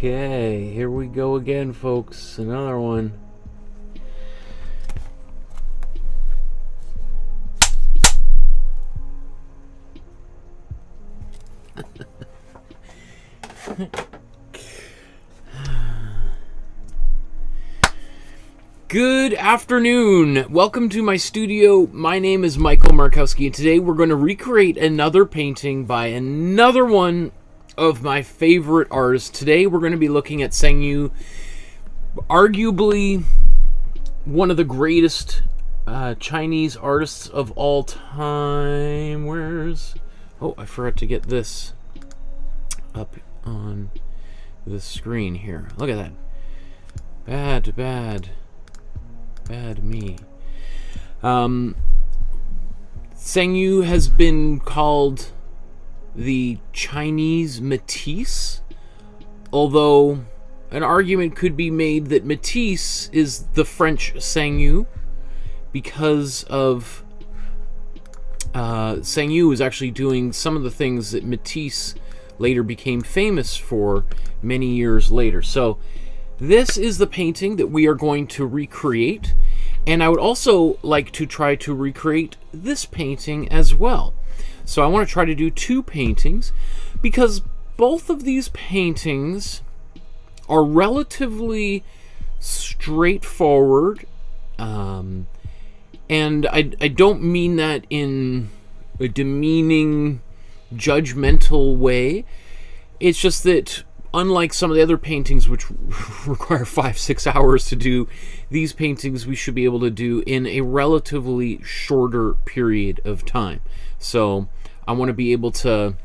Okay, here we go again, folks. Another one. Good afternoon. Welcome to my studio. My name is Michael Markowsky, and today we're going to recreate another painting by another one of my favorite artists. Today we're going to be looking at Sanyu, arguably one of the greatest Chinese artists of all time. Oh, I forgot to get this up on the screen here. Look at that. Bad me. Sanyu has been called the Chinese Matisse, although an argument could be made that Matisse is the French Sanyu, because of Sanyu is actually doing some of the things that Matisse later became famous for many years later. So this is the painting that we are going to recreate, and I would also like to try to recreate this painting as well. So I want to try to do two paintings because both of these paintings are relatively straightforward, and I don't mean that in a demeaning, judgmental way. It's just that unlike some of the other paintings which require 5-6 hours to do, these paintings we should be able to do in a relatively shorter period of time. So I want to be able to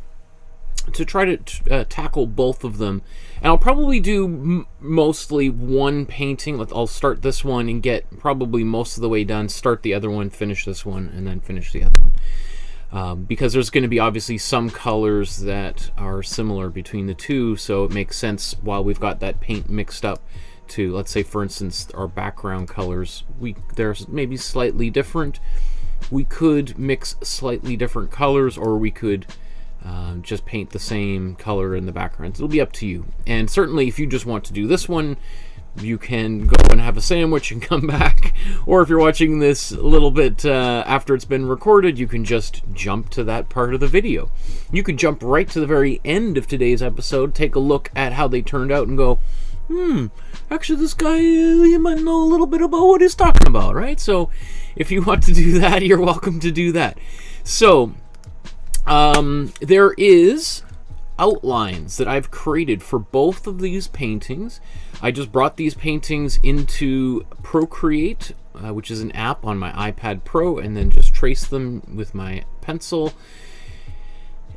try to tackle both of them. And I'll probably do mostly one painting. I'll start this one and get probably most of the way done, start the other one, finish this one, and then finish the other one. Because there's going to be obviously some colors that are similar between the two, so it makes sense while we've got that paint mixed up to, let's say for instance, our background colors, they're maybe slightly different. We could mix slightly different colors, or we could just paint the same color in the background. It'll be up to you. And certainly if you just want to do this one, you can go and have a sandwich and come back. Or if you're watching this a little bit after it's been recorded, you can just jump to that part of the video. You could jump right to the very end of today's episode, take a look at how they turned out and go, actually this guy, he might know a little bit about what he's talking about, right? So if you want to do that, you're welcome to do that. So there is outlines that I've created for both of these paintings. I just brought these paintings into Procreate, which is an app on my iPad Pro, and then just traced them with my pencil.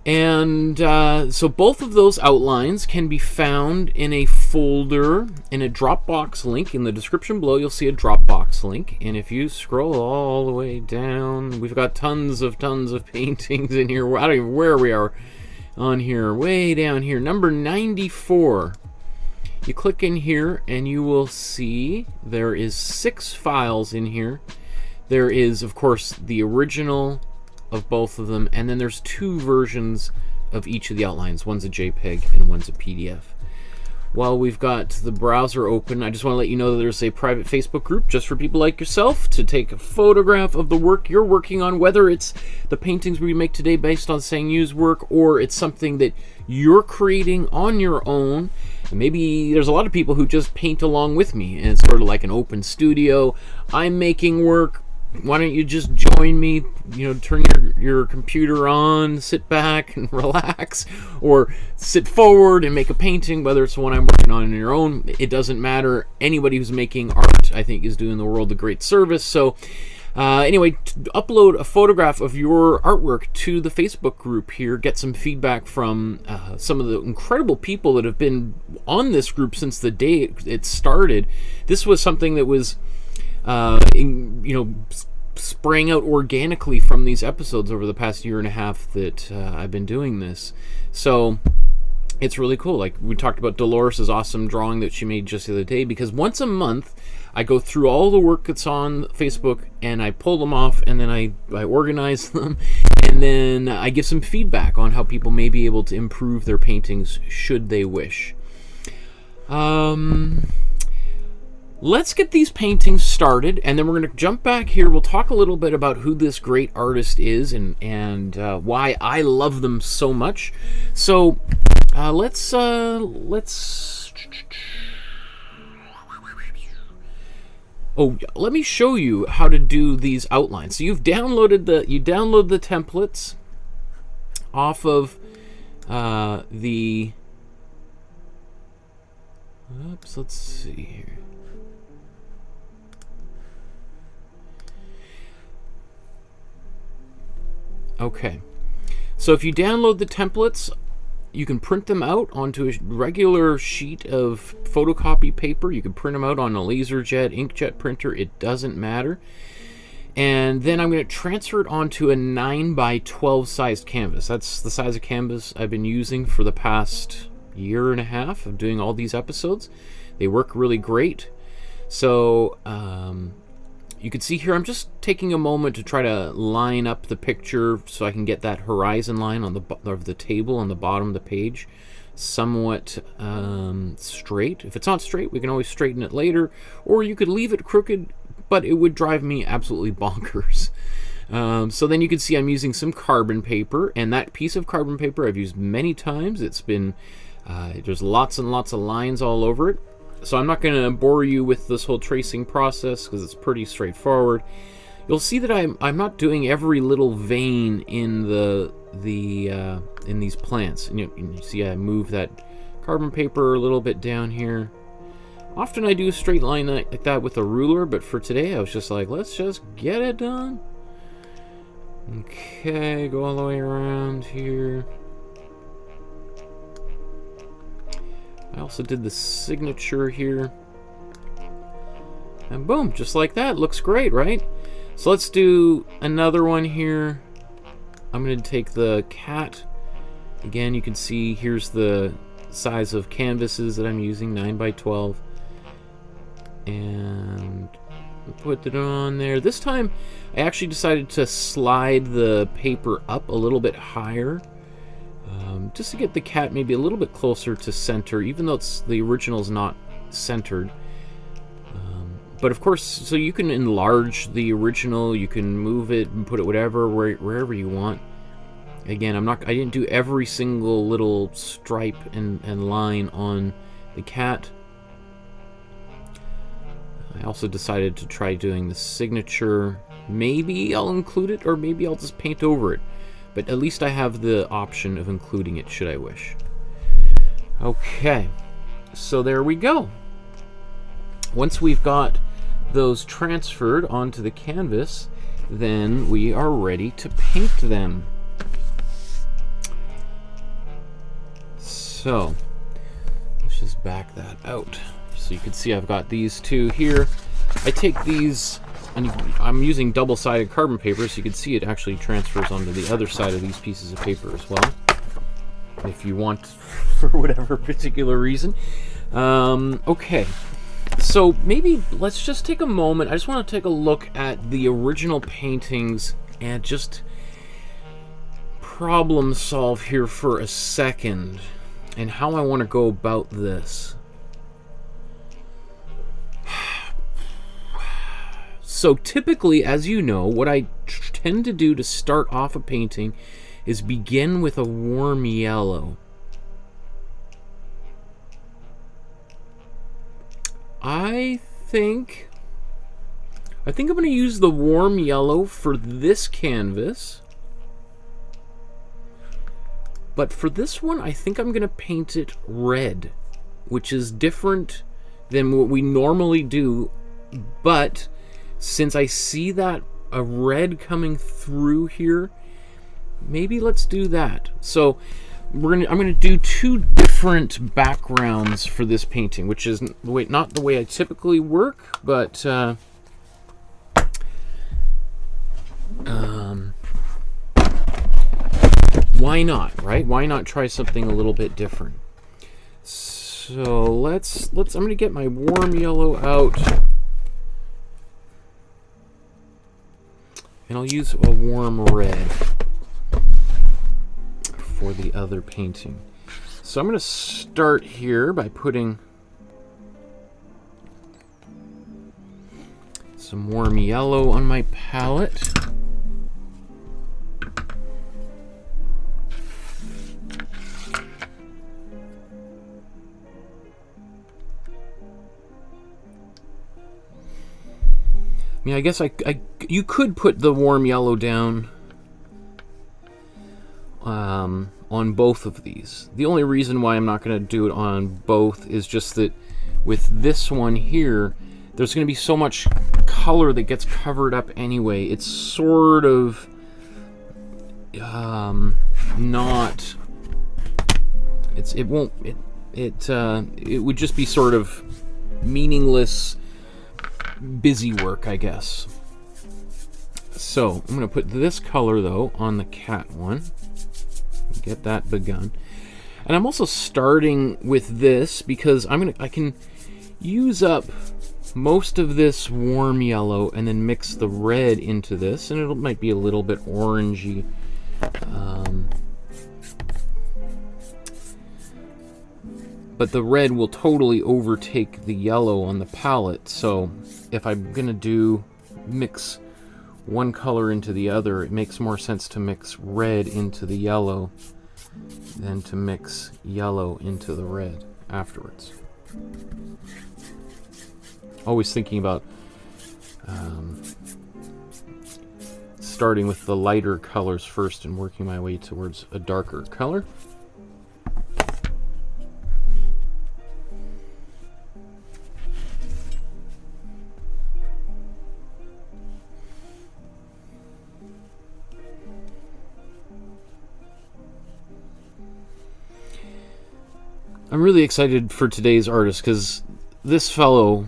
And so both of those outlines can be found in a folder, in a Dropbox link. In the description below, you'll see a Dropbox link. And if you scroll all the way down, we've got tons of paintings in here. I don't even know where we are on here, way down here, number 94. You click in here and you will see there is 6 files in here. There is, of course, the original of both of them, and then there's 2 versions of each of the outlines. One's a JPEG and one's a PDF. While we've got the browser open, I just want to let you know that there's a private Facebook group just for people like yourself to take a photograph of the work you're working on, whether it's the paintings we make today based on Sanyu's work, or it's something that you're creating on your own. And maybe there's a lot of people who just paint along with me, and it's sort of like an open studio. I'm making work. Why don't you just join me, turn your computer on, sit back and relax, or sit forward and make a painting, whether it's the one I'm working on your own. It doesn't matter. Anybody who's making art, I think, is doing the world a great service. So anyway, upload a photograph of your artwork to the Facebook group here. Get some feedback from some of the incredible people that have been on this group since the day it started. This was something that was sprang out organically from these episodes over the past year and a half that I've been doing this. So it's really cool. Like we talked about Dolores' awesome drawing that she made just the other day, because once a month I go through all the work that's on Facebook and I pull them off, and then I organize them, and then I give some feedback on how people may be able to improve their paintings should they wish. Let's get these paintings started, and then we're going to jump back here. We'll talk a little bit about who this great artist is and why I love them so much. So let's oh, let me show you how to do these outlines. So you've downloaded you download the templates off of the. Oops, let's see here. Okay, so if you download the templates, you can print them out onto a regular sheet of photocopy paper. You can print them out on a LaserJet, inkjet printer. It doesn't matter. And then I'm going to transfer it onto a 9x12 sized canvas. That's the size of canvas I've been using for the past year and a half of doing all these episodes. They work really great. So you can see here I'm just taking a moment to try to line up the picture so I can get that horizon line on the table on the bottom of the page somewhat straight. If it's not straight, we can always straighten it later, or you could leave it crooked, but it would drive me absolutely bonkers. So then you can see I'm using some carbon paper, and that piece of carbon paper I've used many times. It's been there's lots and lots of lines all over it. So I'm not going to bore you with this whole tracing process because it's pretty straightforward. You'll see that I'm not doing every little vein in in these plants. And you see I move that carbon paper a little bit down here. Often I do a straight line like that with a ruler, but for today I was just like, let's just get it done. Okay, go all the way around here. I also did the signature here. And boom, just like that. Looks great, right? So let's do another one here. I'm going to take the cat. Again, you can see here's the size of canvases that I'm using, 9x12. And put it on there. This time, I actually decided to slide the paper up a little bit higher. Just to get the cat maybe a little bit closer to center, even though the original's not centered. But of course, so you can enlarge the original, you can move it and put it wherever you want. Again, I didn't do every single little stripe and line on the cat. I also decided to try doing the signature. Maybe I'll include it, or maybe I'll just paint over it. But at least I have the option of including it, should I wish. Okay, so there we go. Once we've got those transferred onto the canvas, then we are ready to paint them. So, let's just back that out. So you can see I've got these two here. I take these, and I'm using double-sided carbon paper, so you can see it actually transfers onto the other side of these pieces of paper as well, if you want, for whatever particular reason. Okay, so maybe let's just take a moment. I just want to take a look at the original paintings and just problem solve here for a second, and how I want to go about this. So typically, as you know, what I tend to do to start off a painting is begin with a warm yellow. I think I'm going to use the warm yellow for this canvas. But for this one, I think I'm going to paint it red, which is different than what we normally do, but since I see that a red coming through here, maybe let's do that. So I'm gonna do two different backgrounds for this painting, which is not the way I typically work, but why not, right? Why not try something a little bit different? So let's I'm gonna get my warm yellow out. And I'll use a warm red for the other painting. So I'm going to start here by putting some warm yellow on my palette. I mean, I guess you could put the warm yellow down on both of these. The only reason why I'm not going to do it on both is just that with this one here, there's going to be so much color that gets covered up anyway. It's sort of not. It would just be sort of meaningless, busy work, I guess. So I'm going to put this color though on the cat one. Get that begun. And I'm also starting with this because I can use up most of this warm yellow and then mix the red into this, and it might be a little bit orangey. But the red will totally overtake the yellow on the palette, so if I'm gonna mix one color into the other, it makes more sense to mix red into the yellow than to mix yellow into the red afterwards. Always thinking about starting with the lighter colors first and working my way towards a darker color. I'm really excited for today's artist because this fellow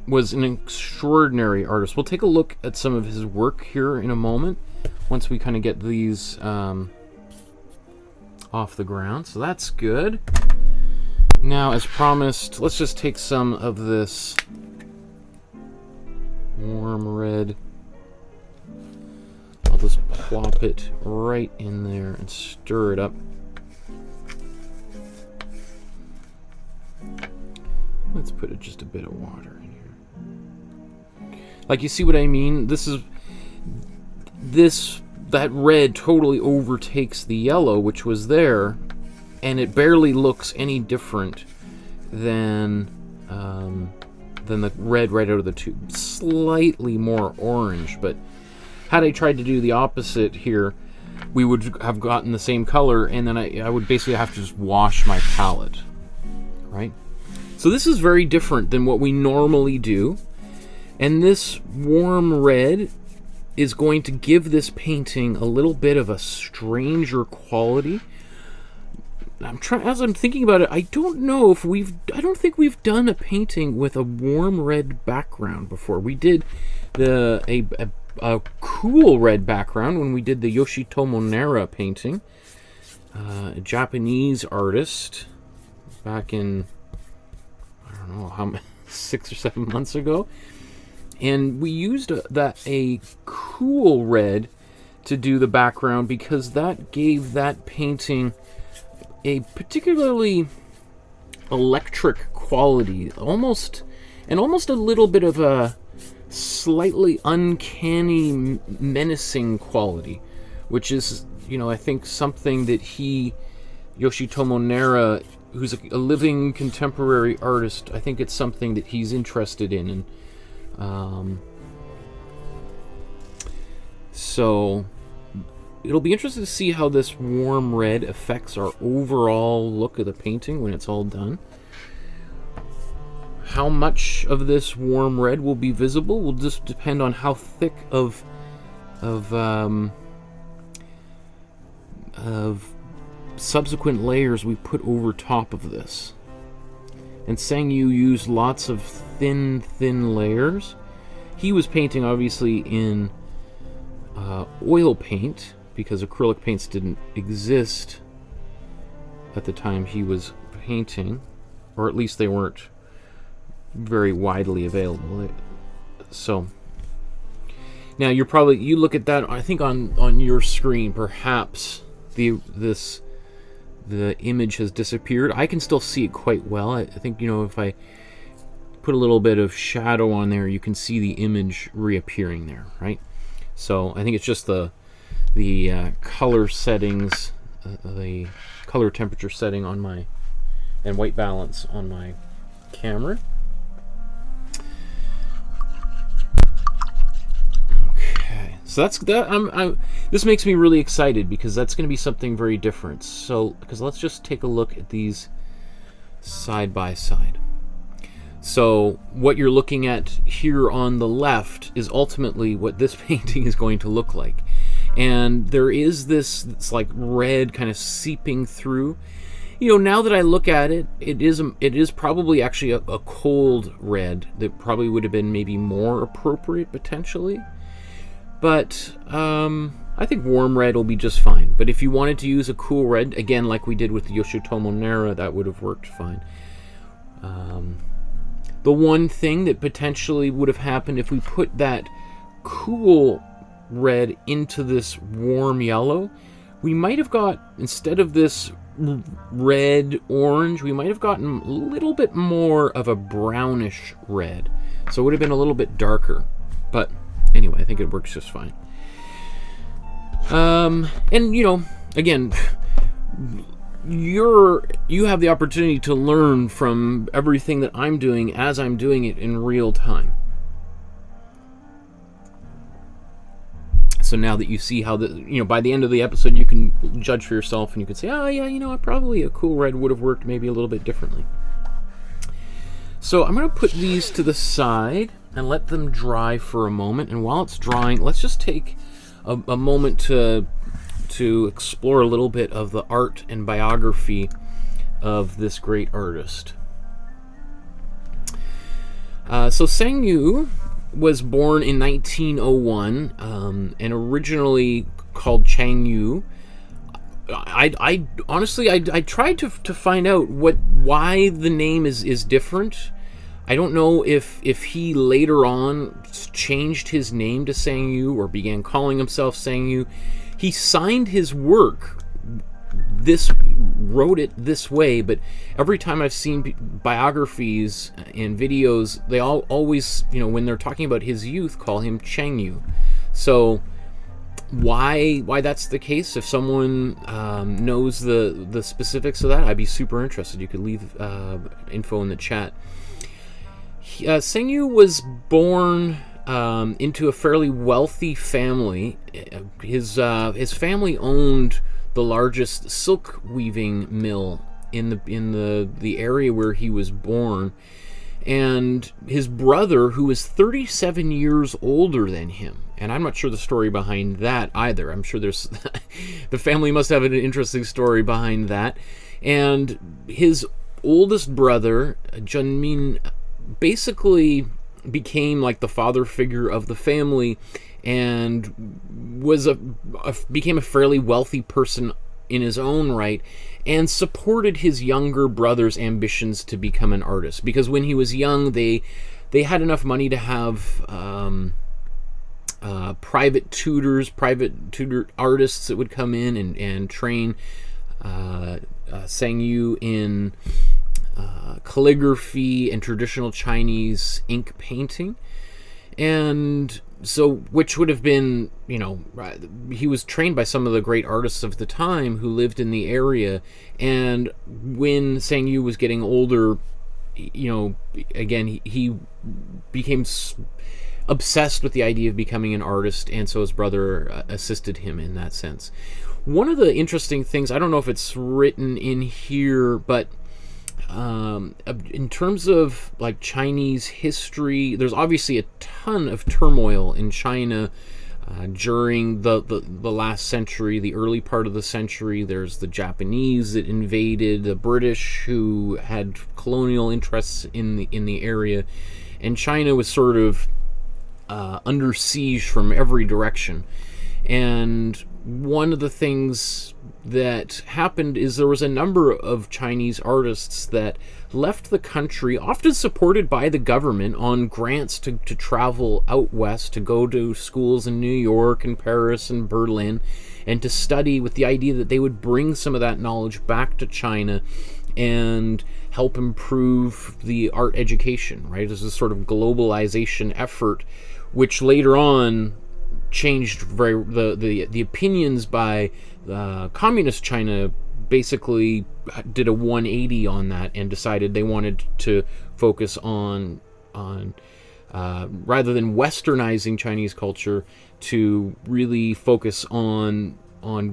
was an extraordinary artist. We'll take a look at some of his work here in a moment once we kind of get these off the ground, so that's good. Now, as promised, let's just take some of this warm red. I'll just plop it right in there and stir it up. Let's put just a bit of water in here. Like, you see what I mean? That red totally overtakes the yellow, which was there, and it barely looks any different than the red right out of the tube. Slightly more orange, but had I tried to do the opposite here, we would have gotten the same color, and then I would basically have to just wash my palette, right? So this is very different than what we normally do, and this warm red is going to give this painting a little bit of a stranger quality. As I'm thinking about it, I don't think we've done a painting with a warm red background before. We did a cool red background when we did the Yoshitomo Nara painting, a Japanese artist, back in, I don't know how many, 6 or 7 months ago, and we used a cool red to do the background because that gave that painting a particularly electric quality, almost a little bit of a slightly uncanny, menacing quality, which is, I think something that Yoshitomo Nara, who's a living contemporary artist, I think it's something that he's interested in, and so it'll be interesting to see how this warm red affects our overall look of the painting when it's all done. How much of this warm red will be visible will just depend on how thick of subsequent layers we put over top of this. And Sanyu used lots of thin layers. He was painting obviously in oil paint, because acrylic paints didn't exist at the time he was painting, or at least they weren't very widely available. So now you look at that, I think on your screen, perhaps the image has disappeared. I can still see it quite well. I think, if I put a little bit of shadow on there, you can see the image reappearing there, right? So I think it's just the color settings, the color temperature setting on my, and white balance on my camera. Okay, so that's that. This makes me really excited because that's going to be something very different. So, because let's just take a look at these side by side. So what you're looking at here on the left is ultimately what this painting is going to look like. And there is this like red kind of seeping through. You know, now that I look at it, it is probably actually a cold red that probably would have been maybe more appropriate potentially. But I think warm red will be just fine. But if you wanted to use a cool red, again, like we did with the Yoshitomo Nara, that would have worked fine. The one thing that potentially would have happened if we put that cool red into this warm yellow, we might have got, instead of this red orange, we might have gotten a little bit more of a brownish red. So it would have been a little bit darker. But anyway, I think it works just fine. And you know, again, you have the opportunity to learn from everything that I'm doing as I'm doing it in real time. So now that you see how by the end of the episode you can judge for yourself and you can say, oh yeah, you know what, probably a cool red would have worked maybe a little bit differently. So I'm going to put these to the side and let them dry for a moment. And while it's drying, let's just take a moment to explore a little bit of the art and biography of this great artist. So Sanyu was born in 1901 and originally called Chang. I honestly tried to find out why the name is different. I don't know if he later on changed his name to Sanyu or began calling himself Sanyu. He signed his work, wrote it this way, but every time I've seen biographies and videos, they always, when they're talking about his youth, call him Changyu. So why that's the case, if someone knows the specifics of that, I'd be super interested. You could leave info in the chat. Sanyu was born into a fairly wealthy family. His family owned the largest silk weaving mill in the area where he was born, and his brother, who was 37 years older than him, and I'm not sure the story behind that either. I'm sure there's the family must have an interesting story behind that. And his oldest brother, Junmin, basically became like the father figure of the family and became a fairly wealthy person in his own right, and supported his younger brother's ambitions to become an artist, because when he was young they had enough money to have private tutor artists that would come in and train Sanyu in calligraphy and traditional Chinese ink painting. And so, which would have been, he was trained by some of the great artists of the time who lived in the area. And when Sanyu was getting older, again, he became obsessed with the idea of becoming an artist, and so his brother assisted him in that sense. One of the interesting things, I don't know if it's written in here, but in terms of like Chinese history, there's obviously a ton of turmoil in China during the last century, the early part of the century. There's the Japanese that invaded, the British who had colonial interests in the area, and China was sort of under siege from every direction. And one of the things that happened is there was a number of Chinese artists that left the country, often supported by the government, on grants to travel out west, to go to schools in New York and Paris and Berlin, and to study, with the idea that they would bring some of that knowledge back to China and help improve the art education, right? There's this sort of globalization effort, which later on changed the opinions by communist China. Basically did a 180 on that and decided they wanted to focus on rather than westernizing Chinese culture, to really focus on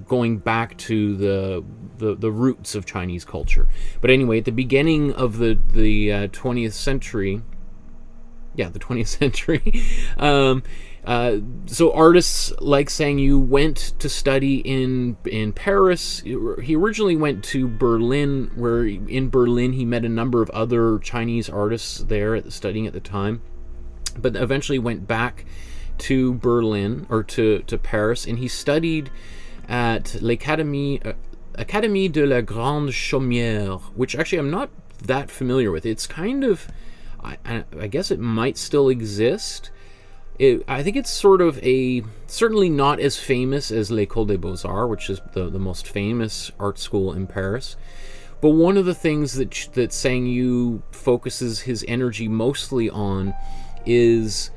going back to the roots of Chinese culture. But anyway, at the beginning of the 20th century, the 20th century, so artists like Sanyu went to study in Paris. He originally went to Berlin, where in Berlin he met a number of other Chinese artists there studying at the time, but eventually went back to Berlin, or to Paris, and he studied at l'Académie de la Grande Chaumière, which actually I'm not that familiar with. It's kind of, I guess it might still exist. I think it's sort of certainly not as famous as l'École des Beaux-Arts, which is the most famous art school in Paris. But one of the things that Sanyu focuses his energy mostly on is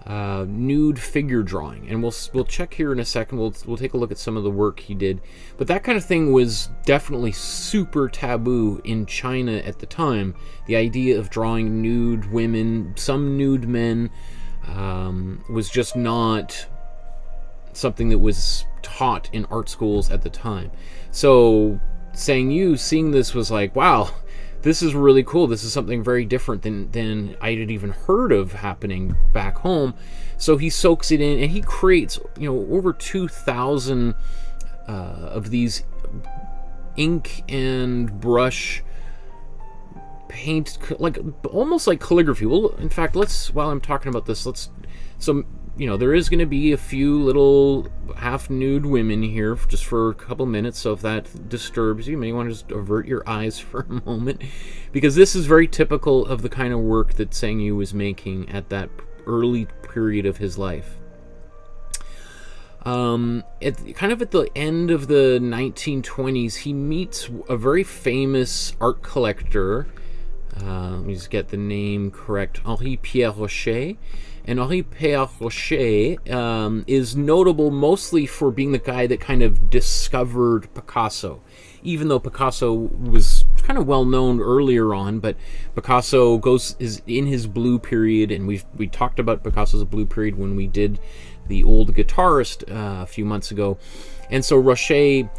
nude figure drawing, and we'll check here in a second. We'll take a look at some of the work he did. But that kind of thing was definitely super taboo in China at the time. The idea of drawing nude women, some nude men, was just not something that was taught in art schools at the time. So Sanyu, seeing this, was like, wow, this is really cool. This is something very different than I had even heard of happening back home. So he soaks it in, and he creates, over 2,000 of these ink and brush paint, like almost like calligraphy. Well, in fact, while I'm talking about this, there is going to be a few little half nude women here just for a couple minutes, so if that disturbs you, you may want to just avert your eyes for a moment, because this is very typical of the kind of work that Sanyu was making at that early period of his life. At the end of the 1920s, he meets a very famous art collector. Let me just get the name correct. Henri Pierre Rocher. And Henri Pierre Rocher is notable mostly for being the guy that kind of discovered Picasso. Even though Picasso was kind of well known earlier on, but Picasso is in his blue period, and we talked about Picasso's blue period when we did the Old Guitarist a few months ago. And so Rocher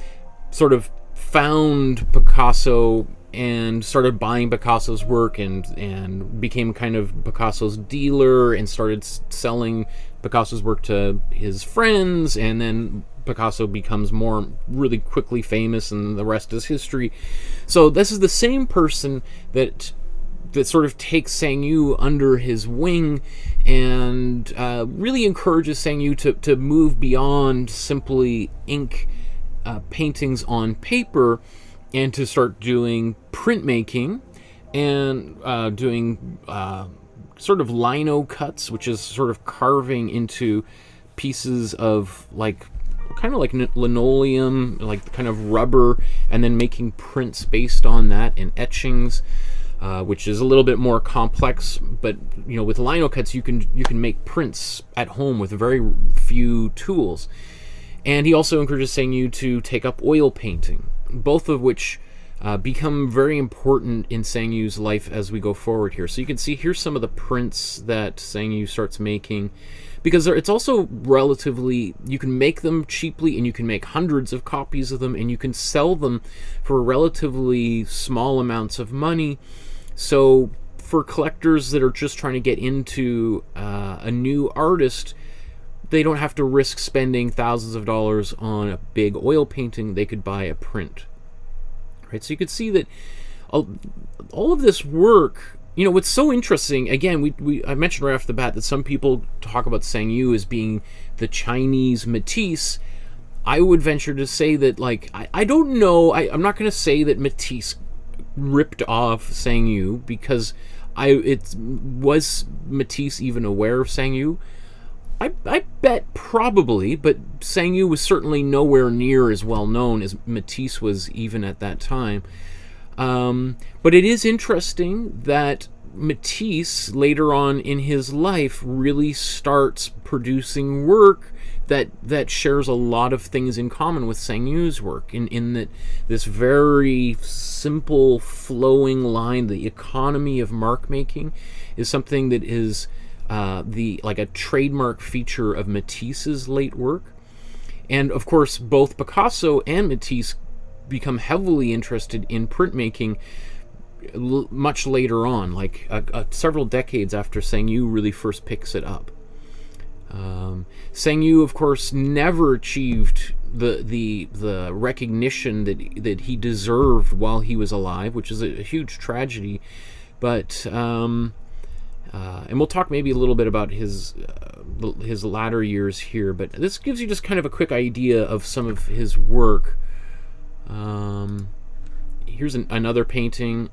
sort of found Picasso and started buying Picasso's work, and became kind of Picasso's dealer, and started selling Picasso's work to his friends, and then Picasso becomes really quickly famous, and the rest is history. So this is the same person that sort of takes Sanyu under his wing, and really encourages Sanyu to move beyond simply ink paintings on paper, and to start doing printmaking, and doing sort of lino cuts, which is sort of carving into pieces of kind of like linoleum, like kind of rubber, and then making prints based on that, and etchings, which is a little bit more complex. But with lino cuts, you can make prints at home with very few tools. And he also encourages Sanyu to take up oil painting, both of which become very important in Sanyu's life as we go forward here. So you can see here's some of the prints that Sanyu starts making, because it's also relatively, you can make them cheaply, and you can make hundreds of copies of them, and you can sell them for relatively small amounts of money. So for collectors that are just trying to get into a new artist, they don't have to risk spending thousands of dollars on a big oil painting. They could buy a print. Right? So you could see that all of this work, what's so interesting, again, I mentioned right off the bat that some people talk about Sanyu as being the Chinese Matisse. I would venture to say that, I don't know, I'm not going to say that Matisse ripped off Sanyu, because was Matisse even aware of Sanyu? I bet probably, but Sanyu was certainly nowhere near as well known as Matisse was even at that time. But it is interesting that Matisse, later on in his life, really starts producing work that shares a lot of things in common with Sanyu's work, in that this very simple flowing line, the economy of mark making, is something that is like a trademark feature of Matisse's late work. And of course, both Picasso and Matisse become heavily interested in printmaking much later on, like several decades after Sanyu really first picks it up. Sanyu, of course, never achieved the recognition that he deserved while he was alive, which is a huge tragedy. But and we'll talk maybe a little bit about his latter years here. But this gives you just kind of a quick idea of some of his work. Here's another painting.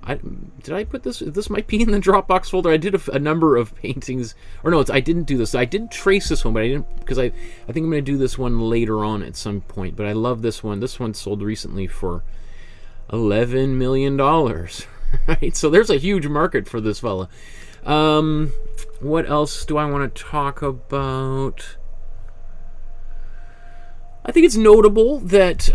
Did I put this? This might be in the Dropbox folder. I did a number of paintings. Or no, I didn't do this. I did trace this one, but I didn't, because I think I'm going to do this one later on at some point. But I love this one. This one sold recently for $11 million. Right? So there's a huge market for this fella. What else do I want to talk about? I think it's notable that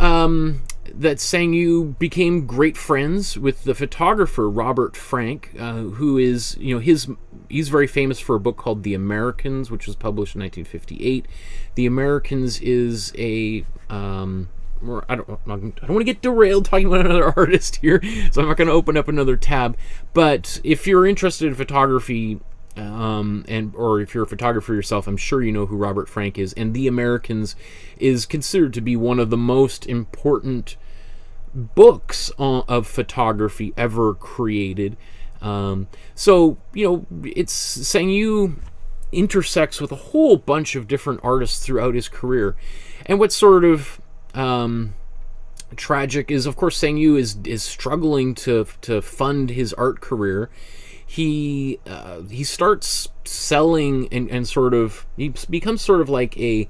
that Sanyu became great friends with the photographer Robert Frank, who is, he's very famous for a book called The Americans, which was published in 1958. The Americans is a I don't want to get derailed talking about another artist here, so I'm not going to open up another tab. But if you're interested in photography, or if you're a photographer yourself, I'm sure you know who Robert Frank is. And The Americans is considered to be one of the most important books of photography ever created. So, it's Sanyu intersects with a whole bunch of different artists throughout his career. And what's sort of tragic is, of course, Sanyu is struggling to fund his art career. He starts selling and sort of, he becomes sort of like a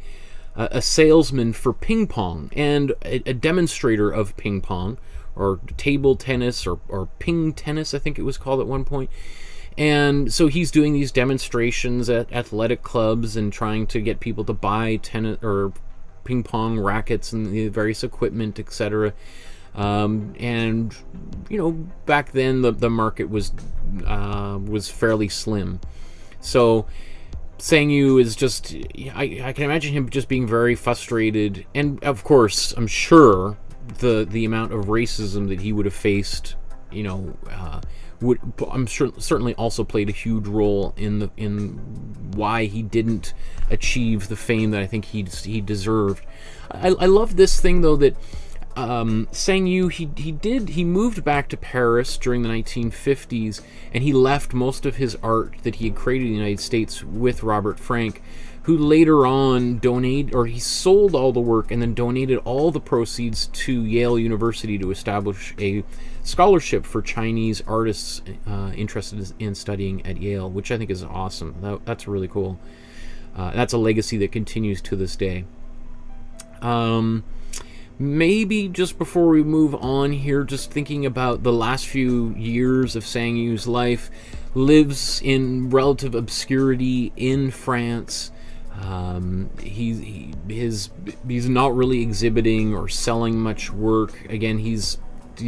salesman for ping pong and a demonstrator of ping pong, or table tennis, or ping tennis, I think it was called at one point. And so he's doing these demonstrations at athletic clubs and trying to get people to buy tennis or ping pong rackets and the various equipment, etc. And back then the market was fairly slim. So Sanyu is just, I can imagine him just being very frustrated, and of course I'm sure the amount of racism that he would have faced, would, I'm sure, certainly also played a huge role in why he didn't achieve the fame that I think he deserved. I love this thing though, that Sanyu, he moved back to Paris during the 1950s, and he left most of his art that he had created in the United States with Robert Frank, who later on he sold all the work and then donated all the proceeds to Yale University to establish a scholarship for Chinese artists interested in studying at Yale, which I think is awesome. That's really cool. That's a legacy that continues to this day. Maybe just before we move on here, just thinking about the last few years of Sanyu's life, lives in relative obscurity in France. He's not really exhibiting or selling much work. Again, he's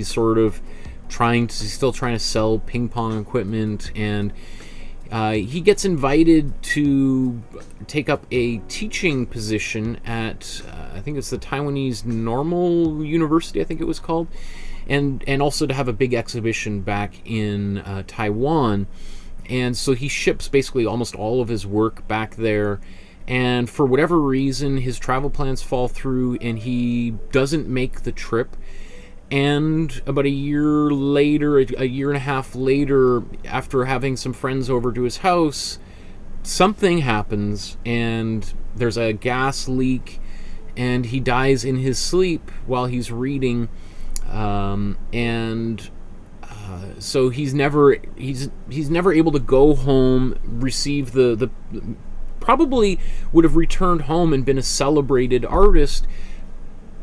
sort of still trying to sell ping pong equipment, and he gets invited to take up a teaching position at I think it's the Taiwanese Normal University, I think it was called, and also to have a big exhibition back in Taiwan. And so he ships basically almost all of his work back there, and for whatever reason his travel plans fall through and he doesn't make the trip. And about a year and a half later, after having some friends over to his house, something happens and there's a gas leak, and he dies in his sleep while he's reading. So he's never able to go home, receive the probably would have returned home and been a celebrated artist.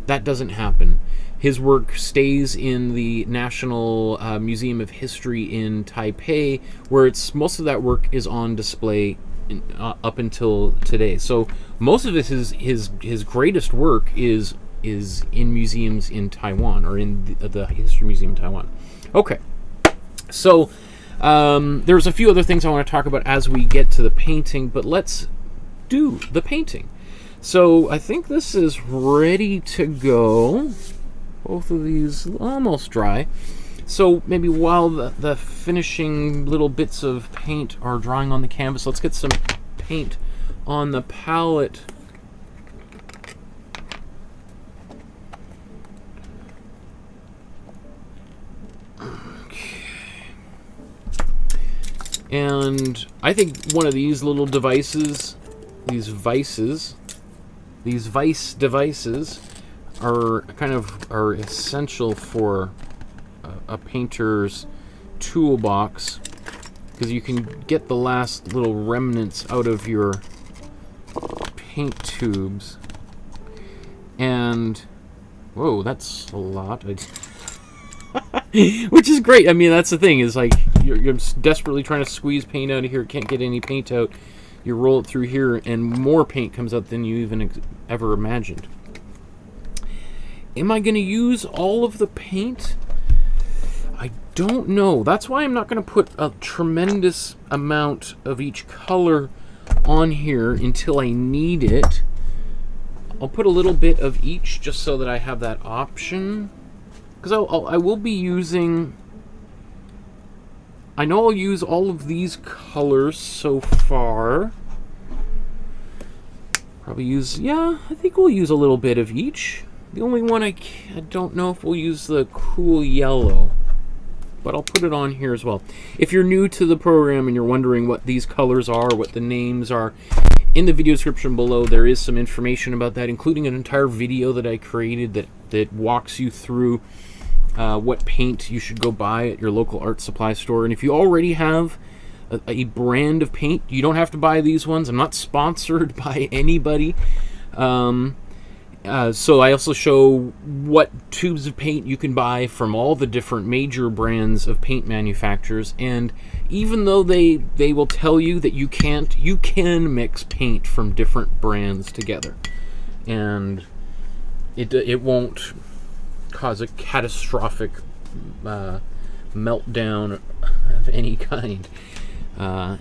That doesn't happen. His work stays in the National Museum of History in Taipei, where most of that work is on display up until today. So most of his greatest work is in museums in Taiwan, or in the History Museum in Taiwan. Okay, so there's a few other things I want to talk about as we get to the painting, but let's do the painting. So I think this is ready to go. Both of these almost dry. So maybe while the finishing little bits of paint are drying on the canvas, let's get some paint on the palette. Okay. And I think one of these little devices, these Vase devices, are essential for a painter's toolbox, because you can get the last little remnants out of your paint tubes. And whoa, that's a lot. Which is great. I mean, that's the thing, is like you're desperately trying to squeeze paint out of here, can't get any paint out. You roll it through here and more paint comes out than you even ever imagined. Am I going to use all of the paint? I don't know. That's why I'm not going to put a tremendous amount of each color on here until I need it. I'll put a little bit of each just so that I have that option. Because I will be using... I know I'll use all of these colors so far. Probably use... yeah, I think we'll use a little bit of each. The only one I don't know if we'll use the cool yellow, but I'll put it on here as well. If you're new to the program and you're wondering what these colors are, what the names are, in the video description below there is some information about that, including an entire video that I created that walks you through what paint you should go buy at your local art supply store. And if you already have a brand of paint, you don't have to buy these ones. I'm not sponsored by anybody. So I also show what tubes of paint you can buy from all the different major brands of paint manufacturers, and even though they will tell you that you can't, you can mix paint from different brands together, and it won't cause a catastrophic meltdown of any kind.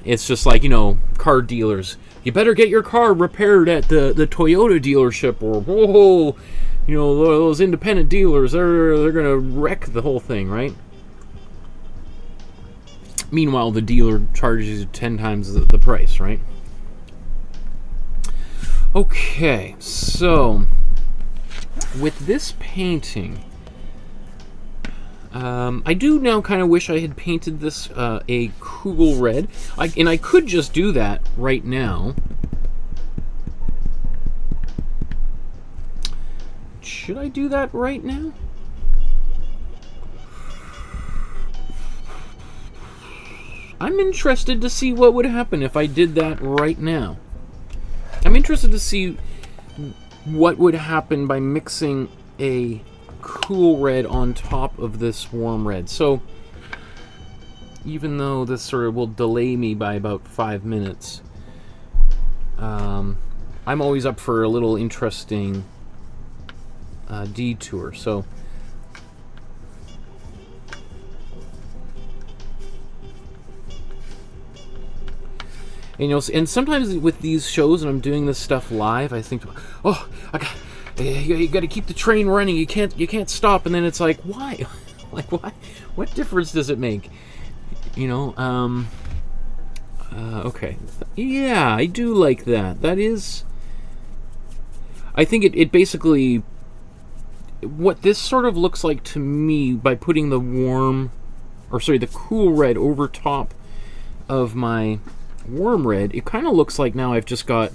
It's just like, you know, car dealers. You better get your car repaired at the Toyota dealership, or whoa, you know, those independent dealers, they're gonna wreck the whole thing, right? Meanwhile, the dealer charges you 10 times the price, right? Okay, so with this painting, I do now kind of wish I had painted this a cool red. And I could just do that right now. Should I do that right now? I'm interested to see what would happen if I did that right now. I'm interested to see what would happen by mixing a cool red on top of this warm red. So even though this sort of will delay me by about 5 minutes, I'm always up for a little interesting detour. So and, you know, and sometimes with these shows, and I'm doing this stuff live, I think, oh, you got to keep the train running. You can't stop. And then it's like, why? Like, why? What difference does it make? You know. Okay. Yeah, I do like that. That is. I think it basically. What this sort of looks like to me, by putting the the cool red over top of my warm red, it kind of looks like now I've just got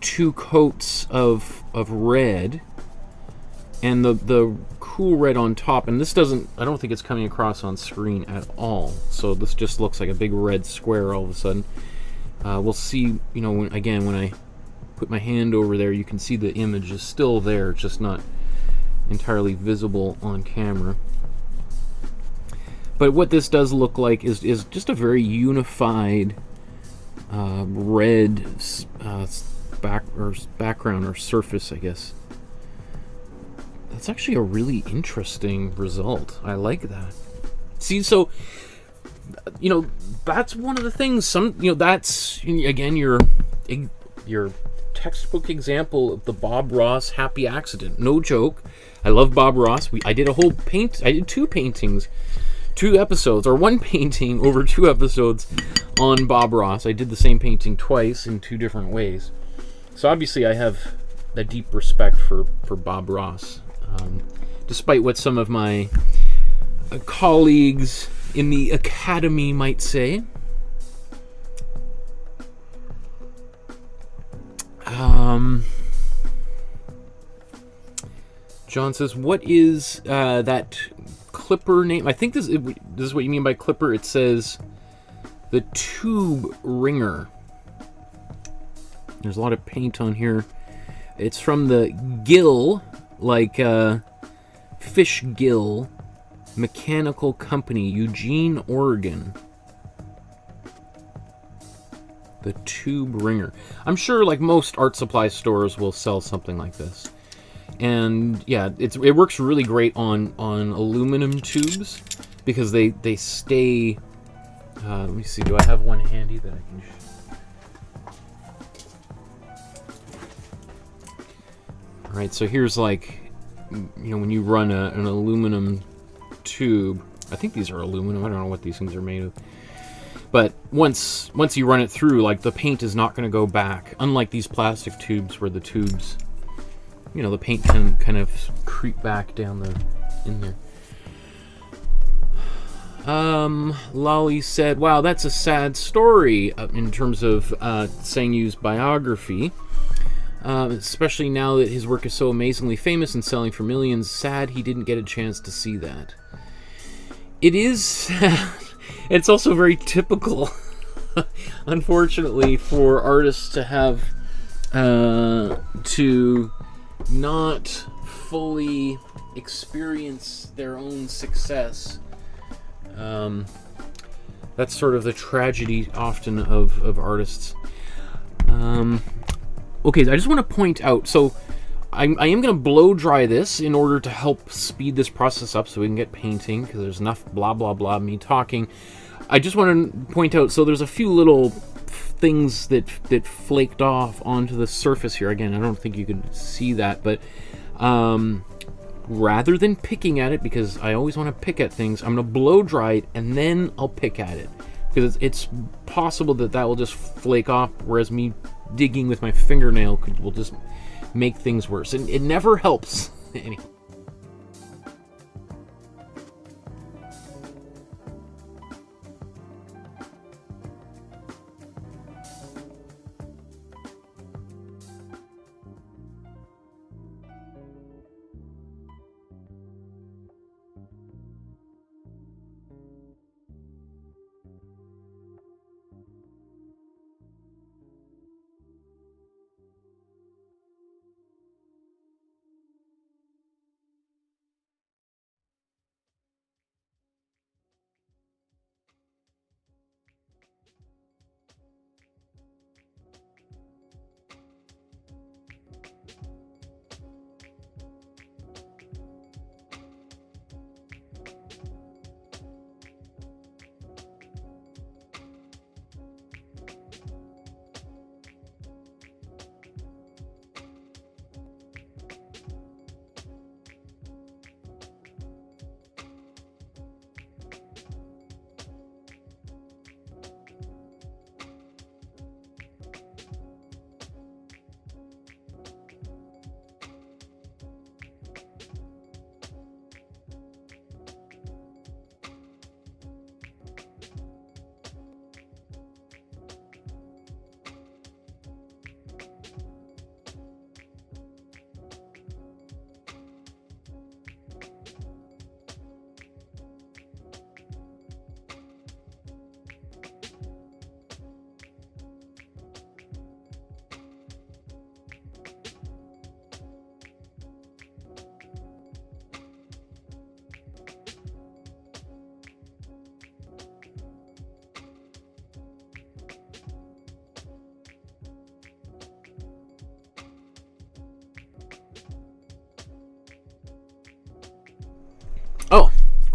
2 coats of red and the cool red on top, and this doesn't, I don't think it's coming across on screen at all, so this just looks like a big red square all of a sudden. We'll see, you know, when I put my hand over there, you can see the image is still there, it's just not entirely visible on camera. But what this does look like is just a very unified red background or surface, I guess. That's actually a really interesting result. I like that. See, so that's one of the things. That's again your textbook example of the Bob Ross happy accident. No joke. I love Bob Ross. I did two paintings, 2 episodes, or 1 painting over 2 episodes on Bob Ross. I did the same painting twice in 2 different ways. So obviously I have a deep respect for Bob Ross, despite what some of my colleagues in the academy might say. John says, what is that clipper name? I think this is what you mean by clipper. It says the tube ringer. There's a lot of paint on here. It's from the Gill, like fish gill, mechanical company, Eugene, Oregon. The tube ringer. I'm sure like most art supply stores will sell something like this. And yeah, it works really great on aluminum tubes because they stay. Let me see. Do I have one handy that I can? All right. So here's like, when you run an aluminum tube. I think these are aluminum. I don't know what these things are made of. But once you run it through, like the paint is not going to go back. Unlike these plastic tubes where the tubes, the paint can kind of creep back down in there. Lolly said, wow, that's a sad story in terms of Sanyu's biography. Especially now that his work is so amazingly famous and selling for millions. Sad he didn't get a chance to see that. It is sad. It's also very typical, unfortunately, for artists to have to not fully experience their own success. That's sort of the tragedy often of artists. Okay, I just want to point out, so I am going to blow dry this in order to help speed this process up so we can get painting, because there's enough blah blah blah me talking. I just want to point out, so there's a few little things that flaked off onto the surface here. Again, I don't think you can see that, but rather than picking at it, because I always want to pick at things, I'm going to blow dry it and then I'll pick at it, because it's possible that will just flake off, whereas me digging with my fingernail will just make things worse, and it never helps. Anyway.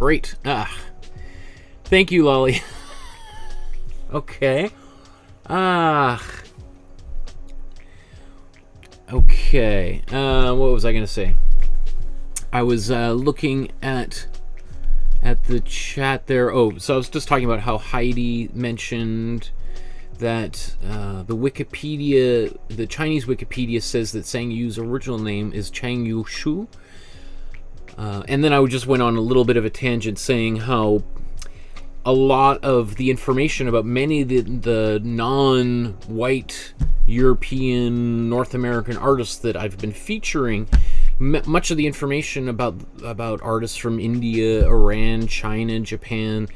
great. Ah, thank you, Lolly. Okay. Ah. Okay. What was I gonna say? I was looking at the chat there. Oh, so I was just talking about how Heidi mentioned that the Wikipedia, the Chinese Wikipedia, says that Sangyu's original name is Chang Yu Shu. And then I just went on a little bit of a tangent saying how a lot of the information about many of the non-white European, North American artists that I've been featuring, much of the information about artists from India, Iran, China, Japan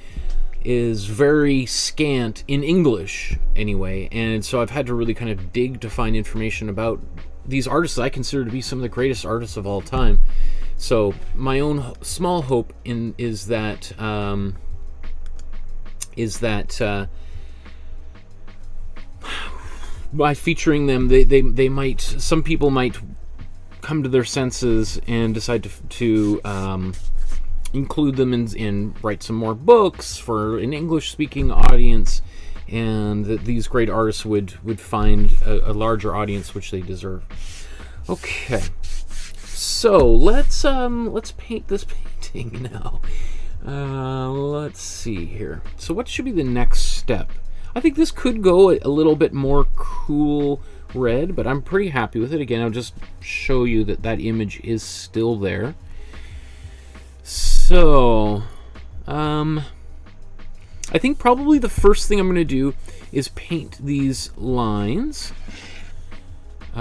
is very scant in English anyway, and so I've had to really kind of dig to find information about these artists that I consider to be some of the greatest artists of all time. So my own small hope is that by featuring them, they might, some people might come to their senses and decide to include them and write some more books for an English-speaking audience, and that these great artists would find a larger audience, which they deserve. Okay, so let's paint this painting now. Let's see here. So what should be the next step? I think this could go a little bit more cool red, but I'm pretty happy with it. Again, I'll just show you that that image is still there. So, I think probably the first thing I'm going to do is paint these lines.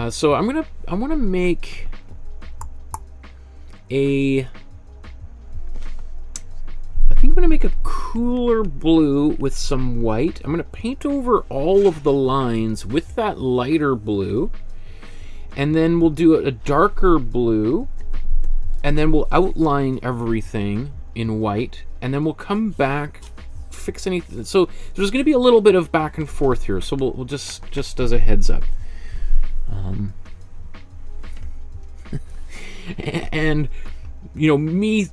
So I want to make I think I'm going to make a cooler blue with some white. I'm going to paint over all of the lines with that lighter blue, and then we'll do a darker blue, and then we'll outline everything in white, and then we'll come back, fix anything. So there's going to be a little bit of back and forth here, so we'll just as a heads up. And you know, me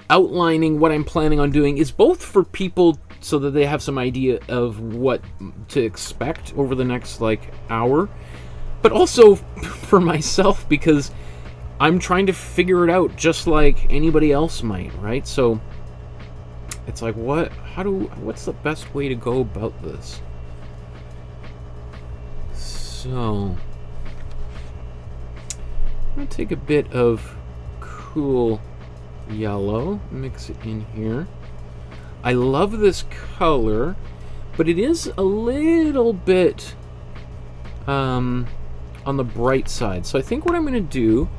outlining what I'm planning on doing is both for people so that they have some idea of what to expect over the next like hour, but also for myself, because I'm trying to figure it out just like anybody else might, right? So it's like, what's the best way to go about this? So I'm gonna take a bit of cool yellow, mix it in here. I love this color, but it is a little bit on the bright side. So I think what I'm going to do,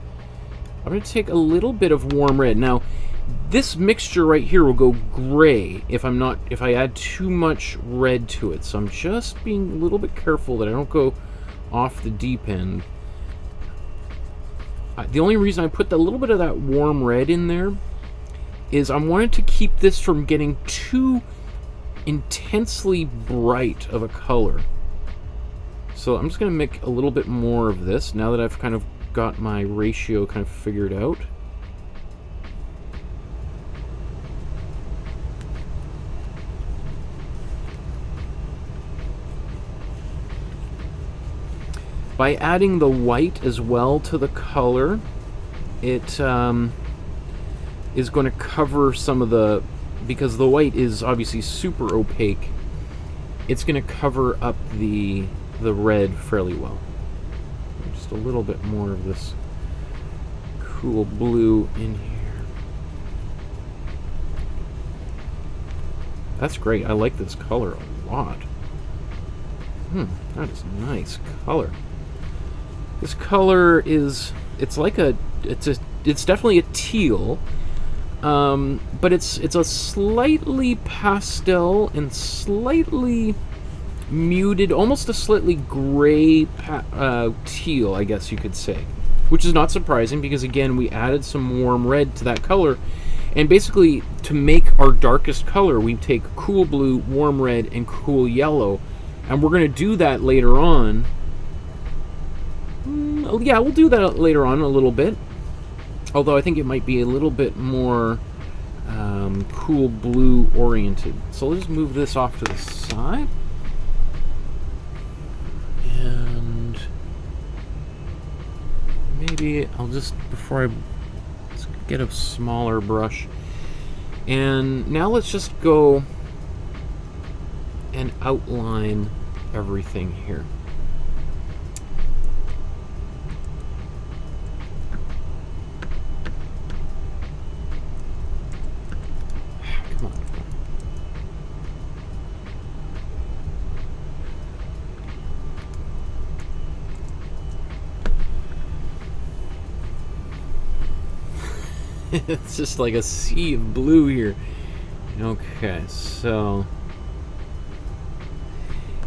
I'm going to take a little bit of warm red. Now, this mixture right here will go gray if I add too much red to it. So I'm just being a little bit careful that I don't go off the deep end. The only reason I put a little bit of that warm red in there is I wanted to keep this from getting too intensely bright of a color. So I'm just going to make a little bit more of this now that I've kind of got my ratio kind of figured out. By adding the white as well to the color, it is going to cover some of the, because the white is obviously super opaque, it's going to cover up the red fairly well. Just a little bit more of this cool blue in here. That's great. I like this color a lot. That is a nice color. This color is, it's definitely a teal, but it's a slightly pastel and slightly muted, almost a slightly gray teal, I guess you could say, which is not surprising because again we added some warm red to that color, and basically to make our darkest color we take cool blue, warm red, and cool yellow, and we're going to do that later on. Yeah, we'll do that later on a little bit. Although I think it might be a little bit more... cool blue oriented. So let's move this off to the side. And maybe I'll just, let's get a smaller brush. And now let's just go and outline everything here. Come on. It's just like a sea of blue here. Okay, so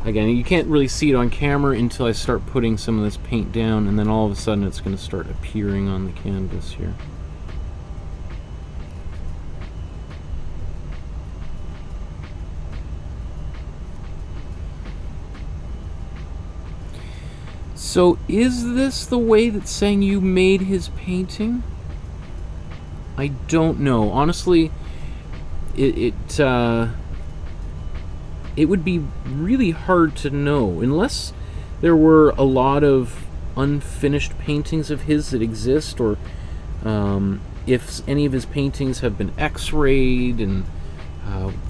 again, you can't really see it on camera until I start putting some of this paint down, and then all of a sudden it's going to start appearing on the canvas here. So is this the way that Sanyu made his painting? I don't know. Honestly, it would be really hard to know unless there were a lot of unfinished paintings of his that exist, or if any of his paintings have been X-rayed and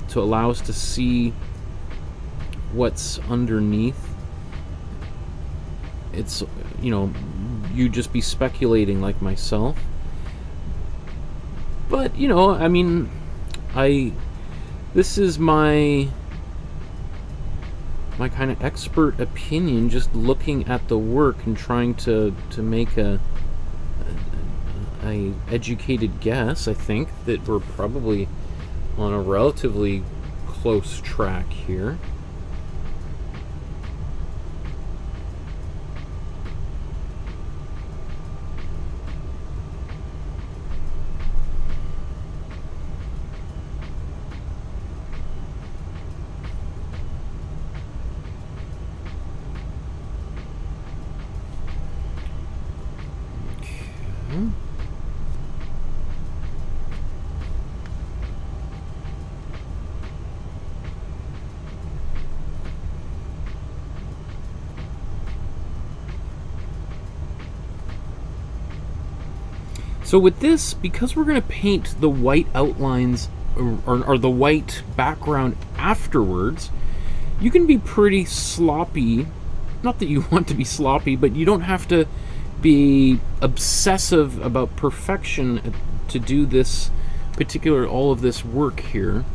to allow us to see what's underneath. It's, you know, you'd just be speculating like myself. But, you know, I mean, this is my kind of expert opinion, just looking at the work and trying to make a educated guess. I think that we're probably on a relatively close track here. So with this, because we're going to paint the white outlines or the white background afterwards, you can be pretty sloppy. Not that you want to be sloppy, but you don't have to be obsessive about perfection to do this all of this work here.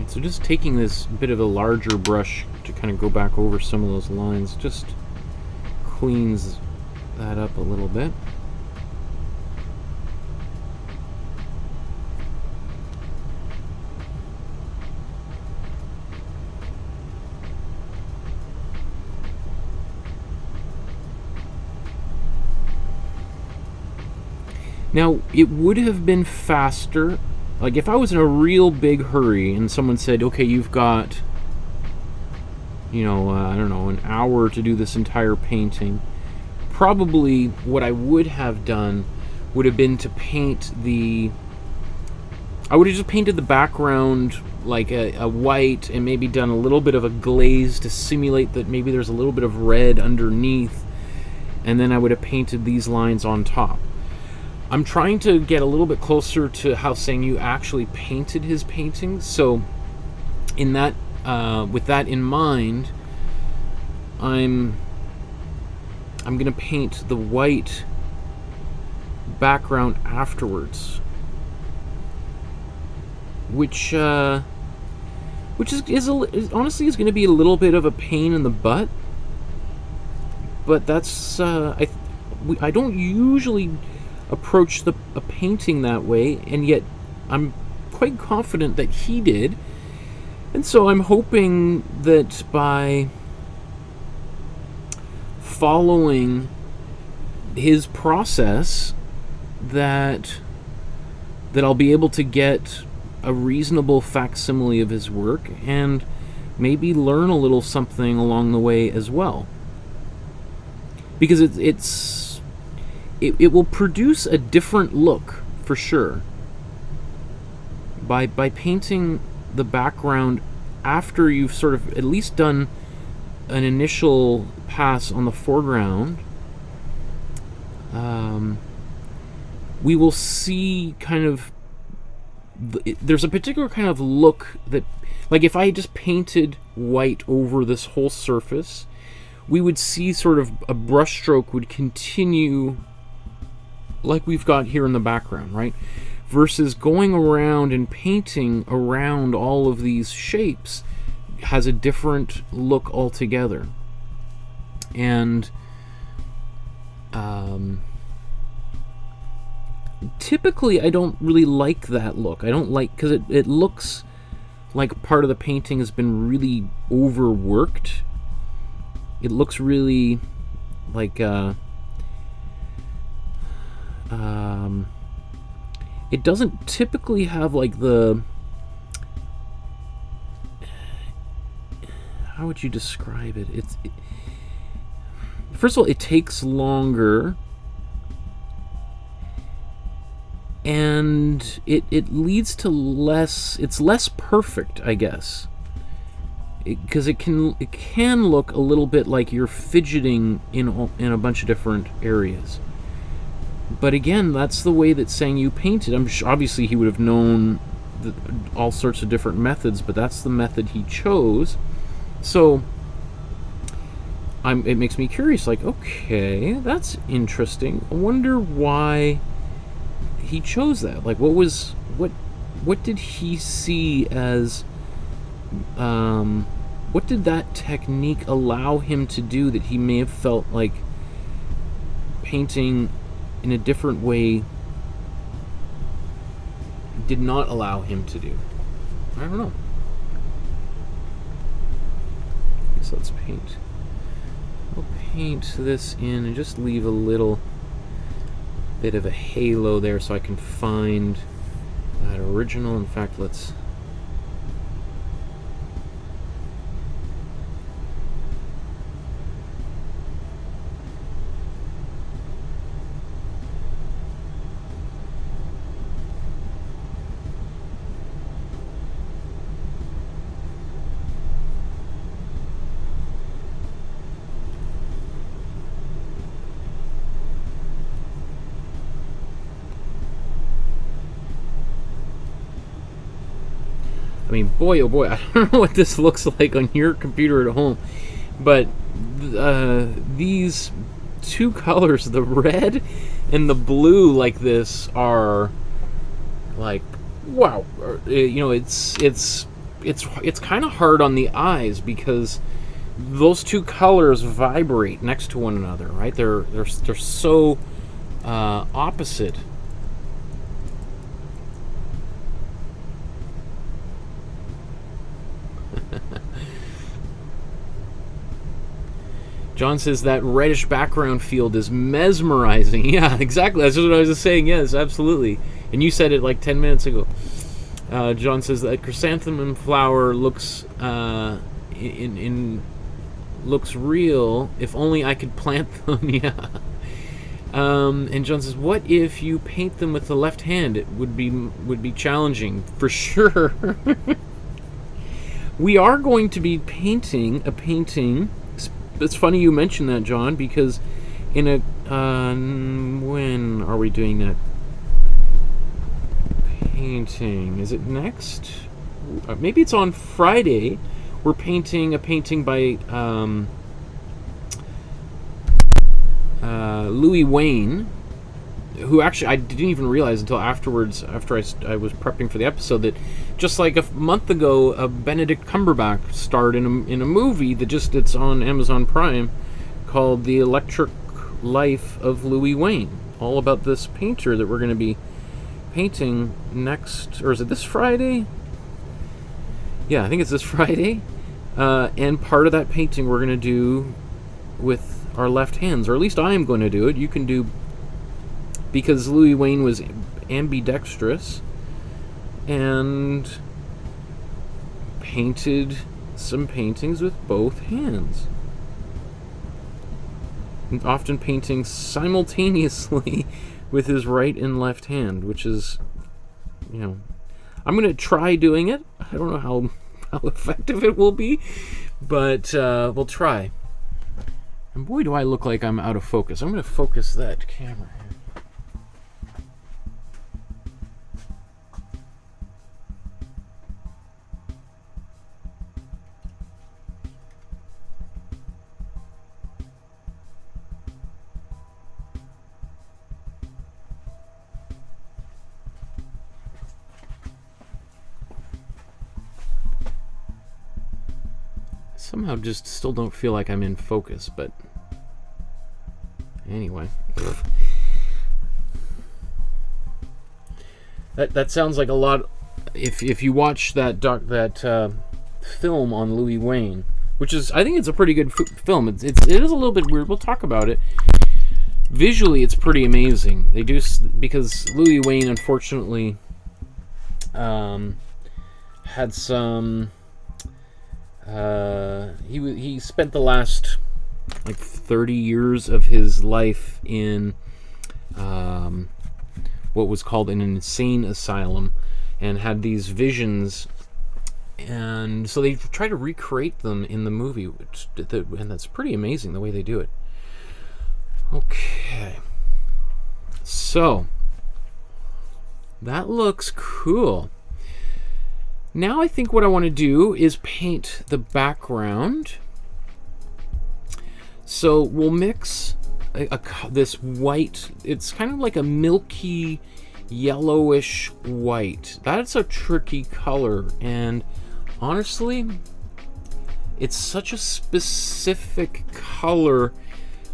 So just taking this bit of a larger brush to kind of go back over some of those lines just cleans that up a little bit. Now, it would have been faster. Like, if I was in a real big hurry and someone said, okay, you've got, you know, I don't know, an hour to do this entire painting, probably what I would have done would have been to paint I would have just painted the background like a white and maybe done a little bit of a glaze to simulate that maybe there's a little bit of red underneath, and then I would have painted these lines on top. I'm trying to get a little bit closer to how Sanyu actually painted his paintings, so in that, with that in mind, I'm gonna paint the white background afterwards, which is honestly is gonna be a little bit of a pain in the butt, but that's I don't usually approach a painting that way, and yet I'm quite confident that he did. And so I'm hoping that by following his process that I'll be able to get a reasonable facsimile of his work and maybe learn a little something along the way as well. Because it will produce a different look for sure. By painting the background after you've sort of at least done an initial pass on the foreground, we will see kind of there's a particular kind of look that, like if I just painted white over this whole surface, we would see sort of a brushstroke would continue like we've got here in the background, right? Versus going around and painting around all of these shapes has a different look altogether. And typically I don't really like that look. I don't like, because it looks like part of the painting has been really overworked. It looks really like it doesn't typically have like the, how would you describe it? First of all, it takes longer, and it leads to less, it's less perfect, I guess, because it can look a little bit like you're fidgeting in a bunch of different areas. But again, that's the way that Sanyu painted. Obviously he would have known all sorts of different methods, but that's the method he chose. So it makes me curious, like, okay, that's interesting. I wonder why he chose that. Like, what did he see as, what did that technique allow him to do that he may have felt like painting in a different way did not allow him to do? I don't know. So let's paint. We'll paint this in and just leave a little bit of a halo there so I can find that original. In fact, let's boy, oh boy, I don't know what this looks like on your computer at home, but these two colors, the red and the blue, like this, are like, wow. You know, it's kind of hard on the eyes because those two colors vibrate next to one another, right? They're so opposite. John says that reddish background field is mesmerizing. Yeah, exactly. That's just what I was just saying. Yes, absolutely. And you said it like 10 minutes ago. John says that chrysanthemum flower looks looks real. If only I could plant them. Yeah. And John says, what if you paint them with the left hand? It would be challenging for sure. We are going to be painting a painting. It's funny you mentioned that, John, because in a when are we doing that painting? Is it next? Maybe it's on Friday. We're painting a painting by Louis Wayne, who actually I didn't even realize until afterwards, after I was prepping for the episode, that just like a month ago, Benedict Cumberbatch starred in a movie that it's on Amazon Prime called The Electric Life of Louis Wayne, all about this painter that we're going to be painting next, or is it this Friday? yeah, I think it's this Friday. And part of that painting we're going to do with our left hands, or at least I'm going to do it. You can do, because Louis Wayne was ambidextrous and painted some paintings with both hands, and often painting simultaneously with his right and left hand, which is, you know, I'm going to try doing it. I don't know how effective it will be, but we'll try. And boy, do I look like I'm out of focus. I'm going to focus that camera here. Somehow just still don't feel like I'm in focus, but anyway. That sounds like a lot. If you watch that film on Louis Wayne, which is, I think it's a pretty good film. It is a little bit weird. We'll talk about it. Visually, it's pretty amazing. They do, because Louis Wayne unfortunately had some. He spent the last like 30 years of his life in what was called an insane asylum, and had these visions, and so they try to recreate them in the movie, and that's pretty amazing the way they do it. Okay, so that looks cool. Now I think what I want to do is paint the background. So we'll mix this white. It's kind of like a milky yellowish white. That's a tricky color, and honestly, it's such a specific color.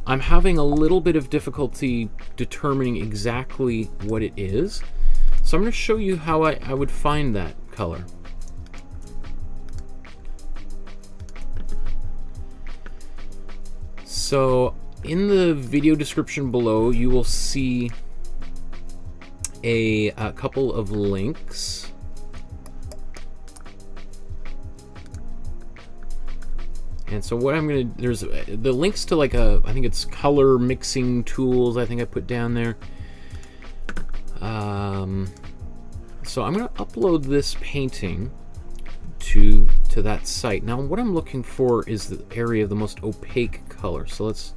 I'm having a little bit of difficulty determining exactly what it is. So I'm going to show you how I would find that color. So in the video description below, you will see a couple of links. And so what I'm gonna, there's the links to like I think it's color mixing tools, I think I put down there. So I'm gonna upload this painting to that site. Now what I'm looking for is the area of the most opaque color. So let's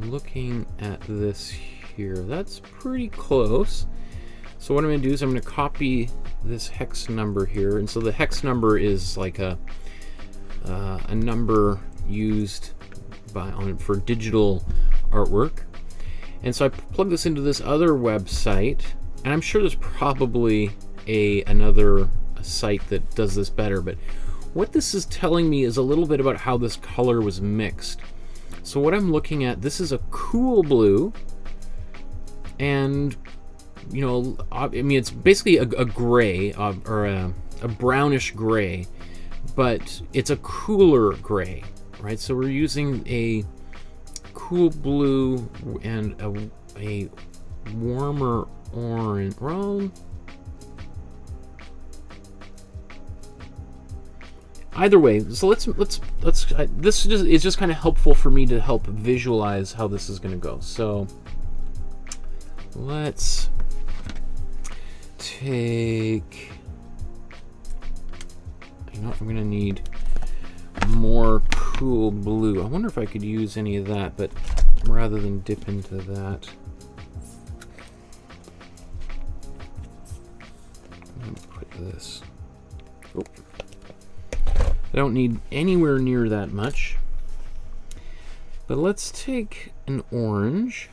looking at this here. That's pretty close. So what I'm going to do is I'm going to copy this hex number here, and so the hex number is like a number used for digital artwork. And so I plug this into this other website, and I'm sure there's probably another site that does this better, but what this is telling me is a little bit about how this color was mixed. So what I'm looking at, this is a cool blue, and you know, I mean, it's basically a gray or a brownish gray, but it's a cooler gray, right? So we're using a cool blue and a warmer orange. Well, either way, so let's this is just kind of helpful for me to help visualize how this is going to go. So let's take, you know, I'm going to need more cool blue. I wonder if I could use any of that, but rather than dip into that, I'm going to put this. Oh. I don't need anywhere near that much, but let's take an orange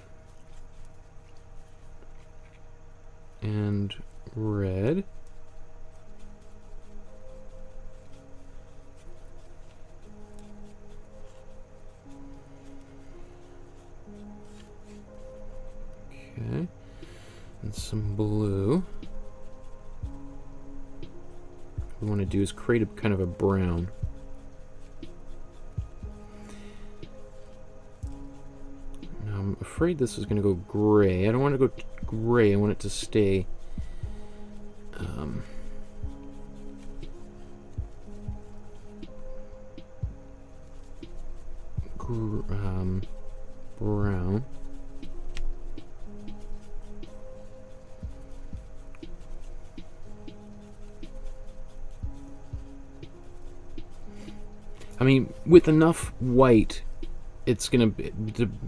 and red. some blue. What we want to do is create a kind of a brown. Now I'm afraid this is going to go gray. I don't want to go gray. I want it to stay brown. I mean, with enough white, it's gonna be,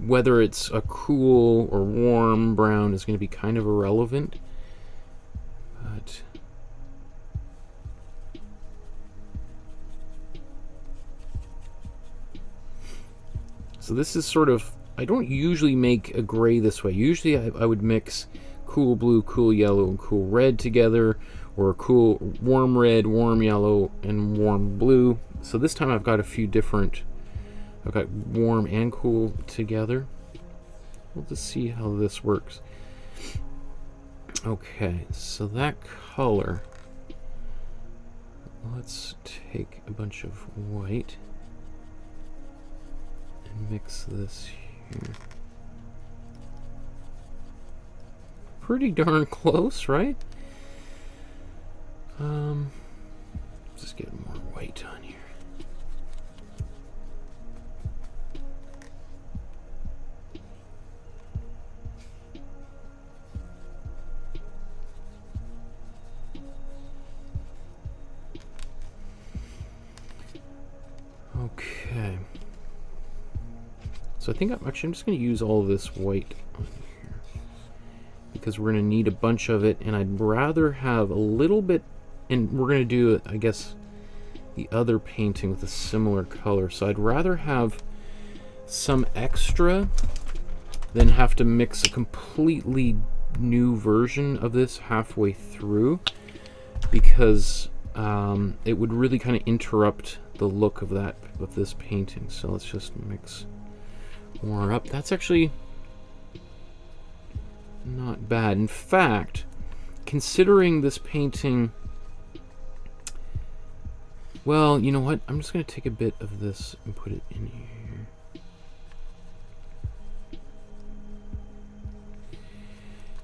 whether it's a cool or warm brown is gonna be kind of irrelevant. But so this is sort of, I don't usually make a gray this way. Usually I would mix cool blue, cool yellow, and cool red together, or cool warm red, warm yellow, and warm blue. So this time I've got a few different, I've got warm and cool together. We'll just see how this works. Okay, so that color, let's take a bunch of white and mix this here. Pretty darn close, right? Just get more white on here. Okay. So I think I'm just going to use all of this white on here because we're going to need a bunch of it, and I'd rather have a little bit, and we're going to do, I guess, the other painting with a similar color. So I'd rather have some extra than have to mix a completely new version of this halfway through, because it would really kind of interrupt the look of this painting. So let's just mix more up. That's actually not bad. In fact, considering this painting, well, you know what? I'm just going to take a bit of this and put it in here.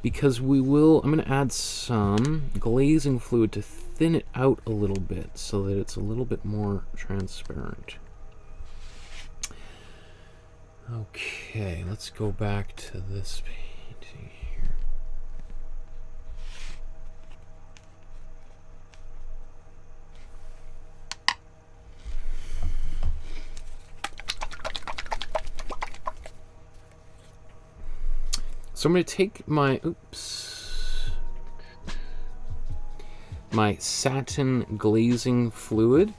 Because I'm going to add some glazing fluid to thin it out a little bit so that it's a little bit more transparent. Okay, let's go back to this painting here. So I'm going to take my, my satin glazing fluid,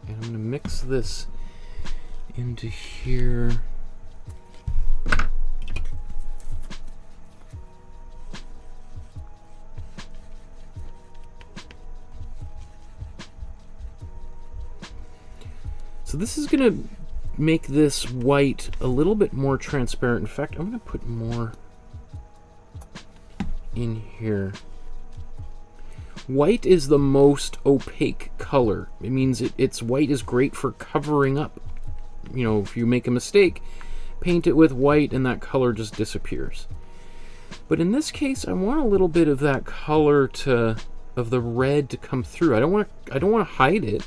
and I'm going to mix this into here. So this is going to make this white a little bit more transparent. In fact, I'm going to put more in here. White is the most opaque color. It means it's white is great for covering up. You know, if you make a mistake, paint it with white and that color just disappears. But in this case, I want a little bit of that color of the red to come through. I don't want to hide it.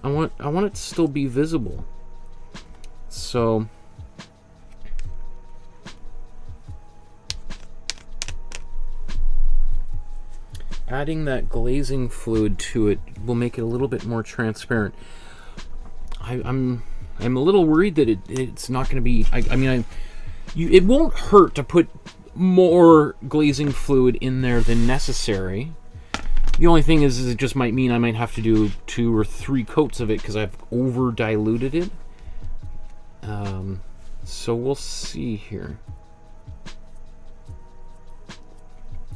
I want it to still be visible. So adding that glazing fluid to it will make it a little bit more transparent. I'm a little worried that it's not going to be. It won't hurt to put more glazing fluid in there than necessary. The only thing is it just might mean I might have to do 2 or 3 coats of it because I've over diluted it. So we'll see here.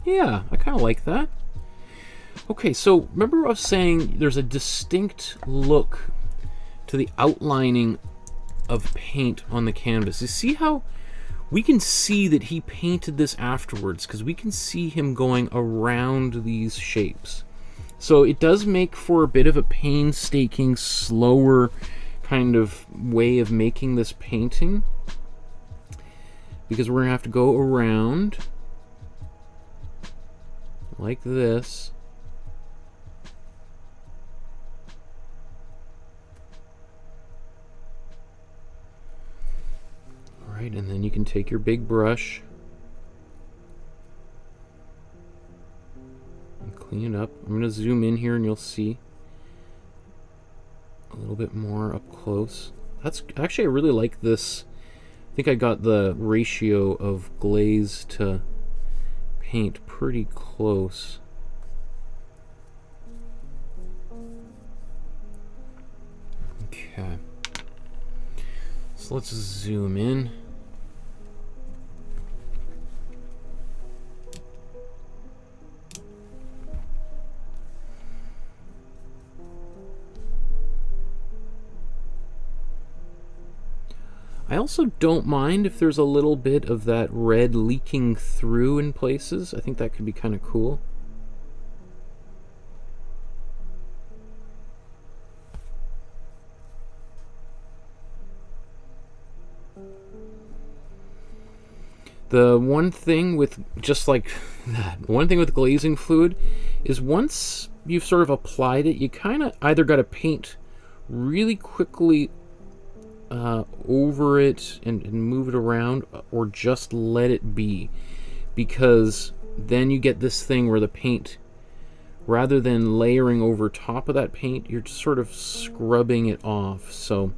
Yeah, I kind of like that. Okay, so remember I was saying there's a distinct look to the outlining of paint on the canvas. You see how we can see that he painted this afterwards, because we can see him going around these shapes. So it does make for a bit of a painstaking, slower kind of way of making this painting, because we're gonna have to go around like this. All right, and then you can take your big brush and clean it up. I'm gonna zoom in here and you'll see a little bit more up close. That's actually, I really like this. I think I got the ratio of glaze to paint pretty close. Okay. So let's zoom in. I also don't mind if there's a little bit of that red leaking through in places. I think that could be kind of cool. The one thing with, just like that, one thing with glazing fluid is once you've sort of applied it, you kind of either got to paint really quickly over it and move it around, or just let it be, because then you get this thing where the paint, rather than layering over top of that paint, you're just sort of scrubbing it off. So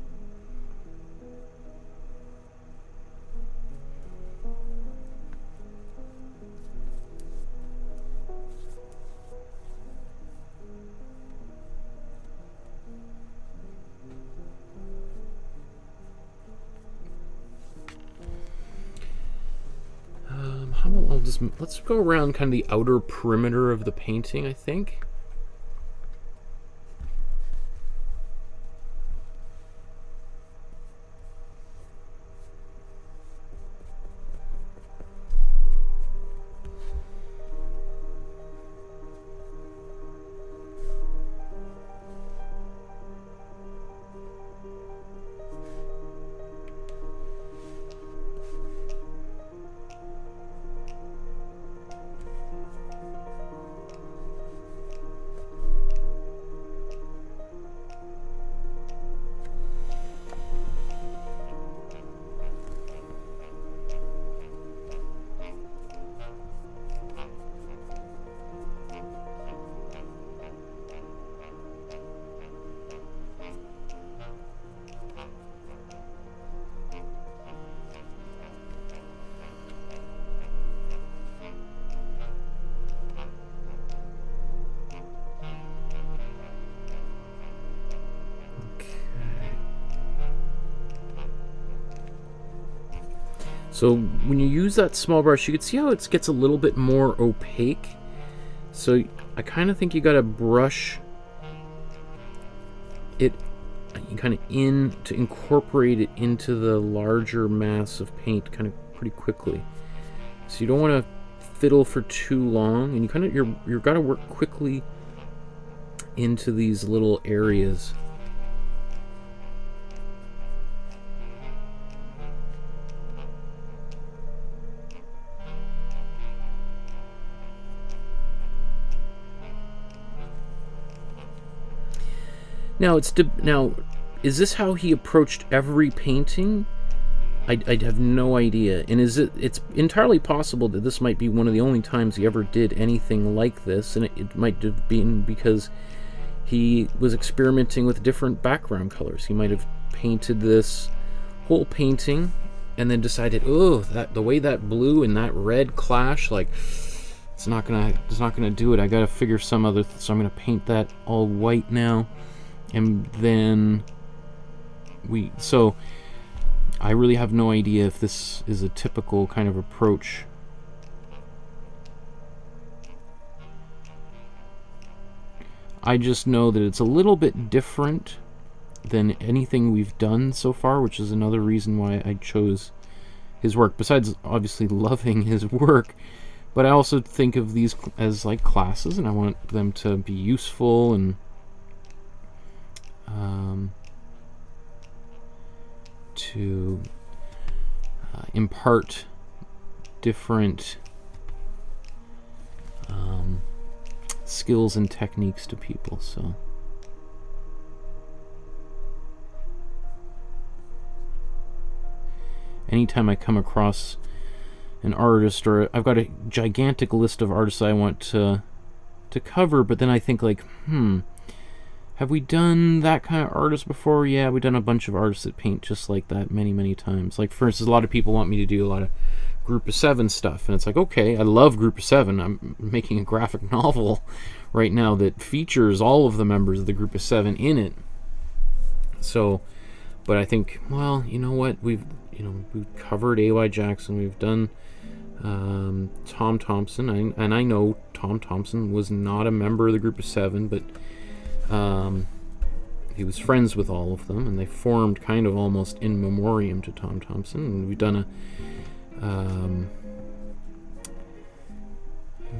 let's go around kind of the outer perimeter of the painting, I think. So when you use that small brush, you can see how it gets a little bit more opaque. So I kind of think you got to brush it kind of in to incorporate it into the larger mass of paint kind of pretty quickly. So you don't want to fiddle for too long, and you kind of you're got to work quickly into these little areas. Now, is this how he approached every painting? I'd have no idea. And it's entirely possible that this might be one of the only times he ever did anything like this, and it might have been because he was experimenting with different background colors. He might have painted this whole painting and then decided, oh, the way that blue and that red clash, like, it's not gonna do it. I gotta figure some other, so I'm gonna paint that all white now. And then so I really have no idea if this is a typical kind of approach. I just know that it's a little bit different than anything we've done so far, which is another reason why I chose his work, besides obviously loving his work. But I also think of these as like classes, and I want them to be useful and to impart different skills and techniques to people. So anytime I come across an artist, or I've got a gigantic list of artists I want to cover, but then I think like, have we done that kind of artist before? Yeah, we've done a bunch of artists that paint just like that many times. Like, for instance, a lot of people want me to do a lot of Group of 7 stuff, and it's like, okay, I love Group of 7. I'm making a graphic novel right now that features all of the members of the Group of 7 in it. So, but I think, well, you know what, we've covered A.Y. Jackson, we've done Tom Thompson, and I know Tom Thompson was not a member of the Group of 7, but he was friends with all of them, and they formed kind of almost in memoriam to Tom Thompson. And we've done who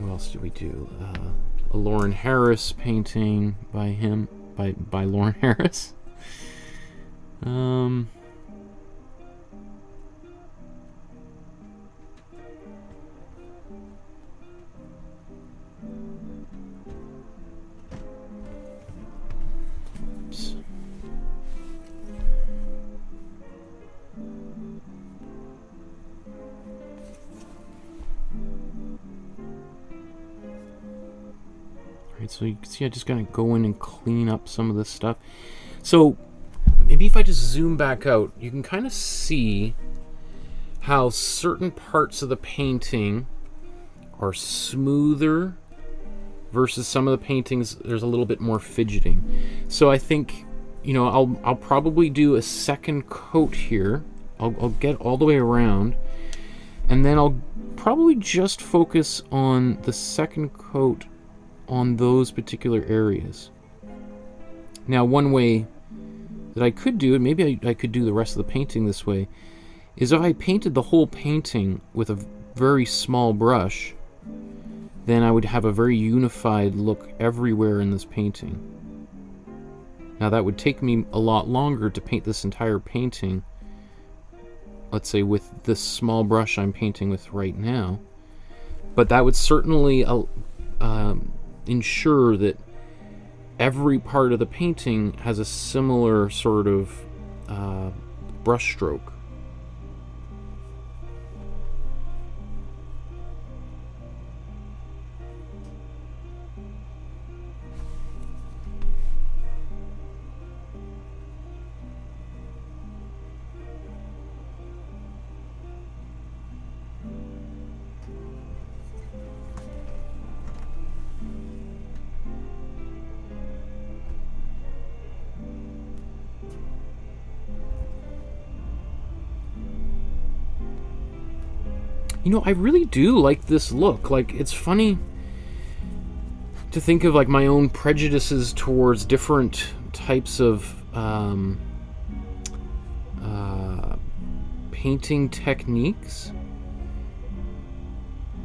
else did we do? A Lauren Harris painting by him, by Lauren Harris. So you can see I just gotta go in and clean up some of this stuff. So maybe if I just zoom back out, you can kind of see how certain parts of the painting are smoother versus some of the paintings there's a little bit more fidgeting. So I think, I'll probably do a second coat here. I'll get all the way around, and then I'll probably just focus on the second coat on those particular areas. Now, one way that I could do it, maybe I could do the rest of the painting this way, is if I painted the whole painting with a very small brush, then I would have a very unified look everywhere in this painting. Now that would take me a lot longer to paint this entire painting, let's say with this small brush I'm painting with right now, but that would certainly ensure that every part of the painting has a similar sort of brush stroke. I really do like this look. Like, it's funny to think of like my own prejudices towards different types of painting techniques,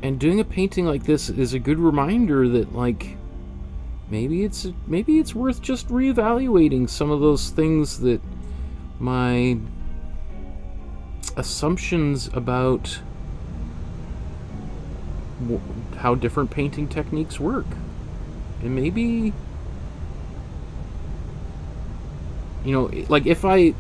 and doing a painting like this is a good reminder that like maybe it's worth just reevaluating some of those things that my assumptions about how different painting techniques work. And maybe, like if I,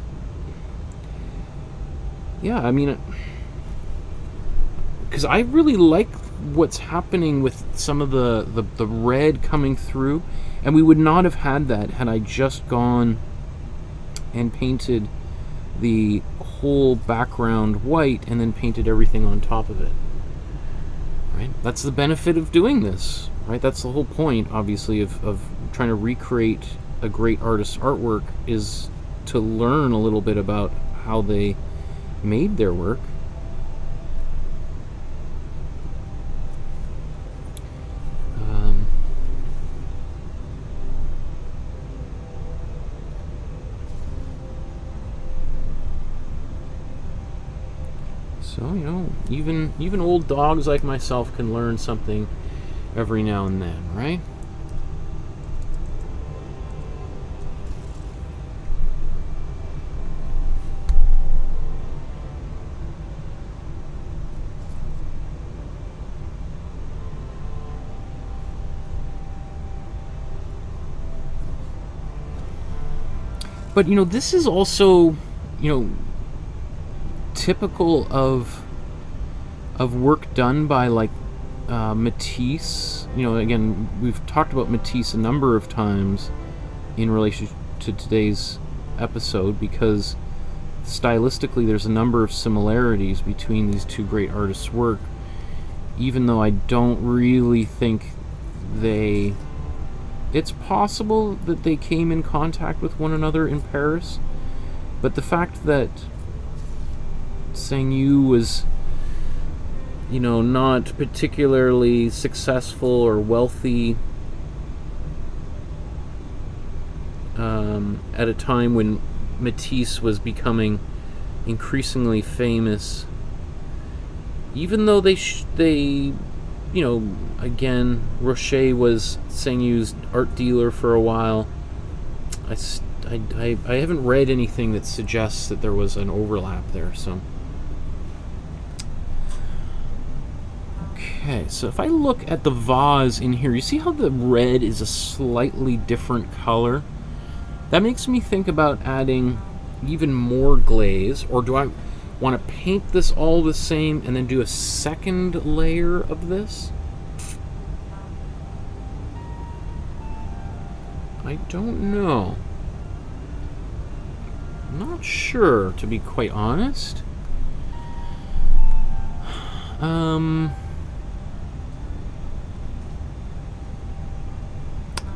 because I really like what's happening with some of the red coming through, and we would not have had that had I just gone and painted the whole background white and then painted everything on top of it. Right? That's the benefit of doing this, right? That's the whole point, obviously, of trying to recreate a great artist's artwork, is to learn a little bit about how they made their work. So, you know, even old dogs like myself can learn something every now and then, right? But, you know, this is also, you know, typical of work done by, like, Matisse. You know, again, we've talked about Matisse a number of times in relation to today's episode, because stylistically there's a number of similarities between these two great artists' work, even though I don't really think they... It's possible that they came in contact with one another in Paris, but the fact that Sanyu was, you know, not particularly successful or wealthy at a time when Matisse was becoming increasingly famous, even though they you know, again, Rocher was Sanyu's art dealer for a while. I haven't read anything that suggests that there was an overlap there, so. Okay, so if I look at the vase in here, you see how the red is a slightly different color? That makes me think about adding even more glaze, or do I want to paint this all the same and then do a second layer of this? I don't know. I'm not sure, to be quite honest.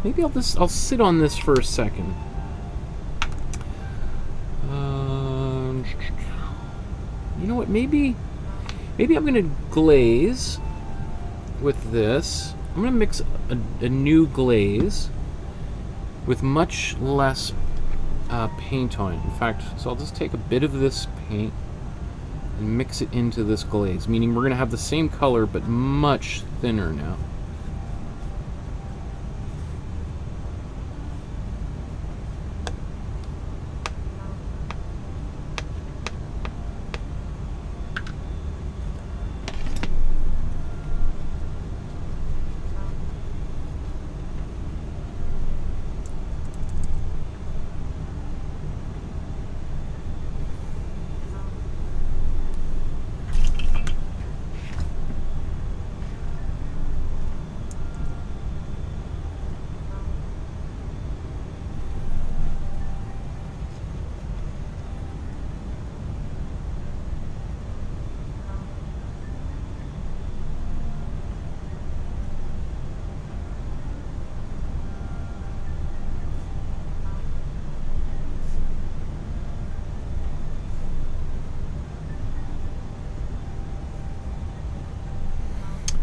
Maybe I'll sit on this for a second. You know what? Maybe I'm gonna glaze with this. I'm gonna mix a new glaze with much less paint on it. In fact, so I'll just take a bit of this paint and mix it into this glaze, meaning we're gonna have the same color but much thinner now.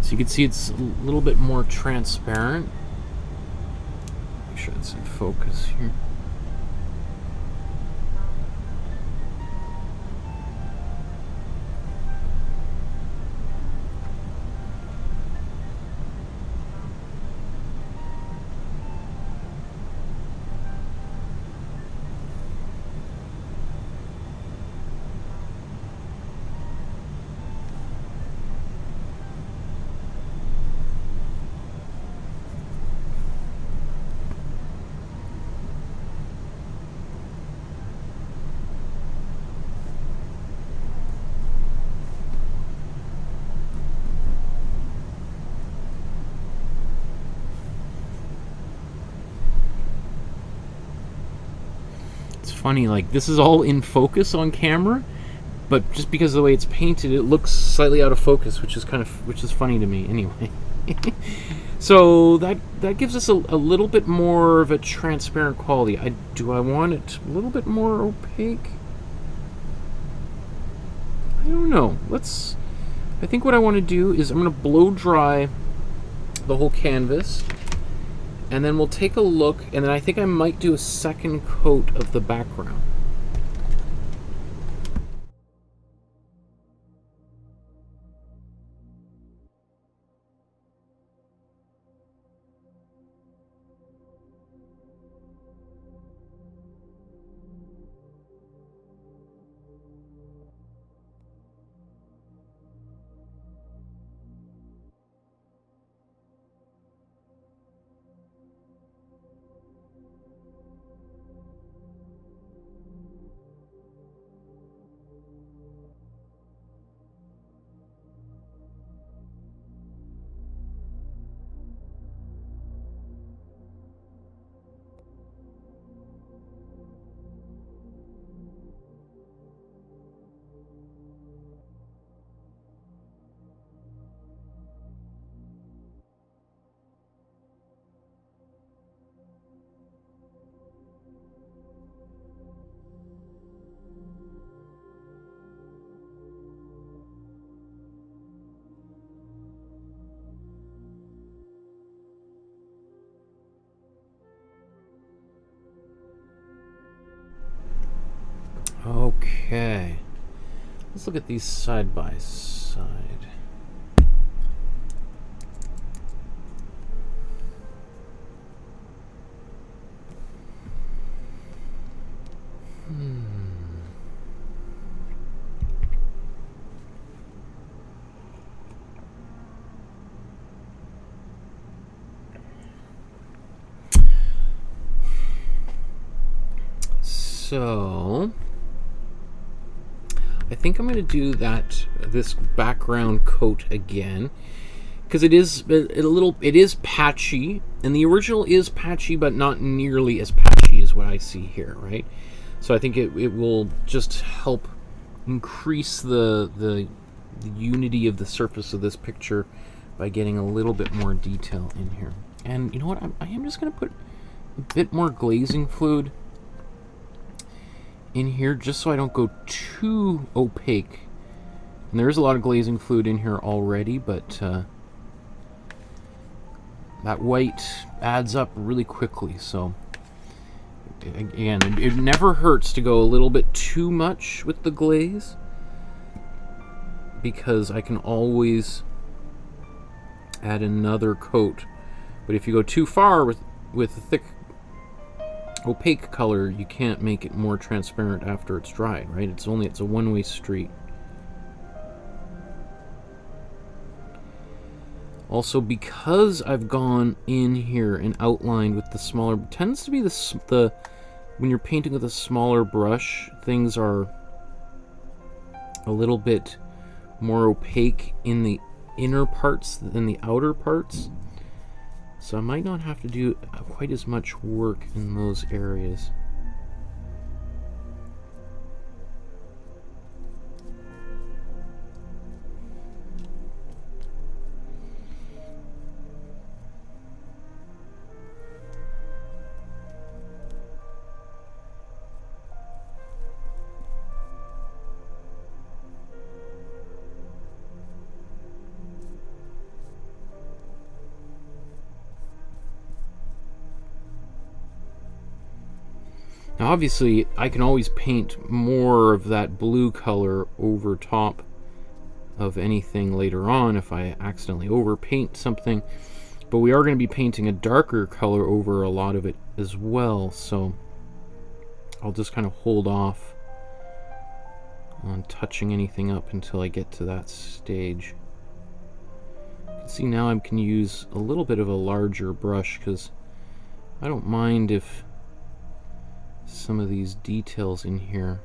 So you can see it's a little bit more transparent. Make sure it's in focus here. Funny, like this is all in focus on camera, but just because of the way it's painted, it looks slightly out of focus, which is funny to me anyway. So that gives us a little bit more of a transparent quality. Do I want it a little bit more opaque? I don't know. I think what I want to do is I'm going to blow dry the whole canvas, and then we'll take a look, and then I think I might do a second coat of the background. Okay. Let's look at these side by side. So I think I'm going to do this background coat again, because it is it is patchy, and the original is patchy, but not nearly as patchy as what I see here, right? So I think it will just help increase the unity of the surface of this picture by getting a little bit more detail in here. And you know what? I am just going to put a bit more glazing fluid in here, just so I don't go too opaque. And there is a lot of glazing fluid in here already, but that white adds up really quickly. So again, it never hurts to go a little bit too much with the glaze, because I can always add another coat. But if you go too far with a thick opaque color, you can't make it more transparent after it's dried, right? It's a one-way street. Also, because I've gone in here and outlined with the smaller, tends to be the when you're painting with a smaller brush, things are a little bit more opaque in the inner parts than the outer parts. So I might not have to do quite as much work in those areas. Now obviously I can always paint more of that blue color over top of anything later on if I accidentally overpaint something, but we are going to be painting a darker color over a lot of it as well, so I'll just kind of hold off on touching anything up until I get to that stage. You can see now I can use a little bit of a larger brush, because I don't mind if some of these details in here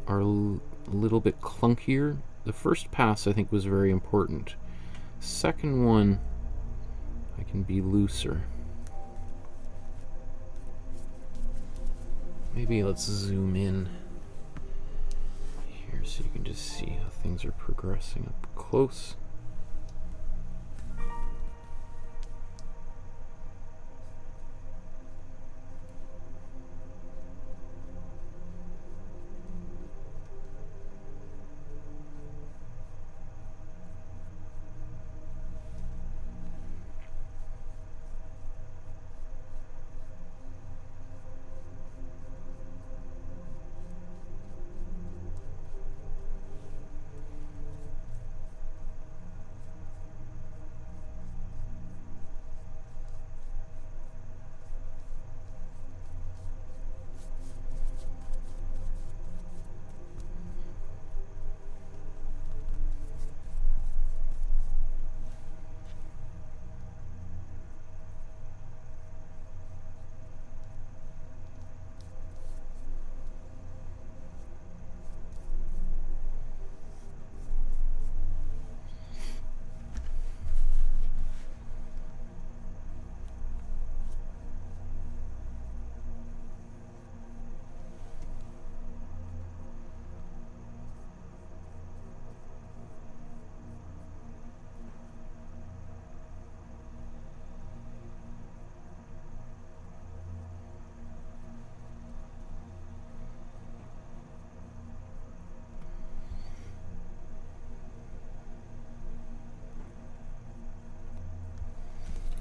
are a little bit clunkier. The first pass I think was very important. Second one, I can be looser. Maybe let's zoom in here so you can just see how things are progressing up close.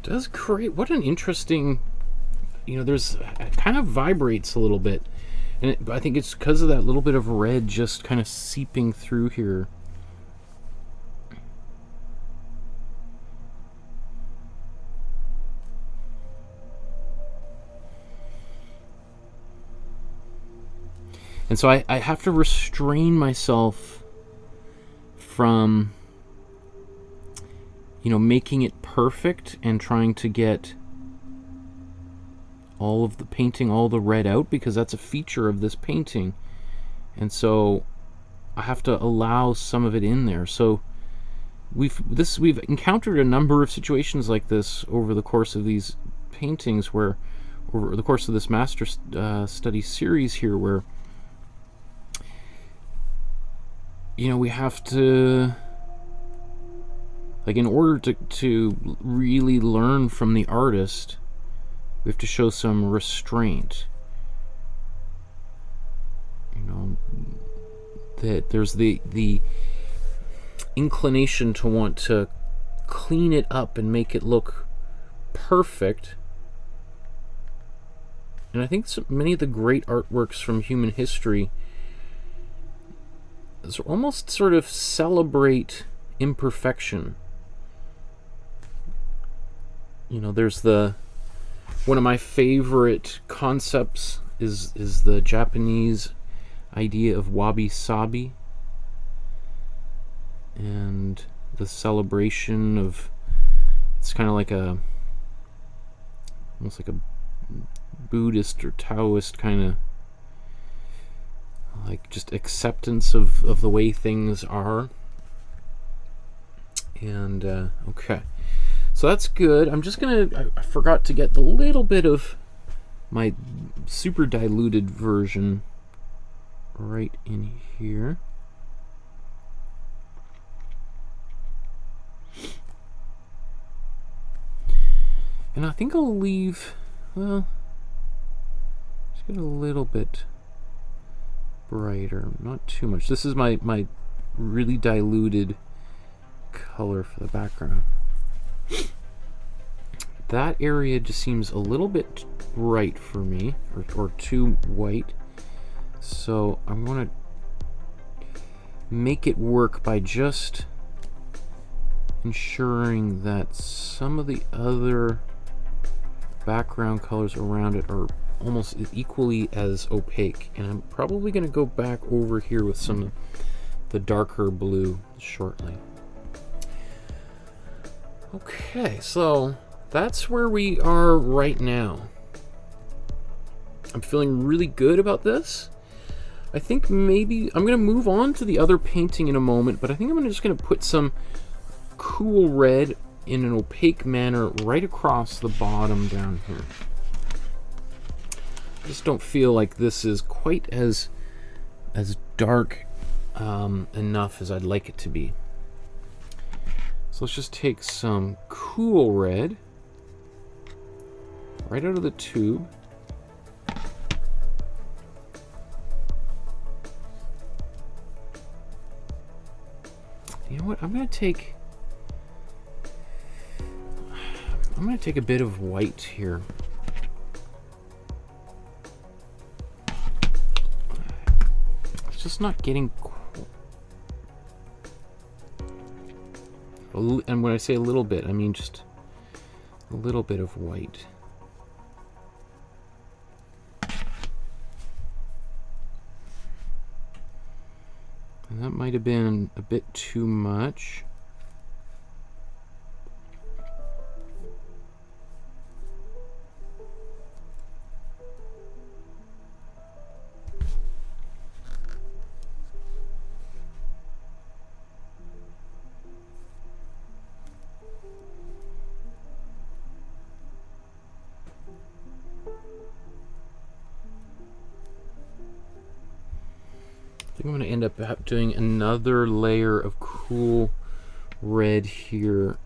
does create, what an interesting, you know, there's, it kind of vibrates a little bit. And I think it's because of that little bit of red just kind of seeping through here. And so I have to restrain myself from, you know, making it perfect and trying to get all of the painting, all the red out, because that's a feature of this painting. And so I have to allow some of it in there. So we've encountered a number of situations like this over the course of these paintings, where over the course of this master study series here, where, you know, we have to, like, in order to really learn from the artist, we have to show some restraint. You know, that there's the inclination to want to clean it up and make it look perfect. And I think many of the great artworks from human history almost sort of celebrate imperfection. You know, there's one of my favorite concepts is the Japanese idea of wabi-sabi, and the celebration of, it's kind of like almost like a Buddhist or Taoist kind of, like, just acceptance of the way things are. And okay, so that's good. I'm just gonna, I forgot to get the little bit of my super diluted version right in here. And I think I'll leave, well, just get a little bit brighter, not too much. This is my really diluted color for the background. That area just seems a little bit bright for me, or too white. So I'm going to make it work by just ensuring that some of the other background colors around it are almost equally as opaque. And I'm probably going to go back over here with some of the darker blue shortly. Okay, so that's where we are right now. I'm feeling really good about this. I think maybe I'm going to move on to the other painting in a moment, but I think I'm just going to put some cool red in an opaque manner right across the bottom down here. I just don't feel like this is quite as dark enough as I'd like it to be. So let's just take some cool red right out of the tube. You know what? I'm gonna take a bit of white here. It's just not getting. And when I say a little bit, I mean just a little bit of white. And that might have been a bit too much. I think I'm going to end up doing another layer of cool red here,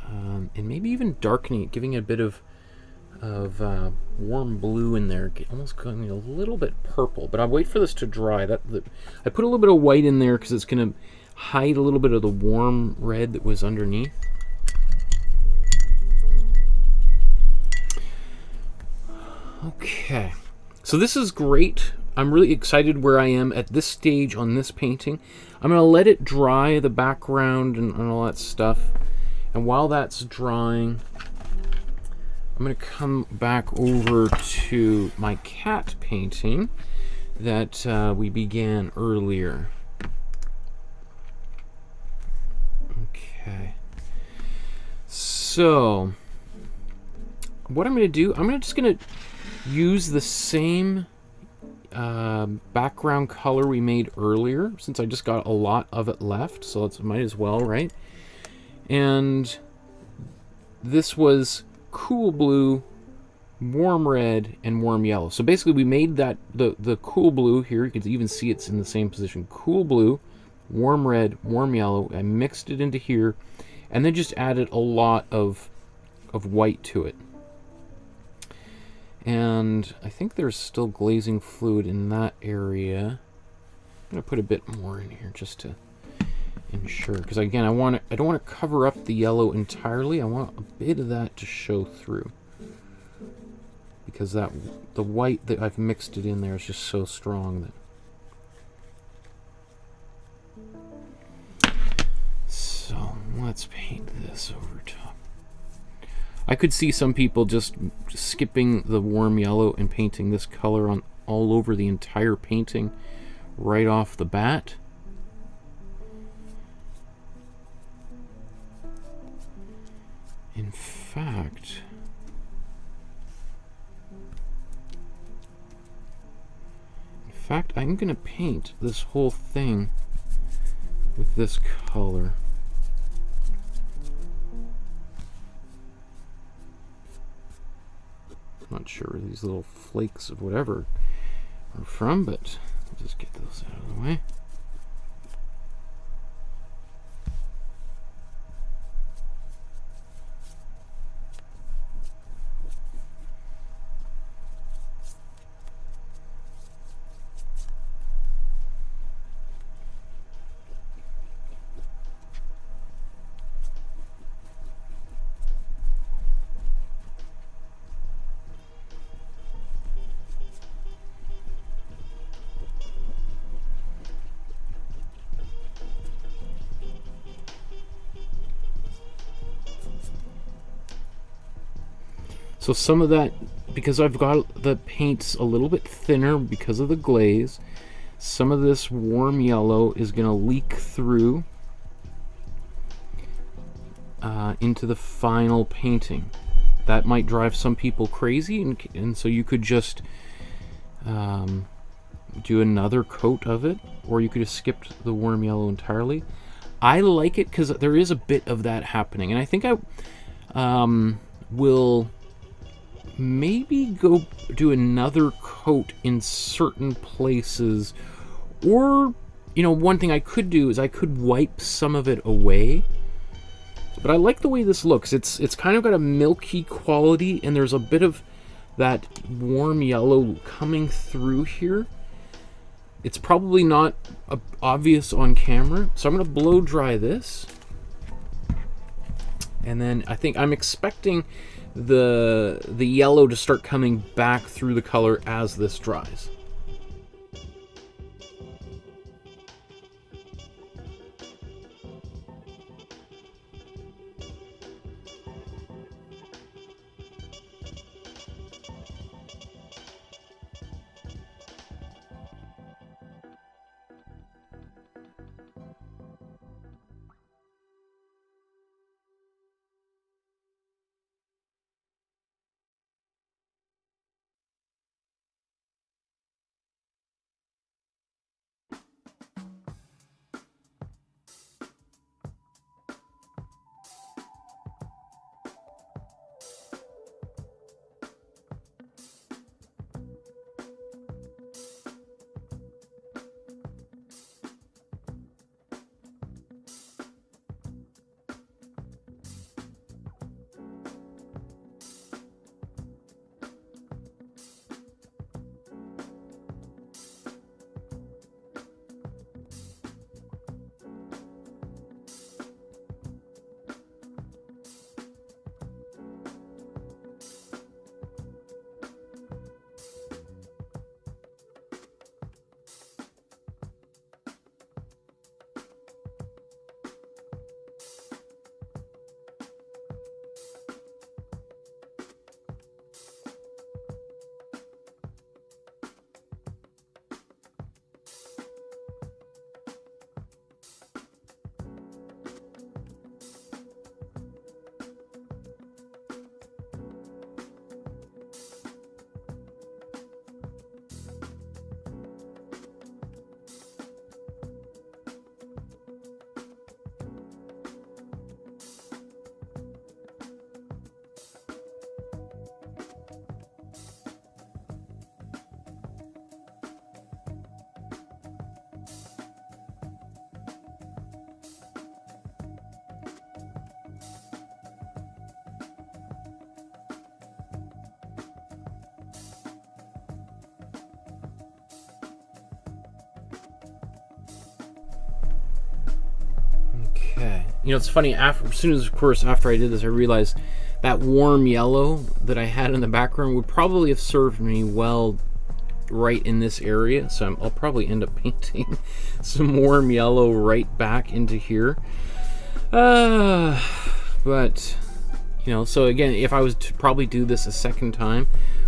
and maybe even darkening it, giving it a bit of warm blue in there, almost going a little bit purple. But I'll wait for this to dry. I put a little bit of white in there because it's going to hide a little bit of the warm red that was underneath. Okay, so this is great. I'm really excited where I am at this stage on this painting. I'm going to let it dry, the background and all that stuff. And while that's drying, I'm going to come back over to my cat painting that we began earlier. Okay. So, what I'm going to do, I'm just going to use the same background color we made earlier, since I just got a lot of it left, so let's might as well, right? And this was cool blue, warm red, and warm yellow. So basically we made that the cool blue here, you can even see it's in the same position. Cool blue, warm red, warm yellow. I mixed it into here and then just added a lot of white to it. And I think there's still glazing fluid in that area. I'm going to put a bit more in here just to ensure, because again, I don't want to cover up the yellow entirely. I want a bit of that to show through, because the white that I've mixed it in there is just so strong that. So let's paint this over top. I could see some people just skipping the warm yellow and painting this color on all over the entire painting right off the bat. In fact, I'm going to paint this whole thing with this color. I'm not sure where these little flakes of whatever are from, but I'll just get those out of the way. So some of that, because I've got the paints a little bit thinner because of the glaze, some of this warm yellow is going to leak through into the final painting. That might drive some people crazy, and so you could just do another coat of it, or you could have skipped the warm yellow entirely. I like it because there is a bit of that happening, and I think I will maybe go do another coat in certain places, or one thing I could do is I could wipe some of it away. But I like the way this looks. It's kind of got a milky quality, and there's a bit of that warm yellow coming through here. It's probably not obvious on camera, so I'm going to blow dry this, and then I think I'm expecting the yellow to start coming back through the color as this dries. you know, it's funny, after, as soon as, of course, after I did this, I realized that warm yellow that I had in the background would probably have served me well right in this area, so I'll probably end up painting some warm yellow right back into here. But, you know, so again, if I was to probably do this a second time,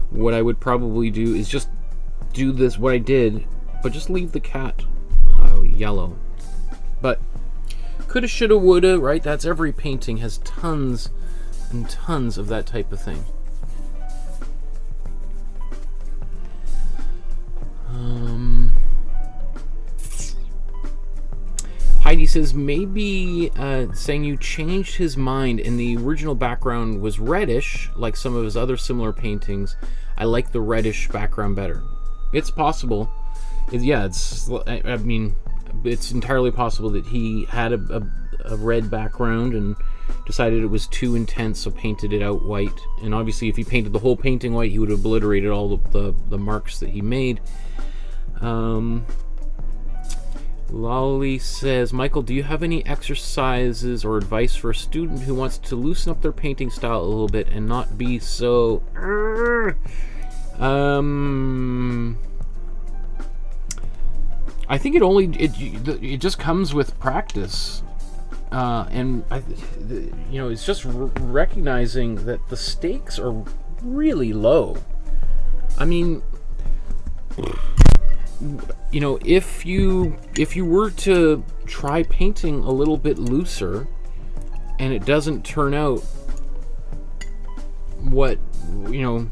what I would probably do is just do this, what I did, but just leave the cat yellow. But coulda, shoulda, woulda, right? That's every painting has tons and tons of that type of thing. Heidi says maybe Sanyu changed his mind and the original background was reddish, like some of his other similar paintings. I like the reddish background better. It's possible. Yeah, I mean, it's entirely possible that he had a red background and decided it was too intense, so painted it out white. And obviously, if he painted the whole painting white, he would have obliterated all the marks that he made. Lolly says, Michael, do you have any exercises or advice for a student who wants to loosen up their painting style a little bit and not be so... I think it just comes with practice, and you know, it's just recognizing that the stakes are really low. I mean, you know, if you were to try painting a little bit looser and it doesn't turn out what, you know,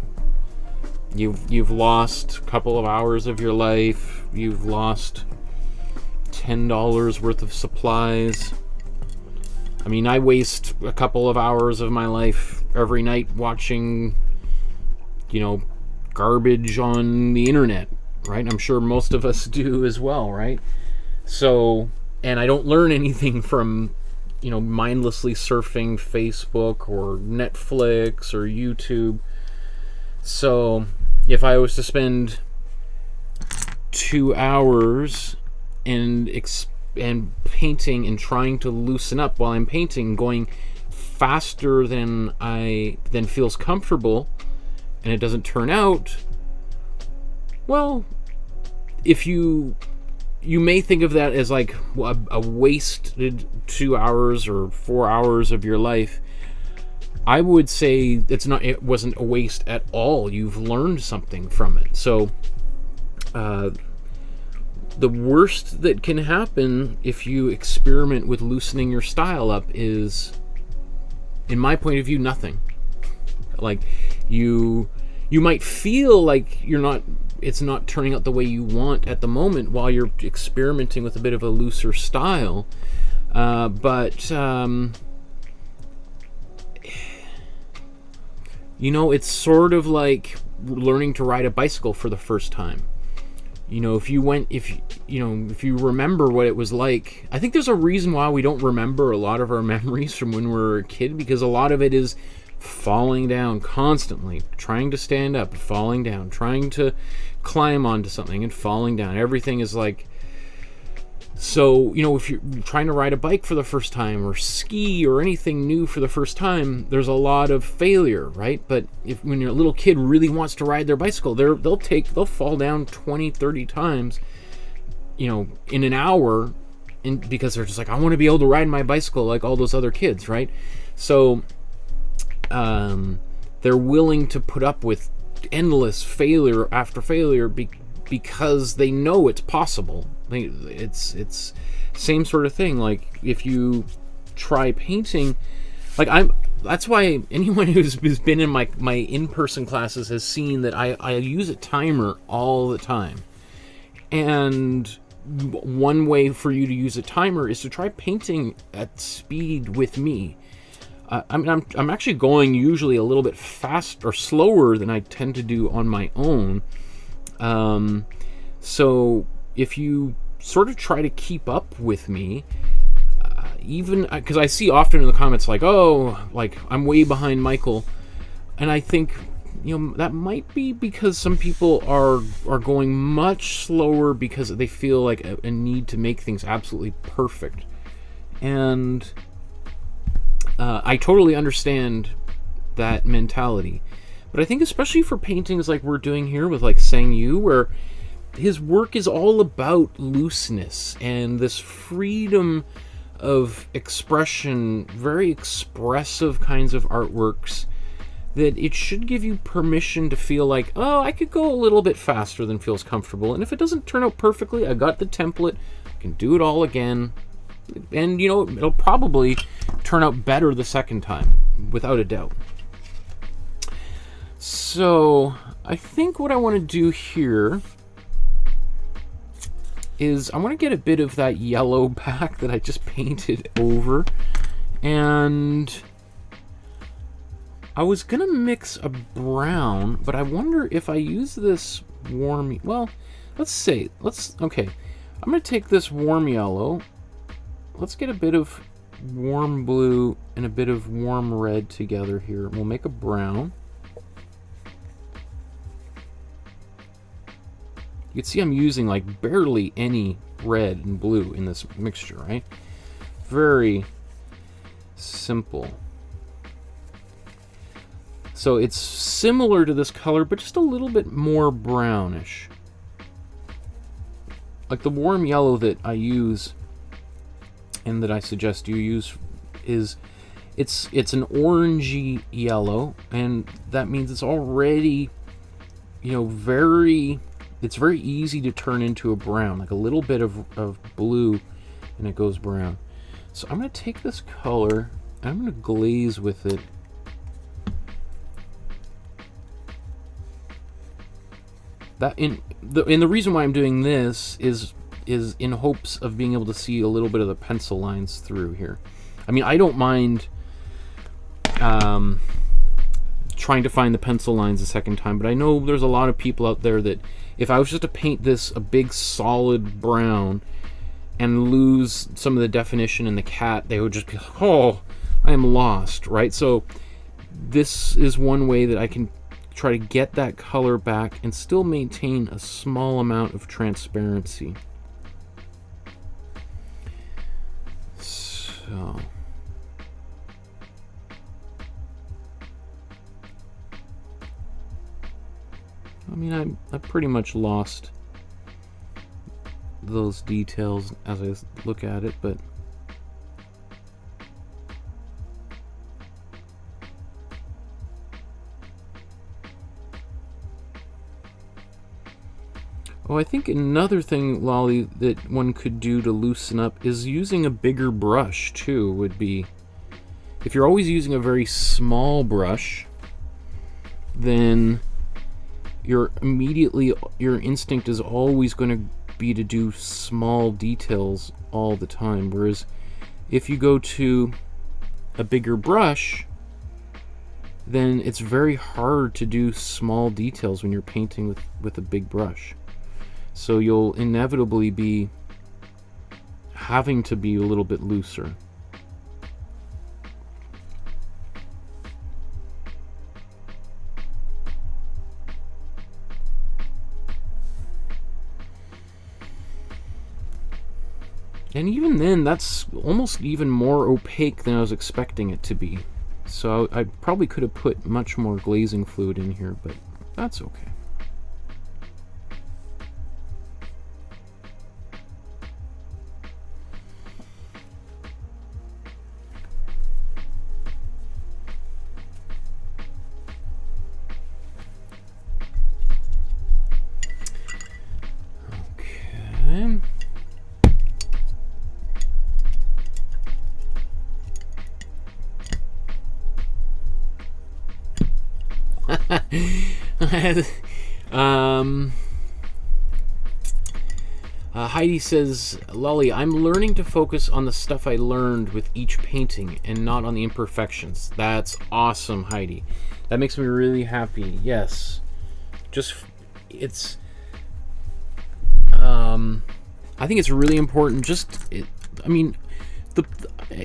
you've lost a couple of hours of your life, you've lost $10 worth of supplies. I mean, I waste a couple of hours of my life every night watching, you know, garbage on the internet, right? I'm sure most of us do as well, right? So, and I don't learn anything from, you know, mindlessly surfing Facebook or Netflix or YouTube. So, if I was to spend 2 hours and painting and trying to loosen up while I'm painting, going faster than feels comfortable, and it doesn't turn out, well, if you may think of that as like a wasted 2 hours or 4 hours of your life. I would say it wasn't a waste at all. You've learned something from it. So the worst that can happen if you experiment with loosening your style up is, in my point of view, nothing. Like, you might feel like it's not turning out the way you want at the moment while you're experimenting with a bit of a looser style, but you know, it's sort of like learning to ride a bicycle for the first time. You know, if you remember what it was like, I think there's a reason why we don't remember a lot of our memories from when we were a kid, because a lot of it is falling down constantly, trying to stand up, falling down, trying to climb onto something and falling down. Everything is like, so, you know, if you're trying to ride a bike for the first time or ski or anything new for the first time, there's a lot of failure, right? But when your little kid really wants to ride their bicycle, they'll fall down 20, 30 times, you know, in an hour, because they're just like, I want to be able to ride my bicycle like all those other kids, right? So they're willing to put up with endless failure after failure because they know it's possible. It's same sort of thing. Like, if you try painting, like that's why anyone who's been in my in-person classes has seen that I use a timer all the time. And one way for you to use a timer is to try painting at speed with me. I'm actually going usually a little bit fast or slower than I tend to do on my own. So if you sort of try to keep up with me, even because I see often in the comments like, oh, like I'm way behind Michael, and I think, you know, that might be because some people are going much slower because they feel like a need to make things absolutely perfect. And I totally understand that mentality. But I think especially for paintings like we're doing here with like Sanyu, where his work is all about looseness and this freedom of expression, very expressive kinds of artworks, that it should give you permission to feel like, oh, I could go a little bit faster than feels comfortable. And if it doesn't turn out perfectly, I got the template, I can do it all again. And, you know, it'll probably turn out better the second time, without a doubt. So, I think what I want to do here is I want to get a bit of that yellow back that I just painted over. And I was going to mix a brown, but I wonder if I use this warm... Well, okay. I'm going to take this warm yellow. Let's get a bit of warm blue and a bit of warm red together here. We'll make a brown. You can see I'm using like barely any red and blue in this mixture, right? Very simple. So it's similar to this color, but just a little bit more brownish. Like the warm yellow that I use and that I suggest you use is it's an orangey yellow, and that means it's already, you know, it's very easy to turn into a brown, like a little bit of blue and it goes brown. So I'm going to take this color and I'm going to glaze with it. And the reason why I'm doing this is in hopes of being able to see a little bit of the pencil lines through here. I mean, I don't mind trying to find the pencil lines a second time, but I know there's a lot of people out there that if I was just to paint this a big solid brown and lose some of the definition in the cat, they would just be like, oh, I am lost, right? So this is one way that I can try to get that color back and still maintain a small amount of transparency. So I mean, I pretty much lost those details as I look at it, but oh, I think another thing, Lolly, that one could do to loosen up is using a bigger brush too. Would be, if you're always using a very small brush, then your instinct is always going to be to do small details all the time, whereas if you go to a bigger brush, then it's very hard to do small details when you're painting with a big brush. So you'll inevitably be having to be a little bit looser. And even then, that's almost even more opaque than I was expecting it to be. So I probably could have put much more glazing fluid in here, but that's okay. Heidi says, Lolly, I'm learning to focus on the stuff I learned with each painting and not on the imperfections. That's awesome, Heidi. That makes me really happy. Yes. Just, it's, I think it's really important. I mean,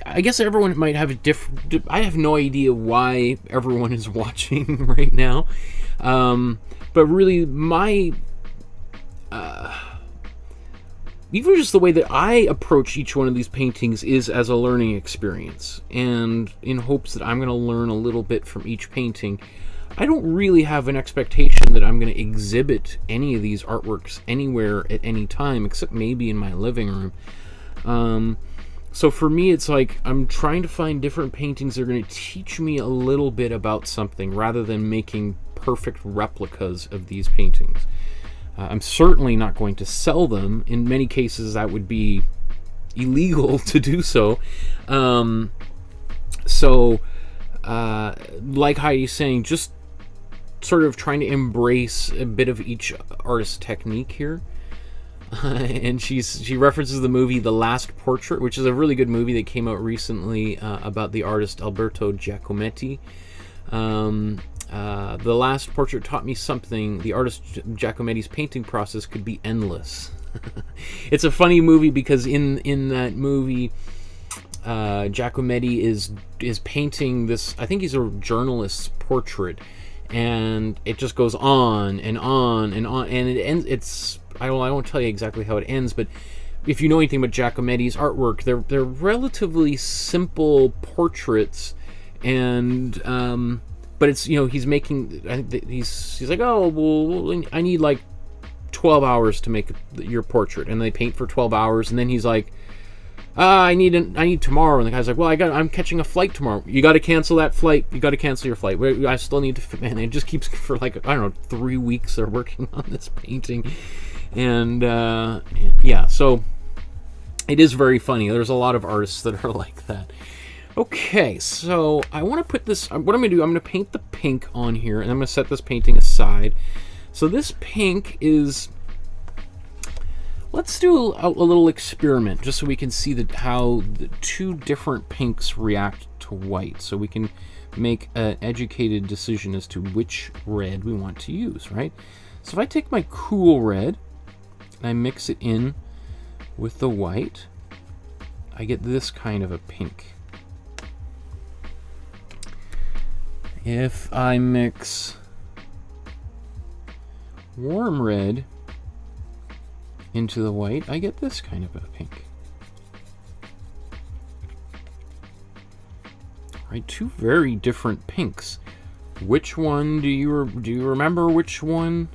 I guess everyone might have a different... I have no idea why everyone is watching right now. But really, even just the way that I approach each one of these paintings is as a learning experience, and in hopes that I'm going to learn a little bit from each painting. I don't really have an expectation that I'm going to exhibit any of these artworks anywhere at any time, except maybe in my living room. So for me, it's like I'm trying to find different paintings that are going to teach me a little bit about something, rather than making perfect replicas of these paintings. I'm certainly not going to sell them. In many cases, that would be illegal to do so. Like Heidi's saying, just sort of trying to embrace a bit of each artist's technique here. And she references the movie The Last Portrait, which is a really good movie that came out recently about the artist Alberto Giacometti. The Last Portrait taught me something. The artist Giacometti's painting process could be endless. It's a funny movie because in that movie, Giacometti is painting this, I think he's a journalist's portrait, and it just goes on and on and on, and it ends. I won't tell you exactly how it ends, but if you know anything about Giacometti's artwork, they're relatively simple portraits, and but it's, he's making, I think he's like, oh well, I need like 12 hours to make your portrait, and they paint for 12 hours, and then he's like, I need tomorrow, and the guy's like, well, I'm catching a flight tomorrow. You got to cancel that flight. You got to cancel your flight. I still need to, and it just keeps for like, I don't know, 3 weeks they're working on this painting, and yeah, so it is very funny. There's a lot of artists that are like that. Okay, so I want to put this, what I'm going to do, I'm going to paint the pink on here, and I'm going to set this painting aside. So this pink is, let's do a little experiment, just so we can see how the two different pinks react to white, so we can make an educated decision as to which red we want to use, right? So if I take my cool red, and I mix it in with the white, I get this kind of a pink. If I mix warm red into the white, I get this kind of a pink. Right, two very different pinks. Which one do you remember which one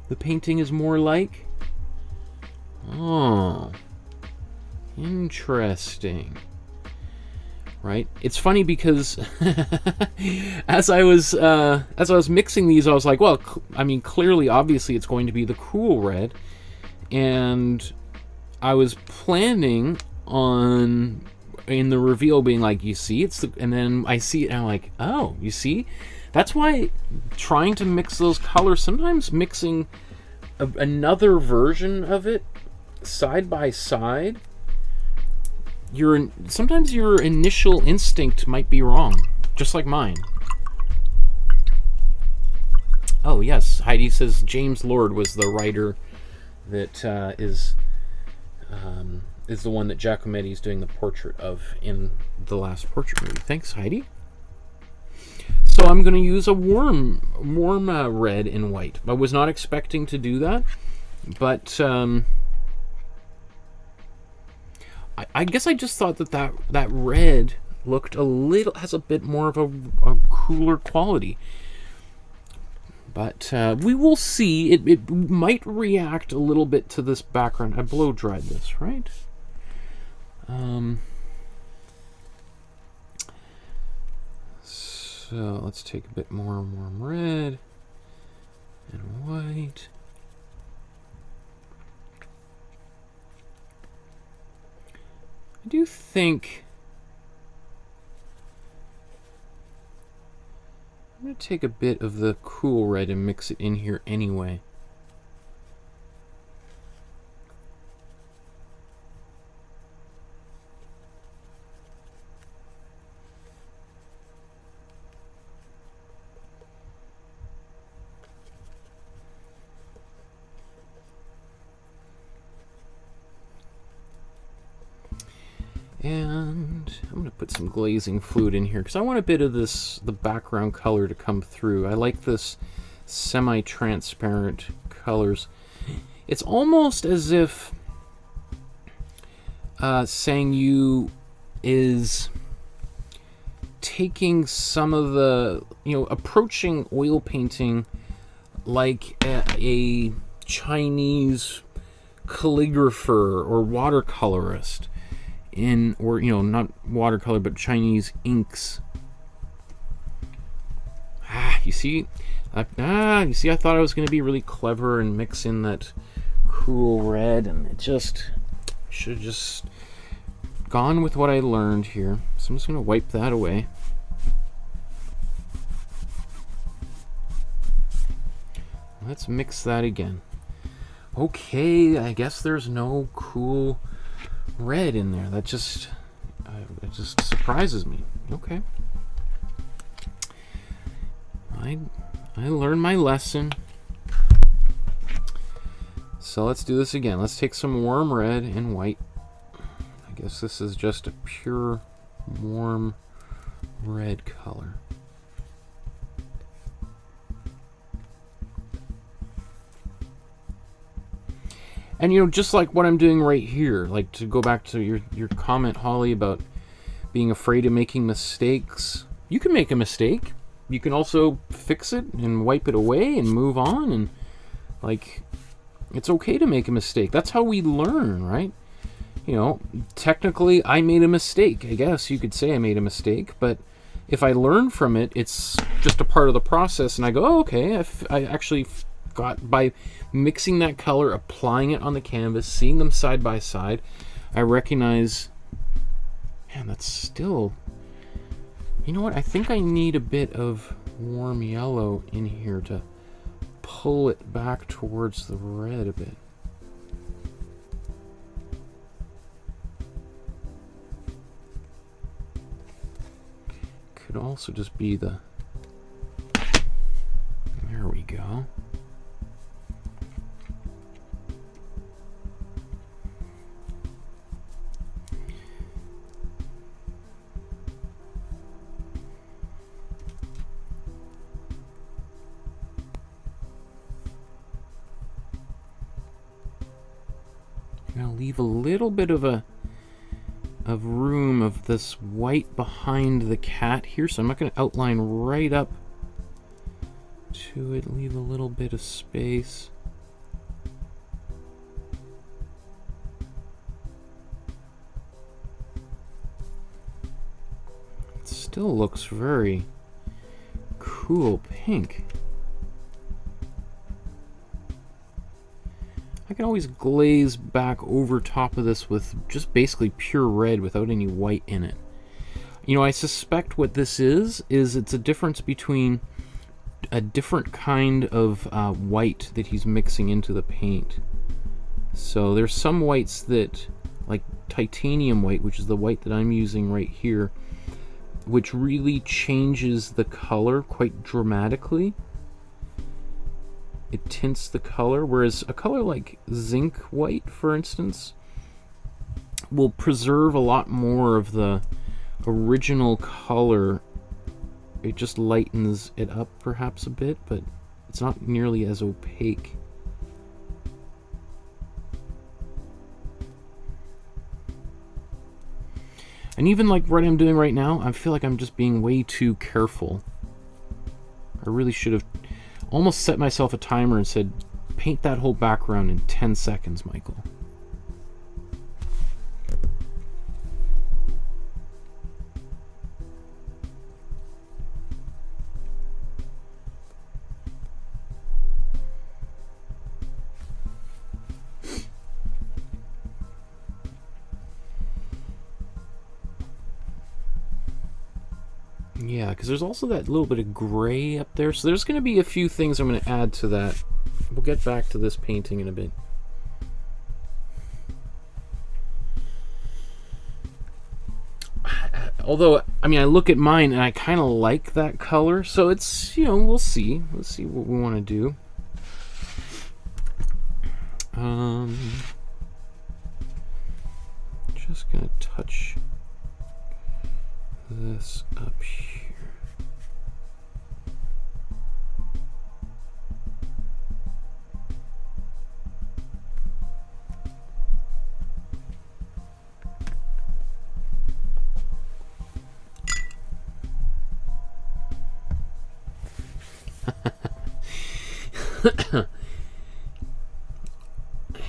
the painting is more like? Oh, interesting. Right, it's funny because as I was mixing these, I was like, well, I mean, clearly, obviously, it's going to be the cool red, and I was planning on in the reveal being like, you see, it's the, and then I see it, and I'm like, oh, you see, that's why trying to mix those colors, sometimes mixing another version of it side by side, sometimes your initial instinct might be wrong, just like mine. Oh yes, Heidi says James Lord was the writer that is the one that Giacometti is doing the portrait of in The Last Portrait movie. Thanks, Heidi. So I'm going to use a warm red and white. I was not expecting to do that, but I guess I just thought that red looked has a bit more of a cooler quality. But we will see. It might react a little bit to this background. I blow dried this, right? So let's take a bit more warm red and white. I do think I'm going to take a bit of the cool red and mix it in here anyway. And I'm going to put some glazing fluid in here because I want a bit of the background color to come through. I like this semi-transparent colors. It's almost as if Sanyu is taking some of the, approaching oil painting like a Chinese calligrapher or watercolorist not watercolor, but Chinese inks. You see, I thought I was going to be really clever and mix in that cool red, and it just should have just gone with what I learned here. So I'm just going to wipe that away. Let's mix that again. Okay, I guess there's no cool red in there. That just it just surprises me. Okay. I learned my lesson. So let's do this again. Let's take some warm red and white. I guess this is just a pure warm red color. And just like what I'm doing right here, like to go back to your comment, Holly, about being afraid of making mistakes. You can make a mistake. You can also fix it and wipe it away and move on, and like it's okay to make a mistake. That's how we learn, right? Technically I made a mistake. I guess you could say I made a mistake, but if I learn from it, it's just a part of the process, and I go, oh, okay, I actually got, by mixing that color, applying it on the canvas, seeing them side by side, I recognize, man, that's still, you know what, I think I need a bit of warm yellow in here to pull it back towards the red a bit. Could also just be the, there we go. I'm gonna leave a little bit of room of this white behind the cat here, so I'm not going to outline right up to it. Leave a little bit of space. It still looks very cool pink. I can always glaze back over top of this with just basically pure red without any white in it. I suspect what this is it's a difference between a different kind of white that he's mixing into the paint. So there's some whites that, like titanium white, which is the white that I'm using right here, which really changes the color quite dramatically. It tints the color, whereas a color like zinc white, for instance, will preserve a lot more of the original color. It just lightens it up perhaps a bit, but it's not nearly as opaque. And even like what I'm doing right now, I feel like I'm just being way too careful. I really should have almost set myself a timer and said, paint that whole background in 10 seconds, Michael. Yeah, because there's also that little bit of gray up there. So there's going to be a few things I'm going to add to that. We'll get back to this painting in a bit. Although, I mean, I look at mine and I kind of like that color. So it's, we'll see. Let's see what we want to do. Just going to touch this up here.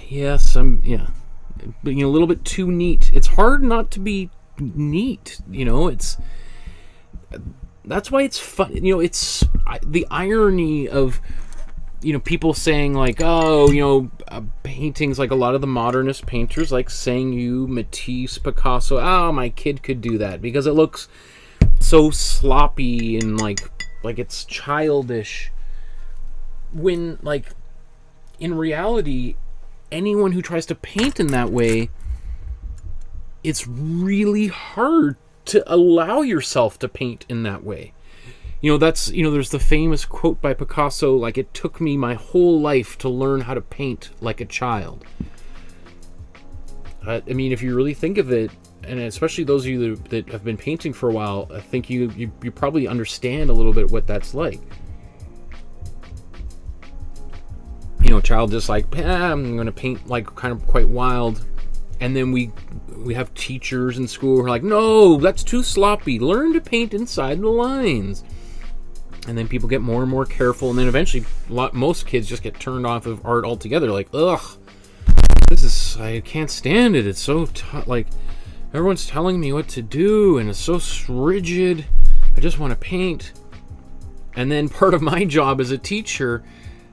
Yes, I'm, yeah, being a little bit too neat. It's hard not to be neat, you know. That's why it's fun, you know. It's the irony of, you know, people saying like, oh, you know, paintings, like a lot of the modernist painters like Sanyu, Matisse, Picasso, oh, my kid could do that because it looks so sloppy and like it's childish, when like in reality anyone who tries to paint in that way, it's really hard to allow yourself to paint in that way. You know, that's, you know, there's the famous quote by Picasso, like, it took me my whole life to learn how to paint like a child. I mean, if you really think of it, and especially those of you that have been painting for a while, I think you probably understand a little bit what that's like. You know, a child just like, I'm going to paint like kind of quite wild. And then we have teachers in school who are like, no, that's too sloppy. Learn to paint inside the lines. And then people get more and more careful. And then eventually, most kids just get turned off of art altogether. Like, ugh, I can't stand it. It's so, like, everyone's telling me what to do. And it's so rigid. I just want to paint. And then part of my job as a teacher,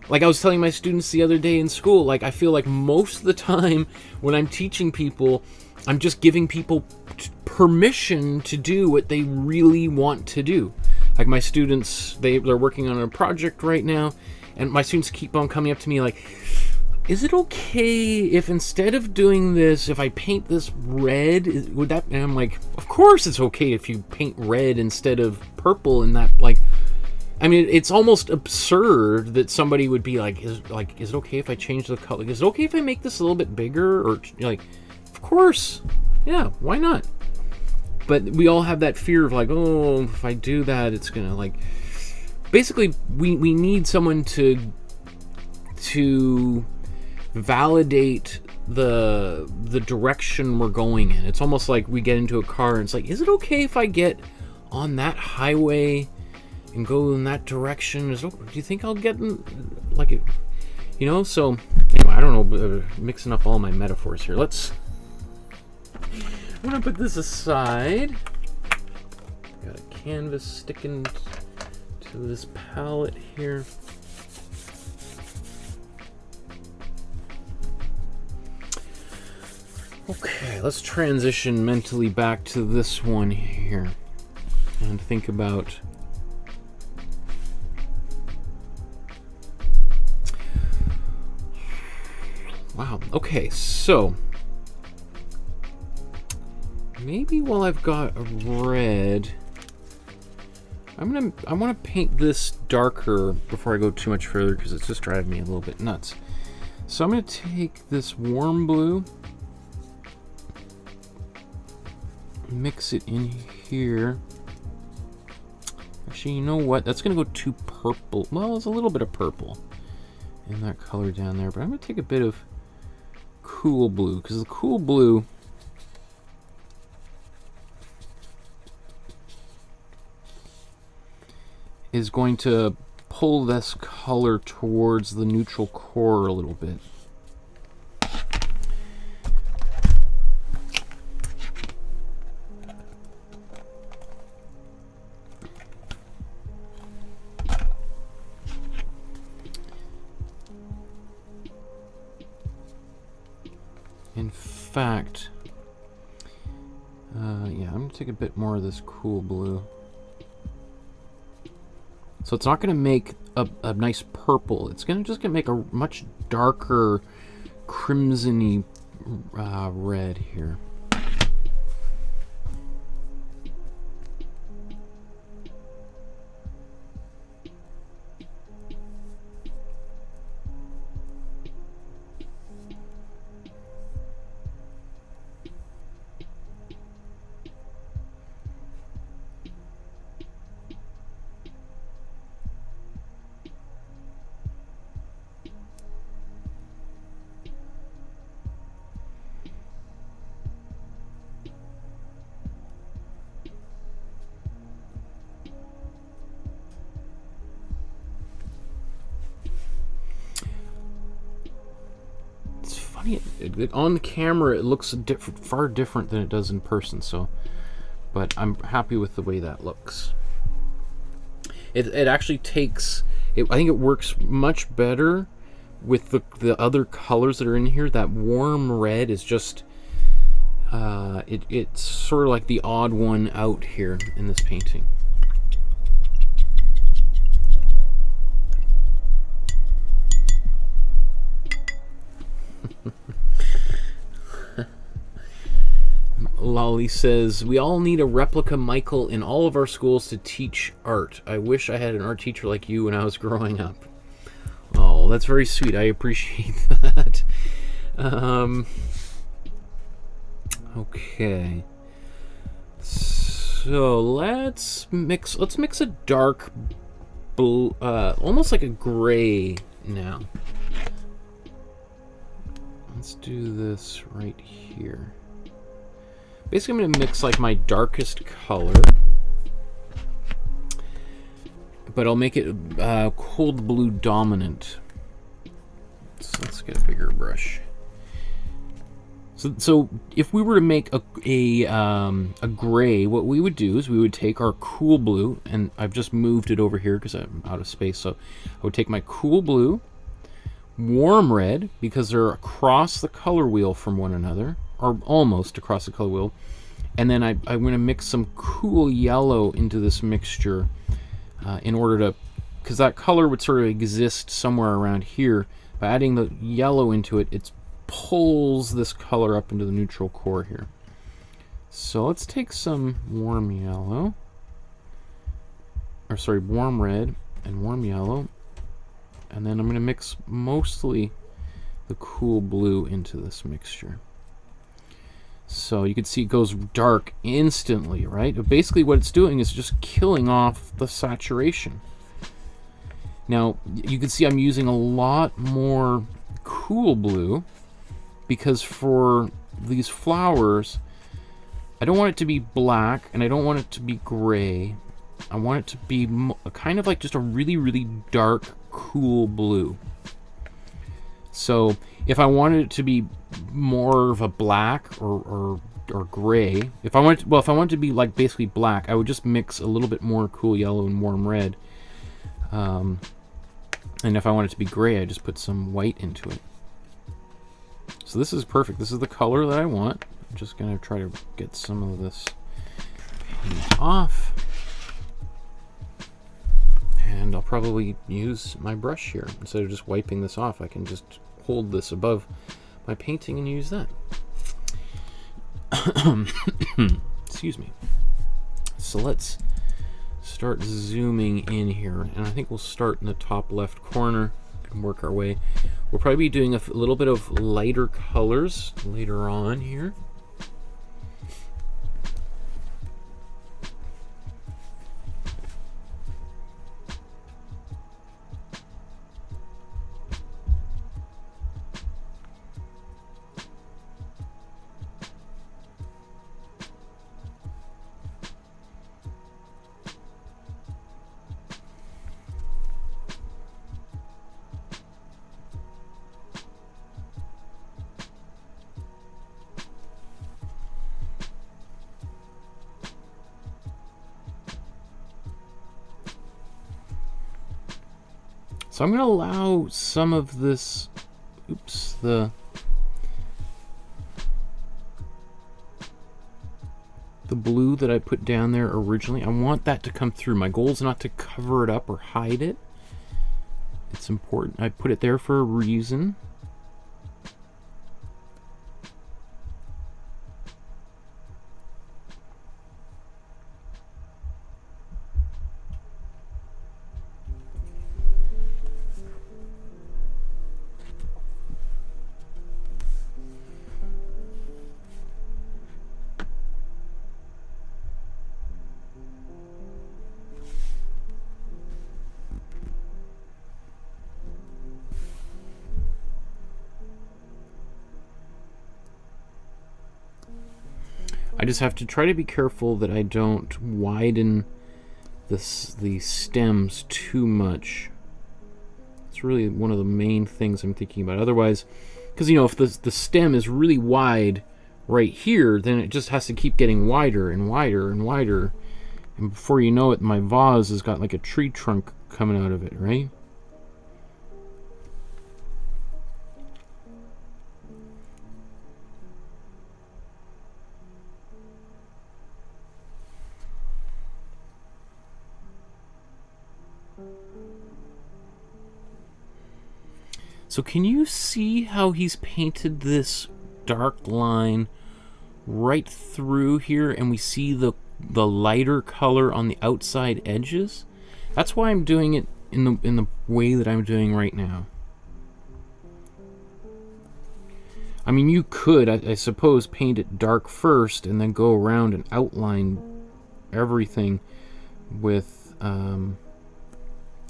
like I was telling my students the other day in school, like I feel like most of the time when I'm teaching people, I'm just giving people permission to do what they really want to do. Like my students, they're working on a project right now, and my students keep on coming up to me like, is it okay if instead of doing this, if I paint this red, would that, and I'm like, of course it's okay if you paint red instead of purple, and that, like, I mean, it's almost absurd that somebody would be like, is it okay if I change the color? Is it okay if I make this a little bit bigger? Or, like, of course. Yeah, why not? But we all have that fear of like, oh, if I do that, it's gonna, like, basically we need someone to validate the direction we're going in. It's almost like we get into a car and it's like, is it okay if I get on that highway and go in that direction? Do you think I'll get in, like, it, you know? So anyway, I don't know, mixing up all my metaphors here. I'm gonna put this aside. Got a canvas sticking to this palette here. Okay, let's transition mentally back to this one here and think about wow. Okay, so maybe while I've got a red, I want to paint this darker before I go too much further because it's just driving me a little bit nuts. So I'm going to take this warm blue, mix it in here. Actually, you know what? That's going to go too purple. Well, there's a little bit of purple in that color down there, but I'm going to take a bit of cool blue, because the cool blue is going to pull this color towards the neutral core a little bit. In fact, yeah, I'm going to take a bit more of this cool blue. So it's not going to make a nice purple. It's just going to make a much darker crimson-y red here. funny, on the camera it looks far different than it does in person, so, but I'm happy with the way that looks. It actually takes, I think it works much better with the other colors that are in here. That warm red is just, it's sort of like the odd one out here in this painting. Lolly says, we all need a replica Michael in all of our schools to teach art. I wish I had an art teacher like you when I was growing up. Oh, that's very sweet. I appreciate that. Okay. So let's mix a dark blue, almost like a gray now. Let's do this right here. Basically, I'm going to mix like my darkest color, but I'll make it cold blue dominant. So let's get a bigger brush. So if we were to make a gray, what we would do is we would take our cool blue, and I've just moved it over here because I'm out of space. So I would take my cool blue, warm red, because they're across the color wheel from one another, or almost across the color wheel, and then I'm going to mix some cool yellow into this mixture in order to, because that color would sort of exist somewhere around here. By adding the yellow into it, it pulls this color up into the neutral core here. So let's take some warm yellow, or sorry, warm red and warm yellow, and then I'm going to mix mostly the cool blue into this mixture. So you can see it goes dark instantly, right? But basically what it's doing is just killing off the saturation. Now, you can see I'm using a lot more cool blue because for these flowers, I don't want it to be black and I don't want it to be gray. I want it to be kind of like just a really, really dark, cool blue. So if I wanted it to be more of a black or gray, if I want it to be like basically black, I would just mix a little bit more cool yellow and warm red. And if I want it to be gray, I just put some white into it. So this is perfect. This is the color that I want. I'm just gonna try to get some of this paint off. And I'll probably use my brush here. Instead of just wiping this off, I can just hold this above my painting and use that. Excuse me. So let's start zooming in here, and I think we'll start in the top left corner and work our way. We'll probably be doing a little bit of lighter colors later on here. So I'm going to allow some of this, the blue that I put down there originally. I want that to come through. My goal is not to cover it up or hide it. It's important. I put it there for a reason. I just have to try to be careful that I don't widen the stems too much. It's really one of the main things I'm thinking about. Otherwise, Because, you know, if the stem is really wide right here, then it just has to keep getting wider and wider and wider. And before you know it, my vase has got like a tree trunk coming out of it, right? So can you see how he's painted this dark line right through here, and we see the lighter color on the outside edges? That's why I'm doing it in the way that I'm doing right now. I mean, you could, I suppose, paint it dark first and then go around and outline everything with a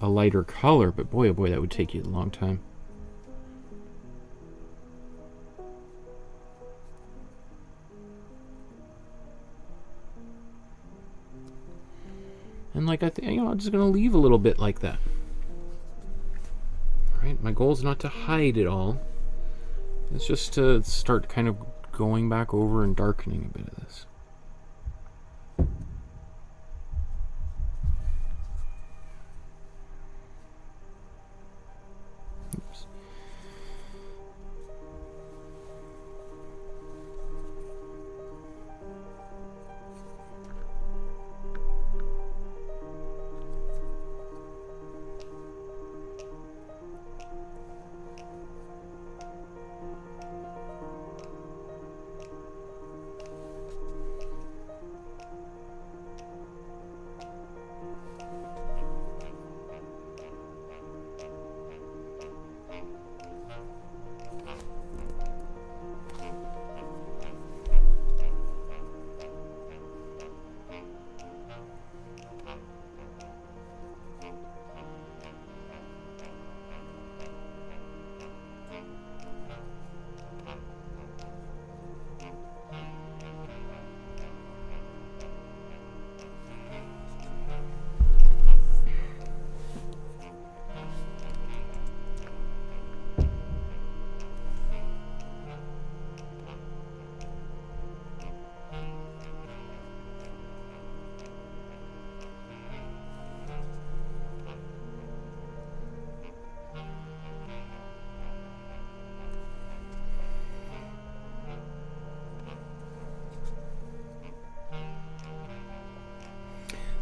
lighter color, but boy, oh boy, that would take you a long time. And like I think, you know, I'm just gonna leave a little bit like that. All right, my goal is not to hide it all. It's just to start kind of going back over and darkening a bit of this. Oops.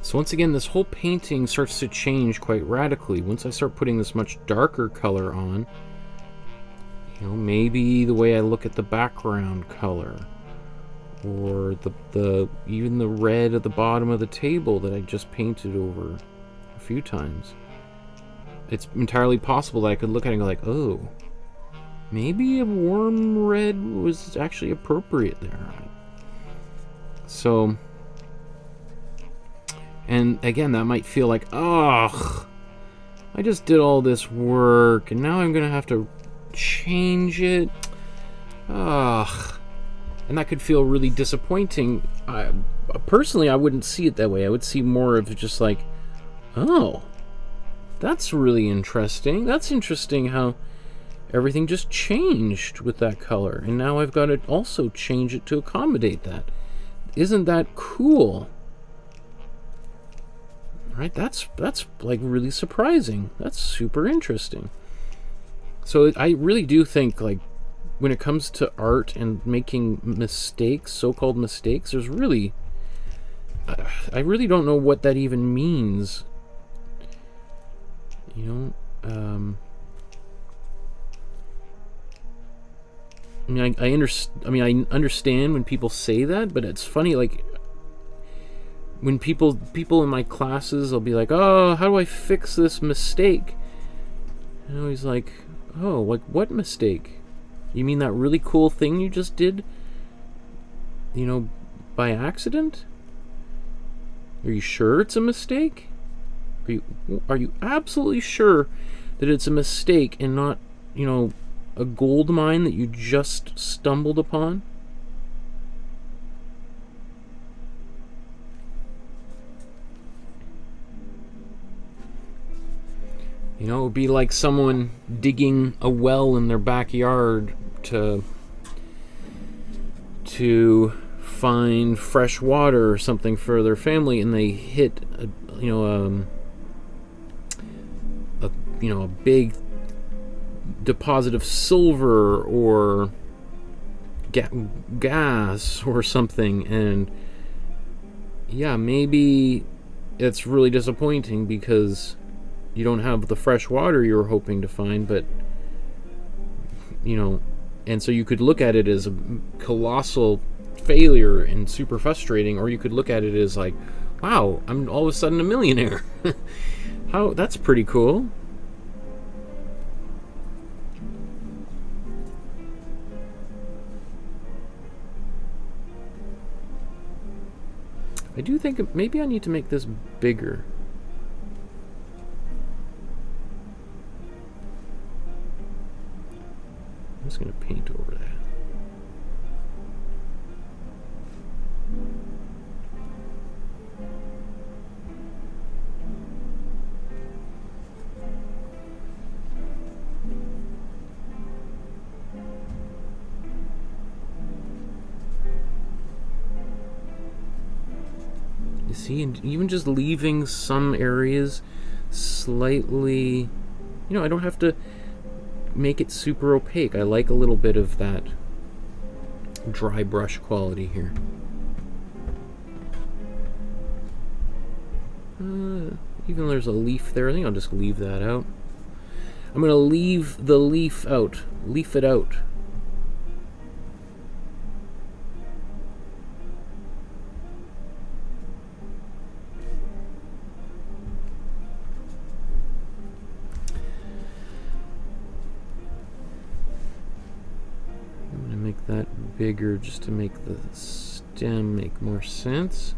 So once again, this whole painting starts to change quite radically. Once I start putting this much darker color on, you know, maybe the way I look at the background color, or even the red at the bottom of the table that I just painted over a few times. It's entirely possible that I could look at it and go like, oh, maybe a warm red was actually appropriate there. So, and again, that might feel like, ugh, I just did all this work and now I'm gonna have to change it. Ugh. And that could feel really disappointing. Personally, I wouldn't see it that way. I would see more of just like, oh, that's really interesting. That's interesting how everything just changed with that color. And now I've got to also change it to accommodate that. Isn't that cool? Right? That's like really surprising. That's super interesting. So I really do think, like, when it comes to art and making mistakes, so-called mistakes, there's really, I really don't know what that even means. You know, I understand when people say that, but it's funny, like, when people in my classes, they'll be like, oh, how do I fix this mistake? And I always like, oh, like, what mistake? You mean that really cool thing you just did, you know, by accident? Are you sure it's a mistake? Are you absolutely sure that it's a mistake and not, you know, a gold mine that you just stumbled upon? You know, it would be like someone digging a well in their backyard, to find fresh water or something for their family, and they hit a big deposit of silver or gas or something, and yeah, maybe it's really disappointing because you don't have the fresh water you were hoping to find, but and so you could look at it as a colossal failure and super frustrating, or you could look at it as like, wow, I'm all of a sudden a millionaire. That's pretty cool. I do think maybe I need to make this bigger. I'm just going to paint over that. You see, and even just leaving some areas slightly, I don't have to make it super opaque. I like a little bit of that dry brush quality here. Even though there's a leaf there, I think I'll just leave that out. I'm going to leave the leaf out. Leaf it out. That bigger just to make the stem make more sense.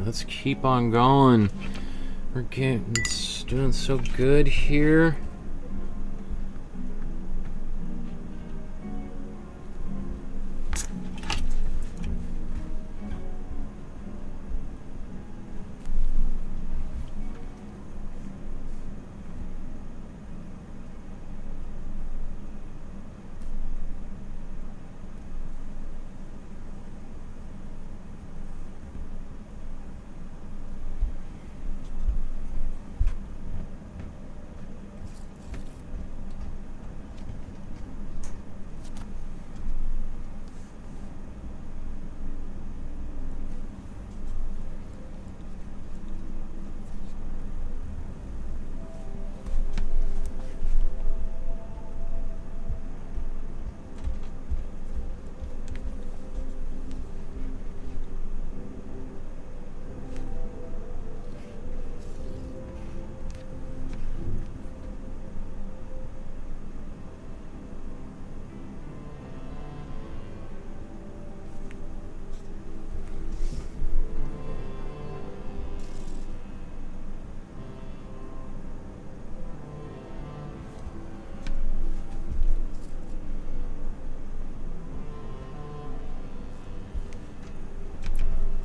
Let's keep on going. We're doing so good here.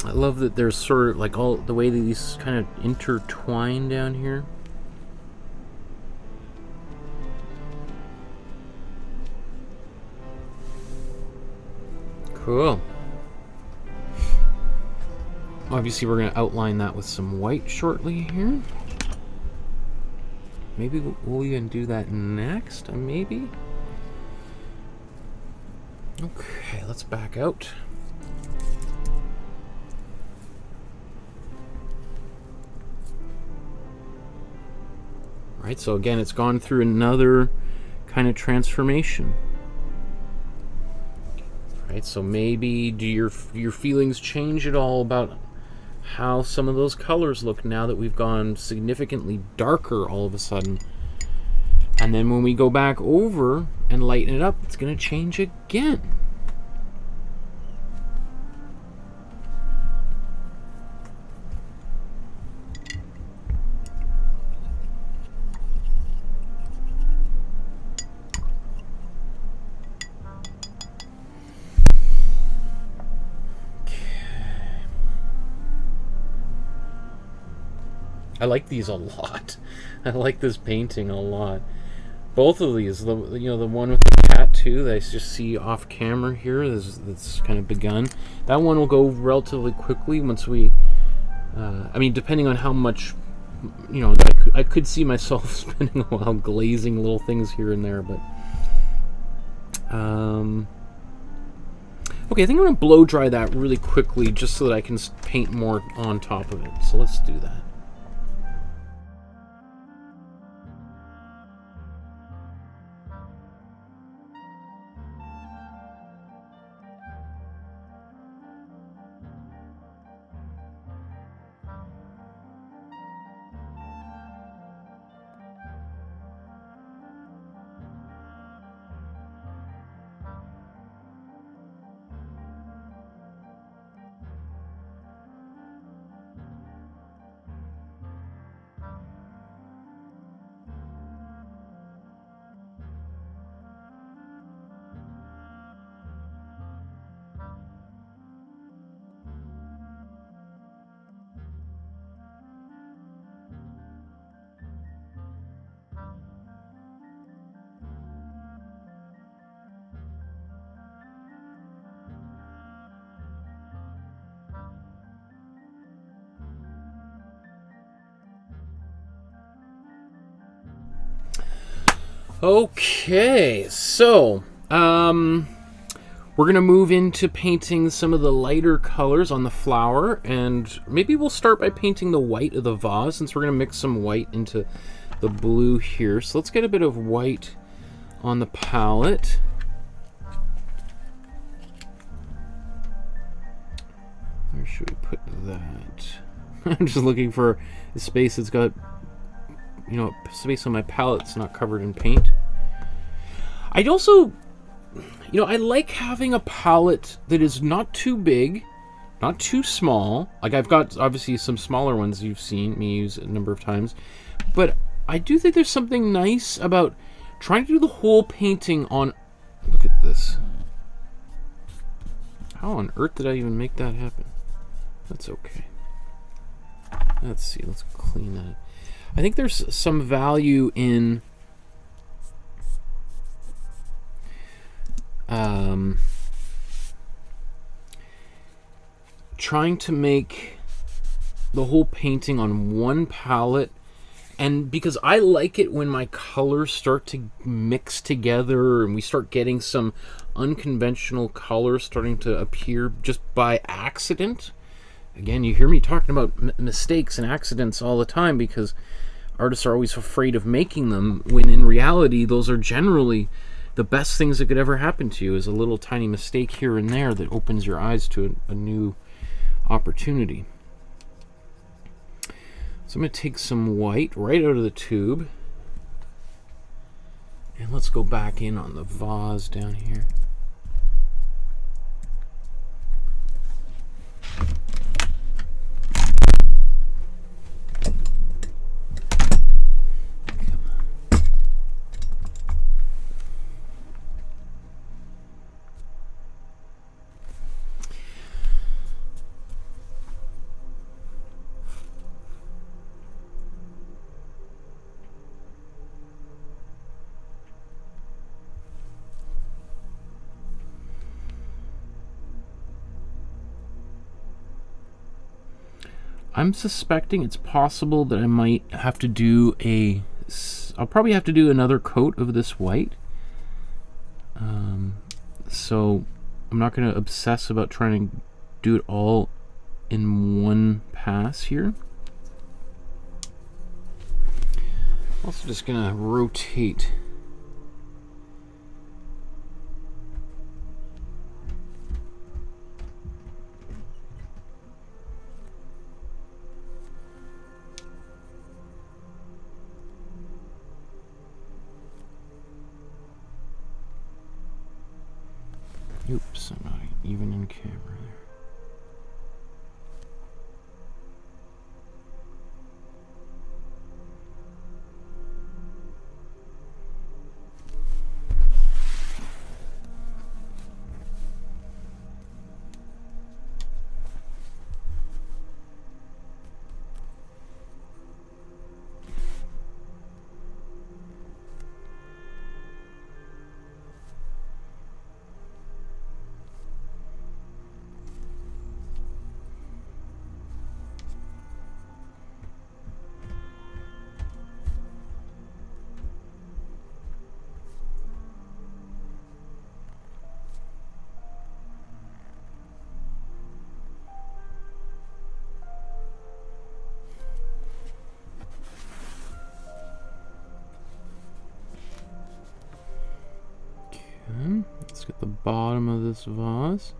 I love that there's sort of like all the way that these kind of intertwine down here. Cool. Obviously we're going to outline that with some white shortly here. Maybe we'll even do that next, maybe? Okay, let's back out. Right, so again, it's gone through another kind of transformation. right? So maybe do your feelings change at all about how some of those colors look now that we've gone significantly darker all of a sudden? And then when we go back over and lighten it up, it's going to change again. I like these a lot. I like this painting a lot. Both of these, the one with the cat too that I just see off camera here, that's kind of begun. That one will go relatively quickly once we, I mean, depending on how much, I could see myself spending a while glazing little things here and there, but, okay, I think I'm going to blow dry that really quickly just so that I can paint more on top of it. So let's do that. Okay, so we're gonna move into painting some of the lighter colors on the flower, and maybe we'll start by painting the white of the vase, since we're gonna mix some white into the blue here. So let's get a bit of white on the palette. Where should we put that? I'm just looking for a space that's got, space on my palette that's not covered in paint. I'd also, I like having a palette that is not too big, not too small. Like, I've got obviously some smaller ones you've seen me use a number of times, but I do think there's something nice about trying to do the whole painting on, look at this. How on earth did I even make that happen? That's okay. Let's see, let's clean that. I think there's some value in trying to make the whole painting on one palette, and because I like it when my colors start to mix together and we start getting some unconventional colors starting to appear just by accident. Again, you hear me talking about mistakes and accidents all the time because artists are always afraid of making them, when in reality those are generally the best things that could ever happen to you, is a little tiny mistake here and there that opens your eyes to a new opportunity. So I'm going to take some white right out of the tube, and let's go back in on the vase down here. I'm suspecting it's possible that I might have to do I'll probably have to do another coat of this white. So I'm not going to obsess about trying to do it all in one pass here. Also just going to rotate Oops, I'm not even in camera there. Let's get the bottom of this vase.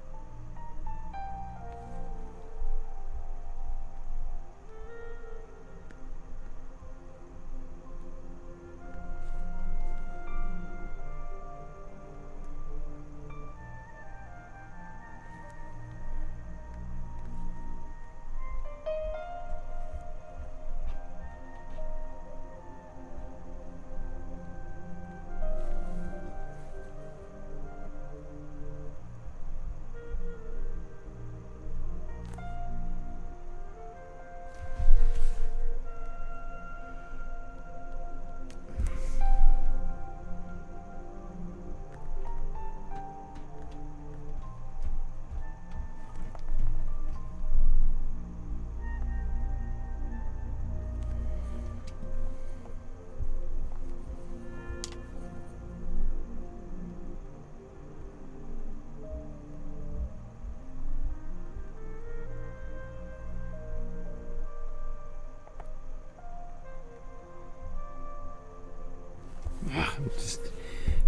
I'm just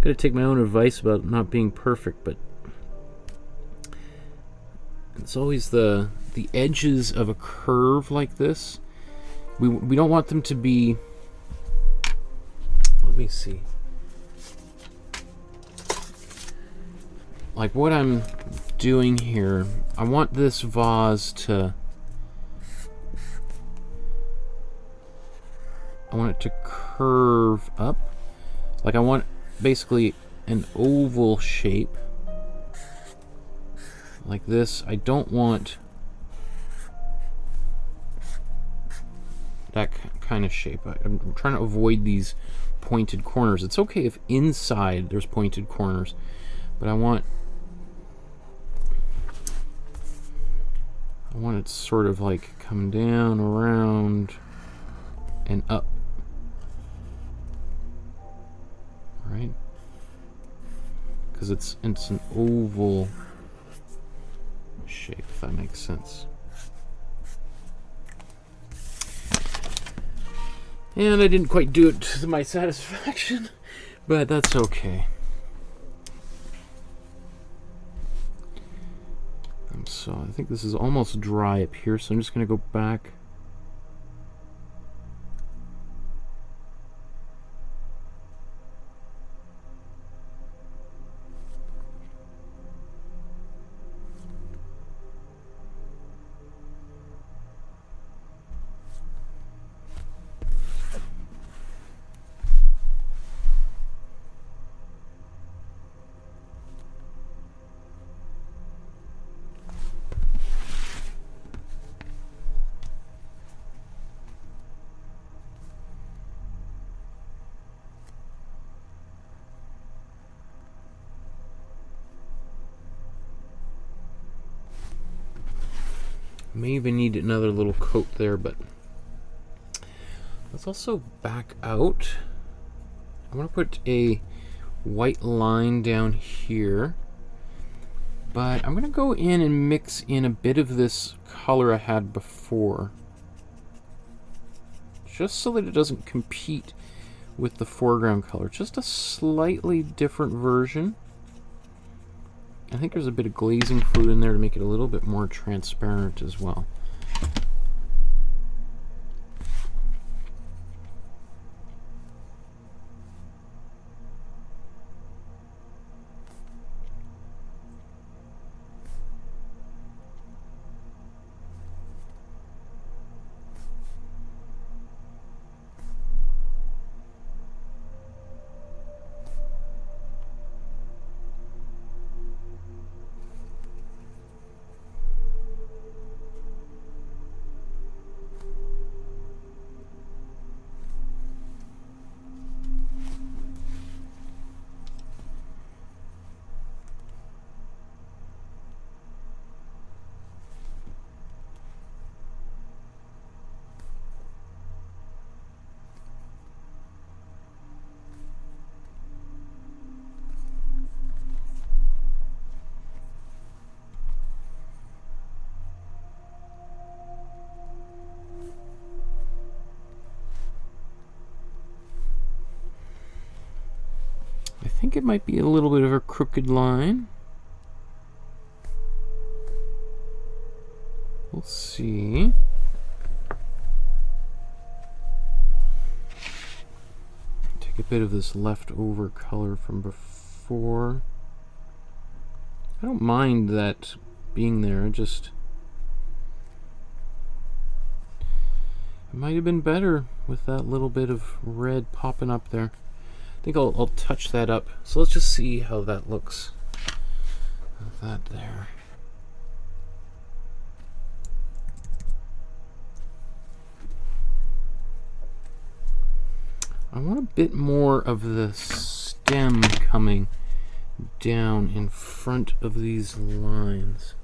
gotta take my own advice about not being perfect, but it's always the edges of a curve like this. We don't want them to be. Let me see. Like what I'm doing here, I want this vase to. I want it to curve up. Like I want basically an oval shape like this. I don't want that kind of shape. I'm trying to avoid these pointed corners. It's okay if inside there's pointed corners, but I want it sort of like come down, around, and up. Right? Because it's an oval shape, if that makes sense. And I didn't quite do it to my satisfaction, but that's okay. So I think this is almost dry up here, so I'm just going to go back. May even need another little coat there, but let's also back out. I want to put a white line down here, but I'm going to go in and mix in a bit of this color I had before, just so that it doesn't compete with the foreground color. Just a slightly different version. I think there's a bit of glazing fluid in there to make it a little bit more transparent as well. think it might be a little bit of a crooked line. We'll see. Take a bit of this leftover color from before. I don't mind that being there, just it might have been better with that little bit of red popping up there. I think I'll touch that up. So let's just see how that looks. That there. I want a bit more of the stem coming down in front of these lines.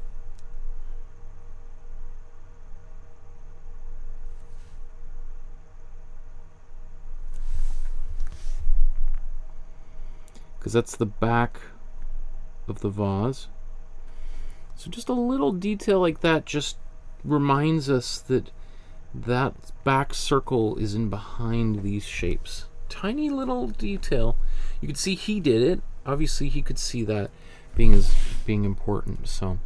Because that's the back of the vase. So just a little detail like that just reminds us that that back circle is in behind these shapes. Tiny little detail. You can see he did it. Obviously he could see that being important. So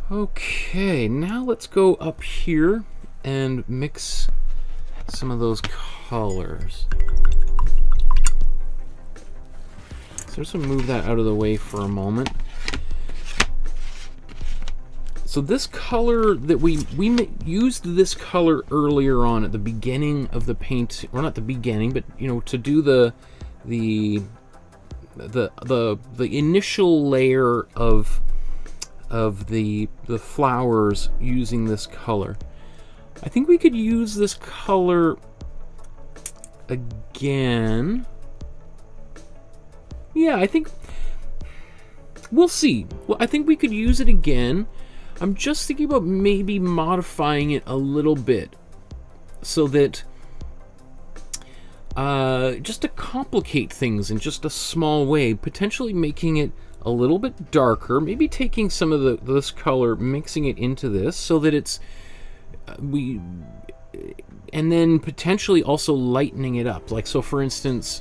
okay, now let's go up here and mix some of those colors. So just gonna move that out of the way for a moment. So this color that we used this color earlier on at the beginning of the paint, or not the beginning, but you know, to do the initial layer of the flowers using this color. I think we could use this color again. Yeah, I think we'll see. Well, I think we could use it again. I'm just thinking about maybe modifying it a little bit so that just to complicate things in just a small way, potentially making it a little bit darker, maybe taking some of this color, mixing it into this so that it's and then potentially also lightening it up. Like, so for instance,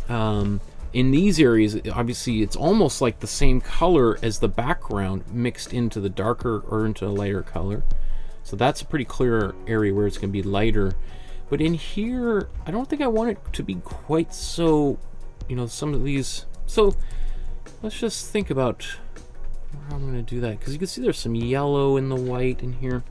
in these areas, obviously it's almost like the same color as the background mixed into the darker or into a lighter color. So that's a pretty clear area where it's going to be lighter. But in here, I don't think I want it to be quite so, you know, some of these. So let's just think about how I'm going to do that. Because you can see there's some yellow in the white in here.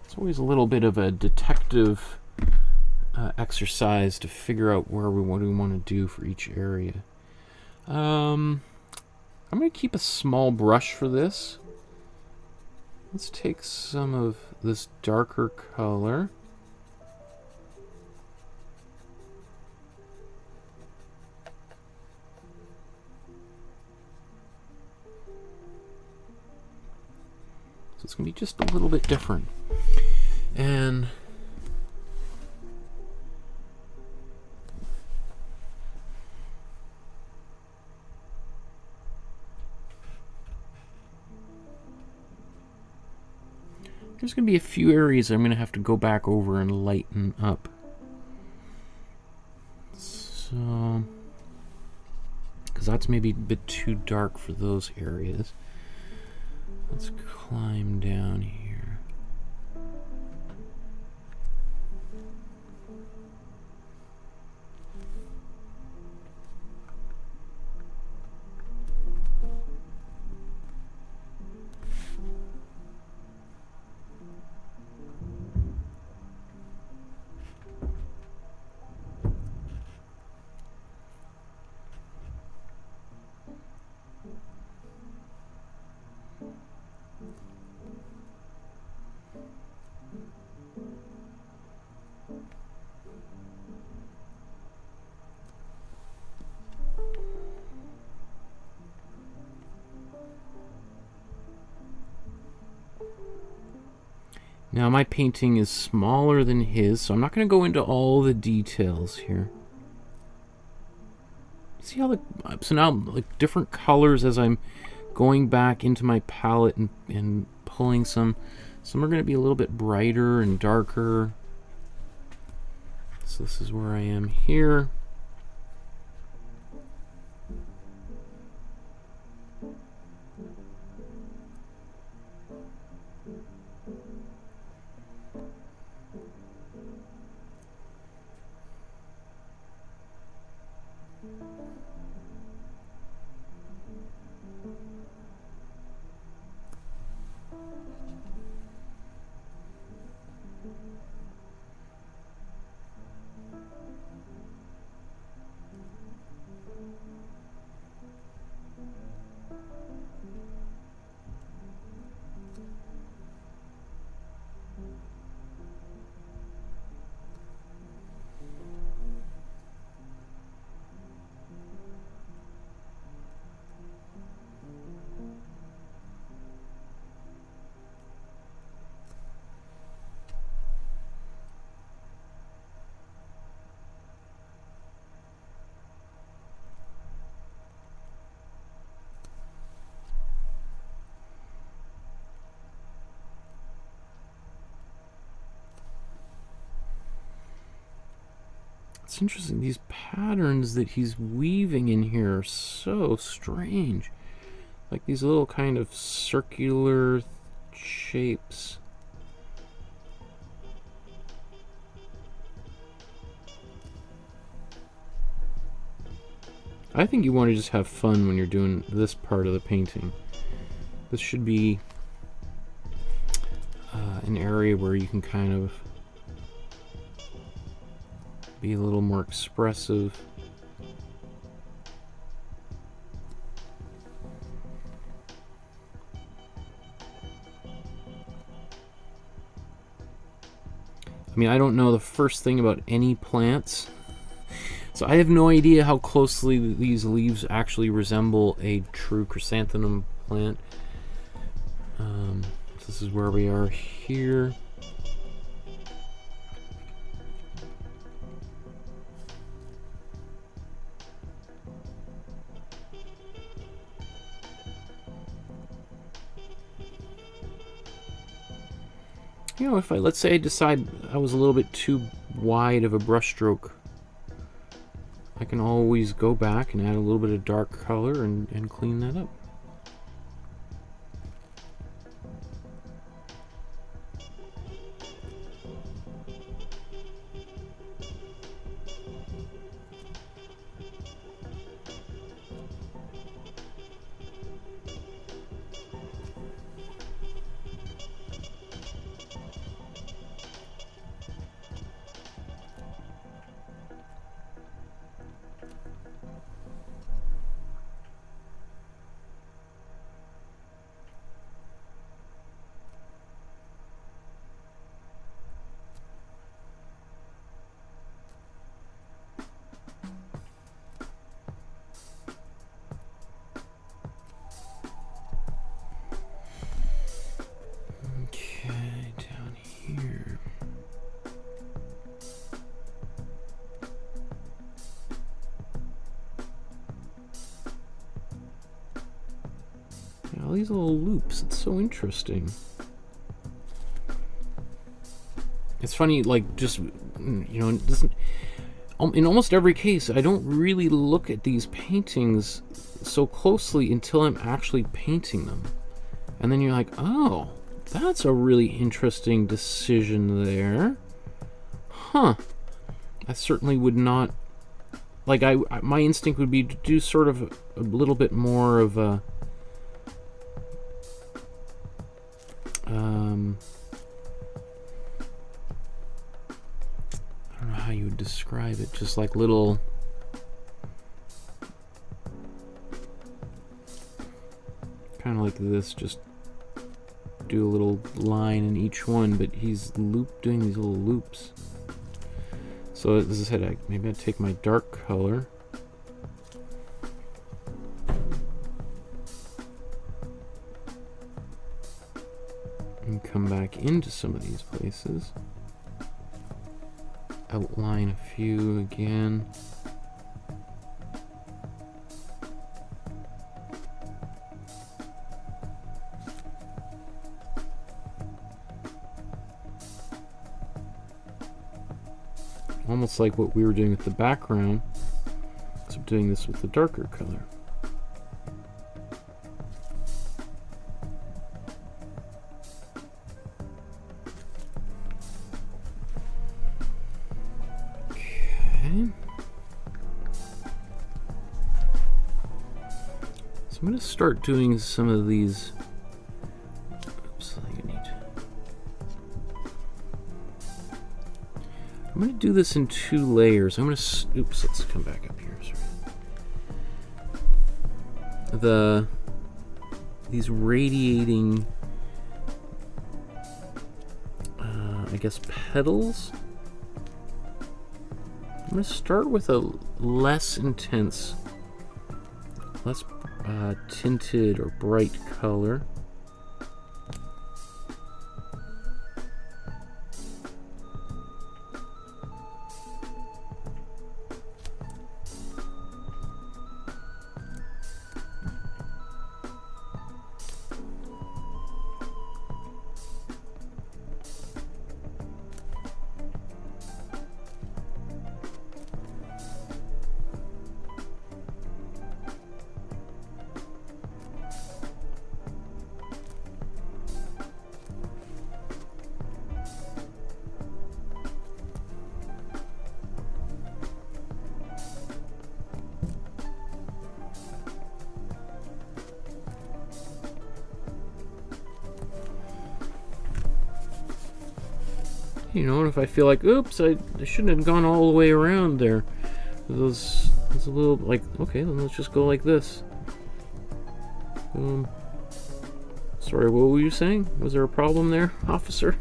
It's always a little bit of a detective exercise to figure out what we want to do for each area. I'm going to keep a small brush for this. Let's take some of this darker color. So it's going to be just a little bit different. And there's going to be a few areas I'm going to have to go back over and lighten up. So, because that's maybe a bit too dark for those areas. Let's climb down here. Now my painting is smaller than his, so I'm not going to go into all the details here. See how so now like different colors as I'm going back into my palette and pulling some Some are going to be a little bit brighter and darker. So this is where I am here. It's interesting, these patterns that he's weaving in here are so strange. Like these little kind of circular shapes. I think you want to just have fun when you're doing this part of the painting. This should be an area where you can kind of be a little more expressive. I mean, I don't know the first thing about any plants, so I have no idea how closely these leaves actually resemble a true chrysanthemum plant. This is where we are here. You know, if let's say I decide I was a little bit too wide of a brush stroke, I can always go back and add a little bit of dark color and clean that up. All these little loops, it's so interesting. It's funny, like, just, you know, it doesn't, in almost every case, I don't really look at these paintings so closely until I'm actually painting them. And then you're like, oh, that's a really interesting decision there. Huh. I certainly would not, like, my instinct would be to do sort of a little bit more of a, I don't know how you would describe it, just like little, kind of like this, just do a little line in each one, but he's doing these little loops. So as I said, maybe I'd take my dark color, and come back into some of these places, outline a few again. almost like what we were doing with the background, except doing this with the darker color. Okay. So I'm going to start doing some of these. Oops, I think I need. I'm going to do this in 2 layers. I'm going to. Oops, let's come back up here. Sorry. These radiating, I guess, petals. I'm going to start with a less intense, less tinted or bright color. You know, if I feel like, oops, I shouldn't have gone all the way around there. Those a little like, okay, then let's just go like this. Sorry, what were you saying? Was there a problem there, officer?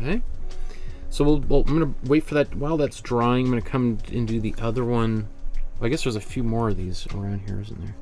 Okay, so I'm going to wait for that. While that's drying, I'm going to come and do the other one. Well, I guess there's a few more of these around here, isn't there?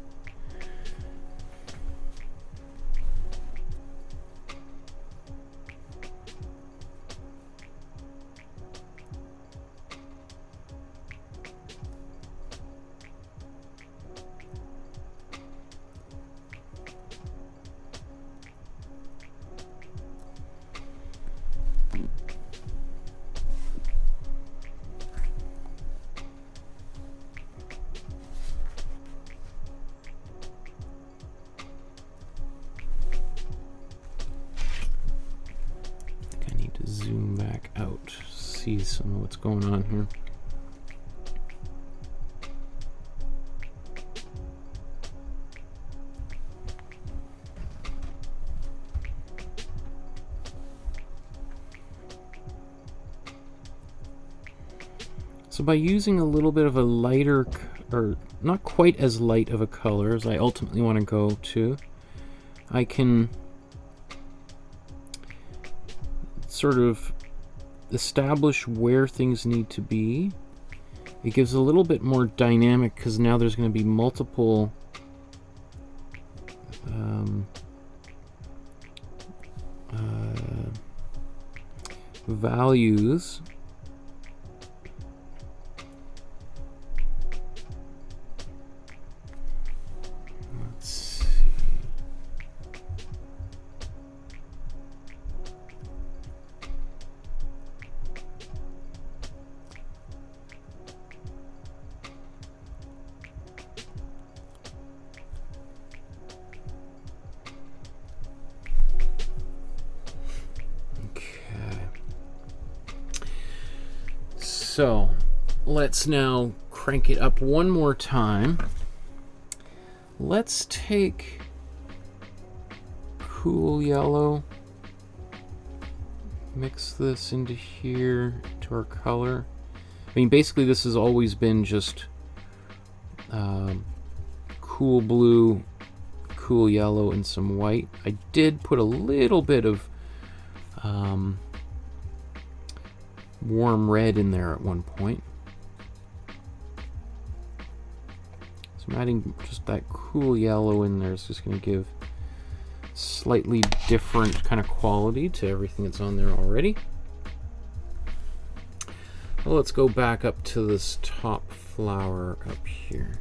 Zoom back out, see some of what's going on here. So by using a little bit of a lighter, or not quite as light of a color as I ultimately want to go to, I can sort of establish where things need to be. It gives a little bit more dynamic because now there's going to be multiple values. Let's see. So let's now crank it up one more time. Let's take cool yellow, mix this into here to our color. I mean, basically this has always been just cool blue, cool yellow, and some white. I did put a little bit of warm red in there at one point. So I'm adding just that cool yellow in there. It's just going to give slightly different kind of quality to everything that's on there already. Well, let's go back up to this top flower up here.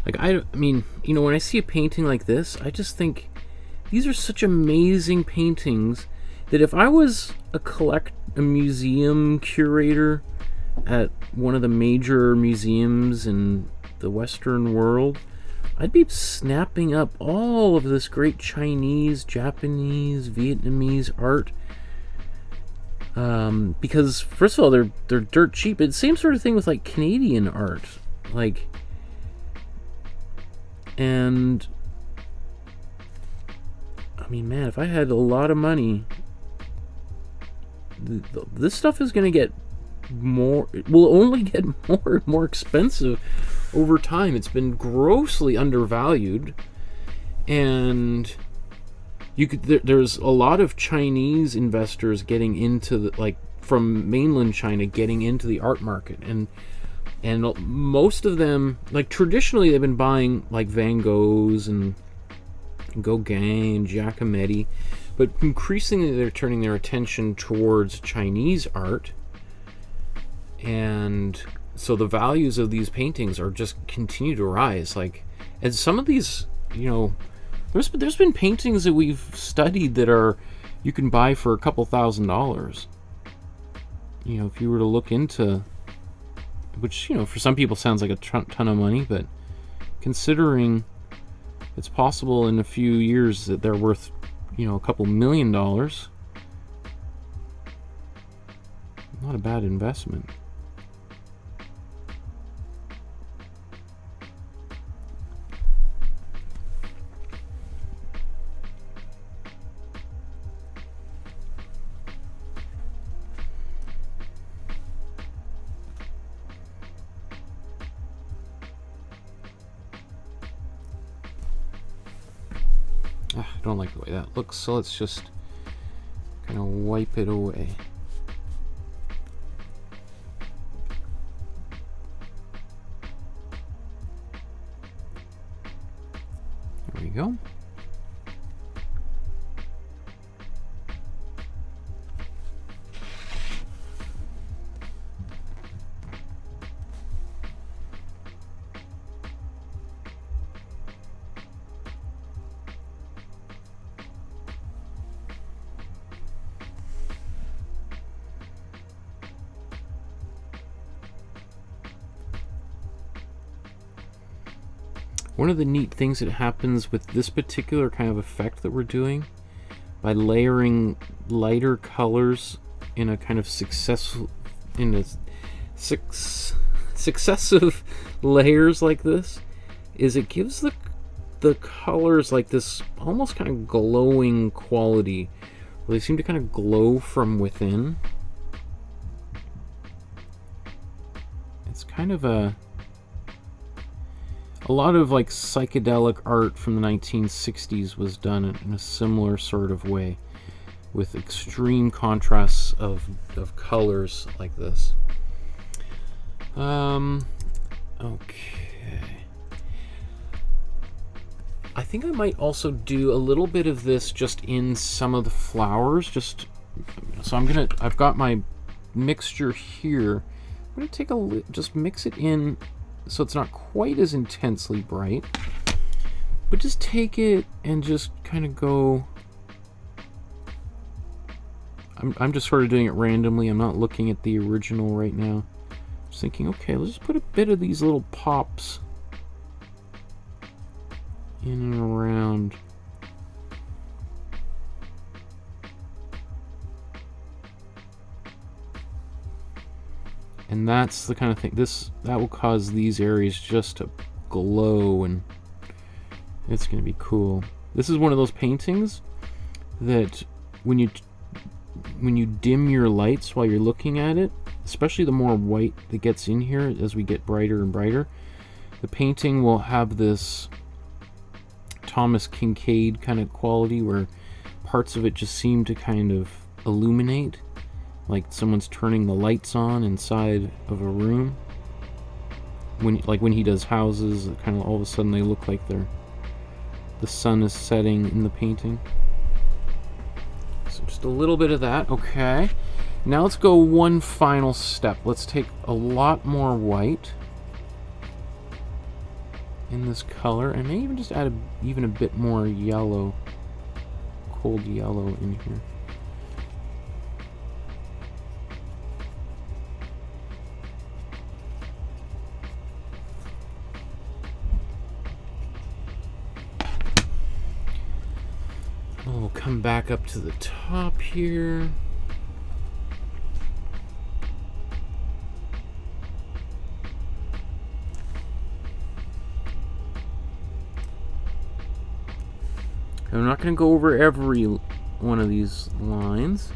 Like, I mean, you know, when I see a painting like this, I just think these are such amazing paintings that if I was a museum curator at one of the major museums in the Western world, I'd be snapping up all of this great Chinese, Japanese, Vietnamese art. Because first of all, they're dirt cheap. It's the same sort of thing with like Canadian art, like. And I mean, man, if I had a lot of money, this stuff is going to get more, it will only get more and more expensive over time. It's been grossly undervalued, and you could there's a lot of Chinese investors getting into the, like, from mainland China, getting into the art market, and most of them, like, traditionally they've been buying like Van Goghs and Gauguin and Giacometti, but increasingly they're turning their attention towards Chinese art, and so the values of these paintings are just continue to rise. Like, and some of these, you know, there's been paintings that we've studied that are, you can buy for a couple $1,000s. You know, if you were to look into, which, you know, for some people sounds like a ton of money, but considering it's possible in a few years that they're worth, you know, a couple $1 million, not a bad investment. I don't like the way that looks, so let's just kind of wipe it away. There we go. One of the neat things that happens with this particular kind of effect that we're doing, by layering lighter colors in a kind of successive layers like this, is it gives the colors like this almost kind of glowing quality, where they seem to kind of glow from within. It's kind of a lot of like psychedelic art from the 1960s was done in a similar sort of way, with extreme contrasts of colors like this. Okay. I think I might also do a little bit of this just in some of the flowers. Just so I've got my mixture here. I'm gonna take just mix it in so it's not quite as intensely bright, but just take it and just kind of go. I'm just sort of doing it randomly. I'm not looking at the original right now. Just thinking, okay, let's just put a bit of these little pops in and around. And that's the kind of thing that will cause these areas just to glow, and it's going to be cool. This is one of those paintings that when you dim your lights while you're looking at it, especially the more white that gets in here as we get brighter and brighter, the painting will have this Thomas Kinkade kind of quality where parts of it just seem to kind of illuminate, like someone's turning the lights on inside of a room. When he does houses, kind of all of a sudden they look like the sun is setting in the painting. So just a little bit of that. Okay, now let's go one final step. Let's take a lot more white in this color, and maybe even just add even a bit more yellow, cold yellow in here. We'll come back up to the top here. I'm not going to go over every one of these lines.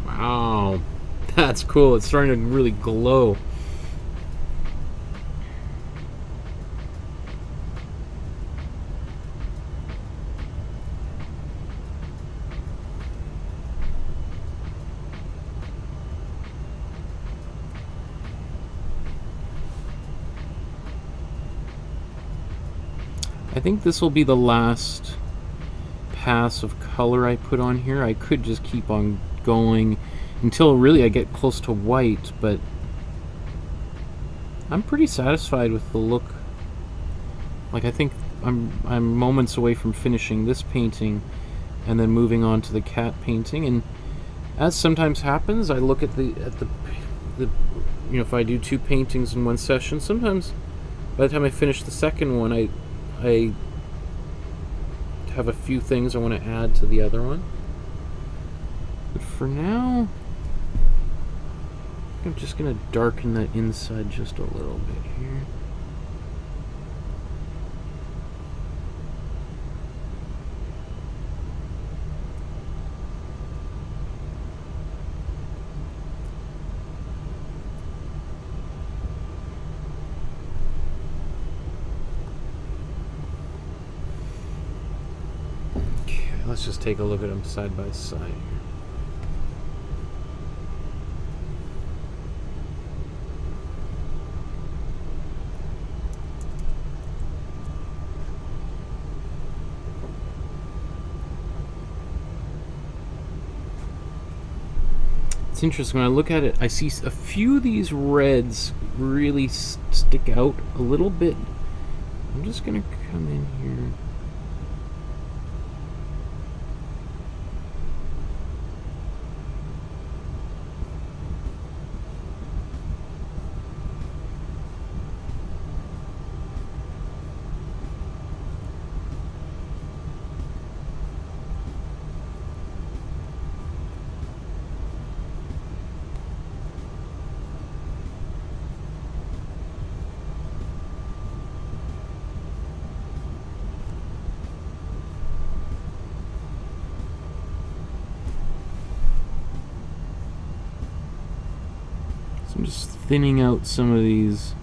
Wow, that's cool. It's starting to really glow. I think this will be the last pass of color I put on here. I could just keep on going until really I get close to white, but I'm pretty satisfied with the look. Like, I think I'm moments away from finishing this painting and then moving on to the cat painting. And as sometimes happens, I look at the you know, if I do two paintings in one session, sometimes by the time I finish the second one, I have a few things I want to add to the other one. But for now, I'm just going to darken that inside just a little bit here. Let's just take a look at them side by side here. It's interesting, when I look at it, I see a few of these reds really stick out a little bit. I'm just going to come in here. just thinning out some of these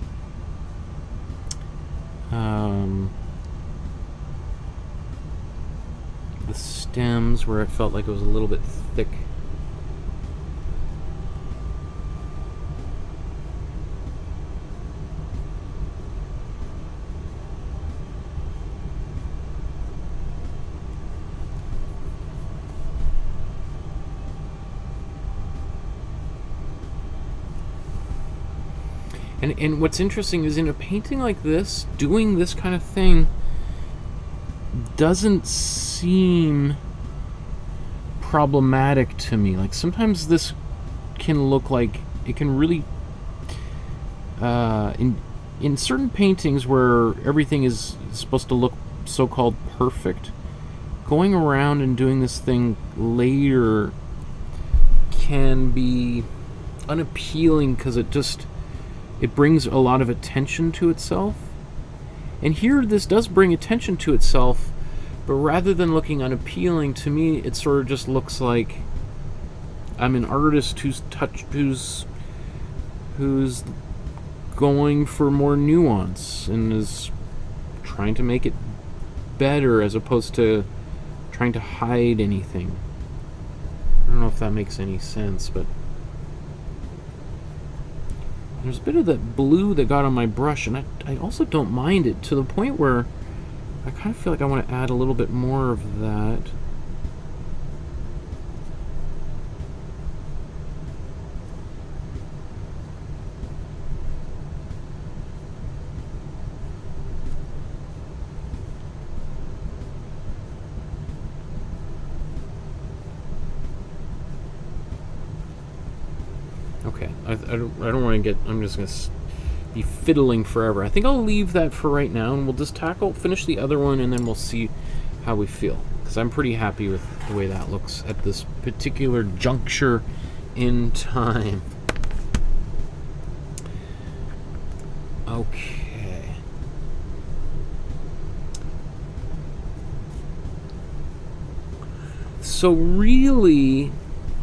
the stems where I felt like it was a little bit thick. And what's interesting is in a painting like this, doing this kind of thing doesn't seem problematic to me. Like sometimes this can look like it can really in certain paintings where everything is supposed to look so-called perfect, going around and doing this thing later can be unappealing because it brings a lot of attention to itself. And here this does bring attention to itself, but rather than looking unappealing, to me it sort of just looks like I'm an artist who's going for more nuance and is trying to make it better as opposed to trying to hide anything. I don't know if that makes any sense, but there's a bit of that blue that got on my brush, and I also don't mind it to the point where I kind of feel like I want to add a little bit more of that. Okay, I don't want to get, I'm just going to be fiddling forever. I think I'll leave that for right now, and we'll just finish the other one, and then we'll see how we feel. Because I'm pretty happy with the way that looks at this particular juncture in time. Okay. So really,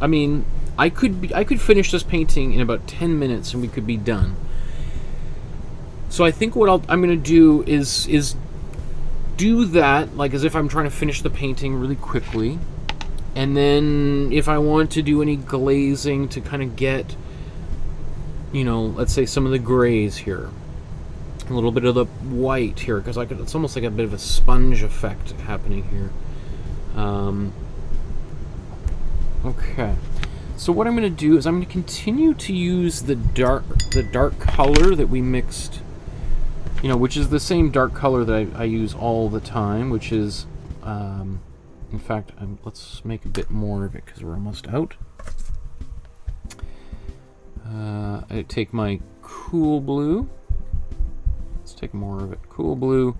I mean, I could finish this painting in about 10 minutes and we could be done. So I think what I'm going to do is do that, like as if I'm trying to finish the painting really quickly. And then if I want to do any glazing to kind of get, you know, let's say some of the grays here, a little bit of the white here, because it's almost like a bit of a sponge effect happening here. Okay. So what I'm going to do is I'm going to continue to use the dark color that we mixed, you know, which is the same dark color that I use all the time, which is, in fact, let's make a bit more of it because we're almost out. I take my cool blue. Let's take more of it. Cool blue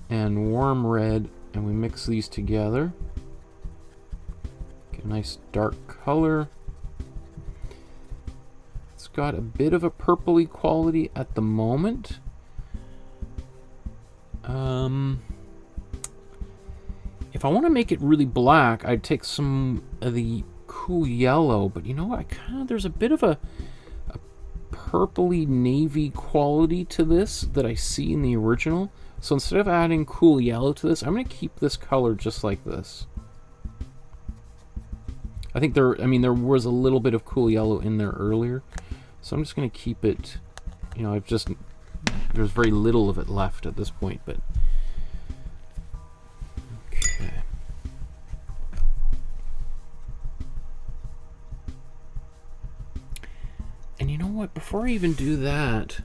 and warm red, and we mix these together. Get a nice dark color. It's got a bit of a purpley quality at the moment. If I want to make it really black, I'd take some of the cool yellow, but you know what? There's a bit of a purpley navy quality to this that I see in the original. So instead of adding cool yellow to this, I'm going to keep this color just like this. I think there was a little bit of cool yellow in there earlier, so I'm just going to keep it, you know, there's very little of it left at this point, but okay. And you know what, before I even do that,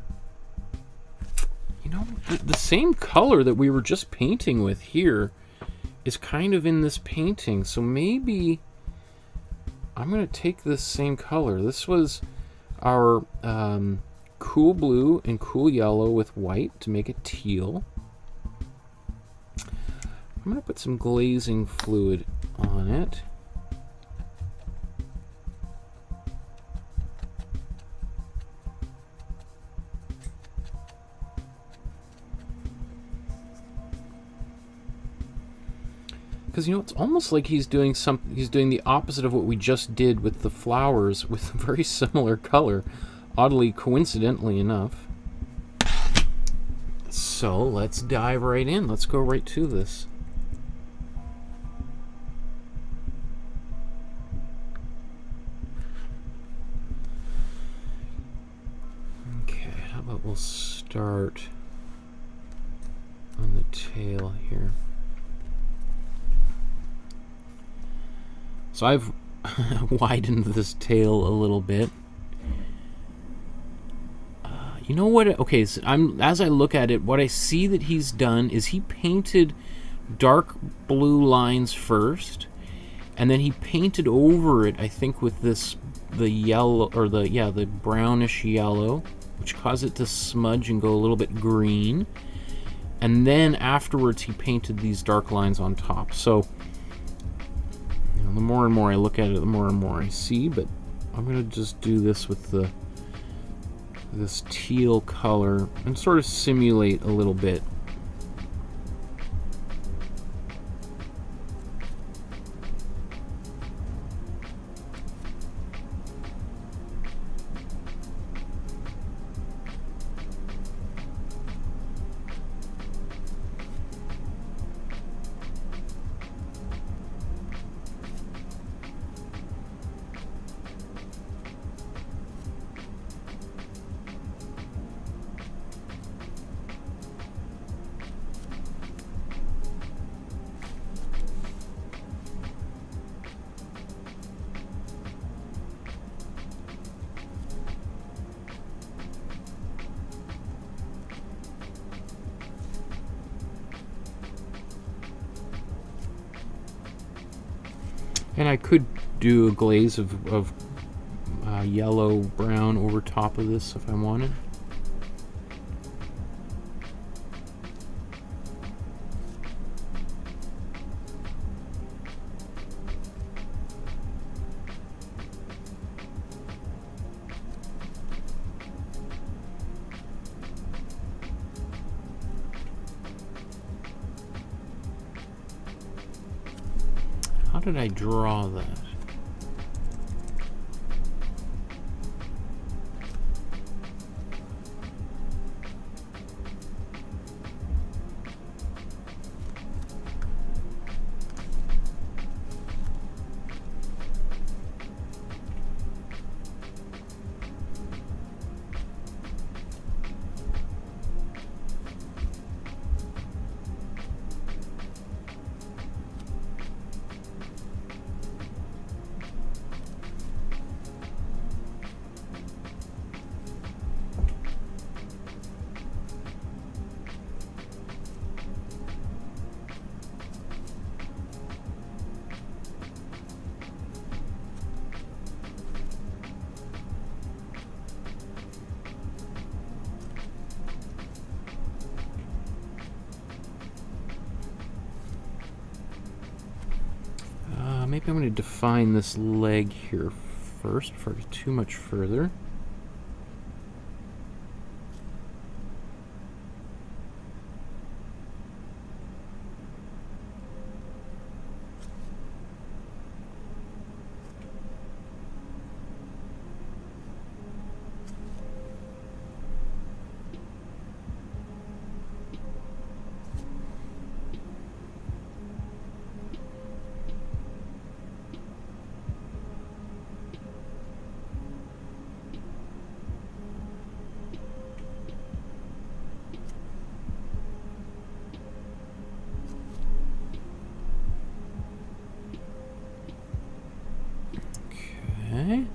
you know, the same color that we were just painting with here is kind of in this painting, so maybe I'm going to take this same color. This was our cool blue and cool yellow with white to make it teal. I'm going to put some glazing fluid on it. Because, you know, it's almost like he's doing the opposite of what we just did with the flowers with a very similar color. oddly coincidentally enough. So let's dive right in. Let's go right to this. Okay, how about we'll start on the tail here. So I've widened this tail a little bit. You know what? Okay, so as I look at it, what I see that he's done is he painted dark blue lines first, and then he painted over it, I think, with the yellow, or the brownish yellow, which caused it to smudge and go a little bit green. And then afterwards he painted these dark lines on top. So the more and more I look at it, the more and more I see, but I'm going to just do this with this teal color and sort of simulate a little bit. And I could do a glaze of yellow brown over top of this if I wanted. How did I draw that? Maybe I'm going to define this leg here first before I go too much further. Okay.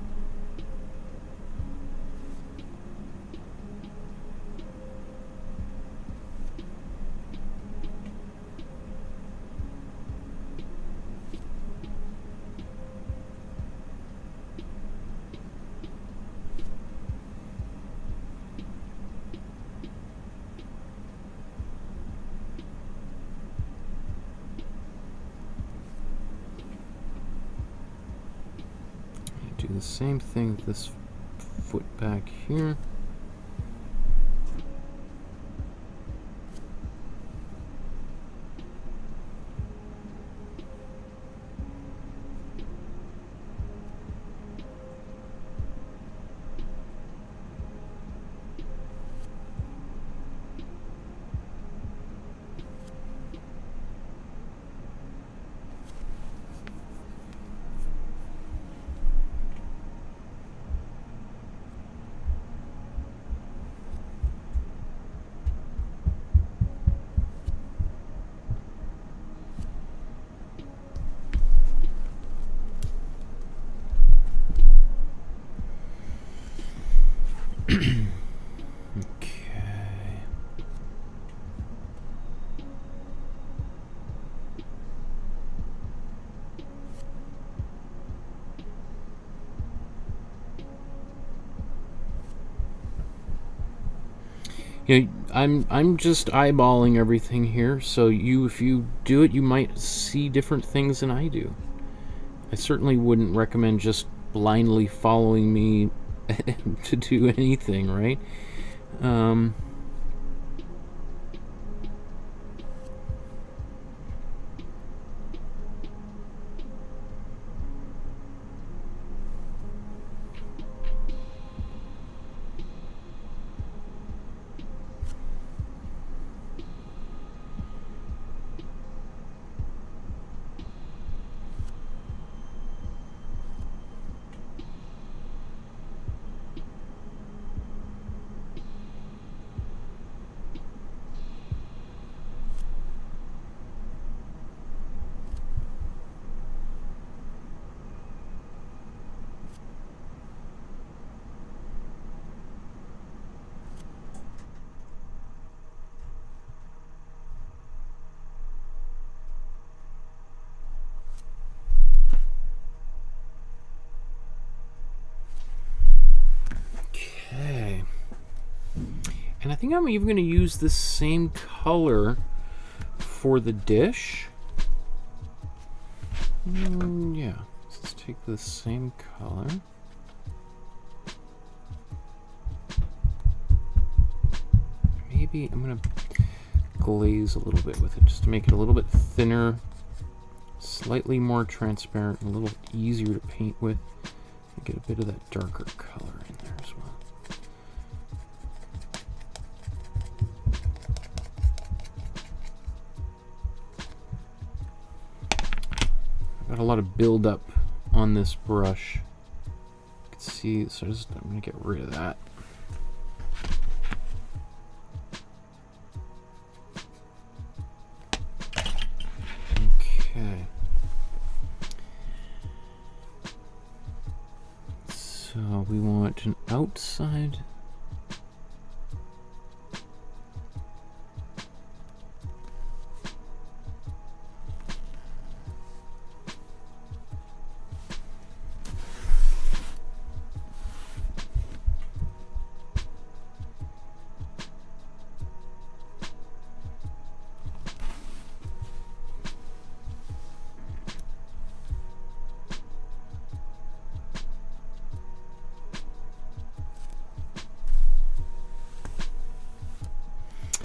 Do the same thing with this foot back here. You know, I'm just eyeballing everything here, so if you do it, you might see different things than I do. I certainly wouldn't recommend just blindly following me to do anything, right? Okay. And I think I'm even going to use the same color for the dish. Yeah, let's take the same color. Maybe I'm going to glaze a little bit with it just to make it a little bit thinner, slightly more transparent, and a little easier to paint with. Get a bit of that darker color in there as well. Got a lot of buildup on this brush. You can see, so I'm going to get rid of that. Okay. So we want an outside.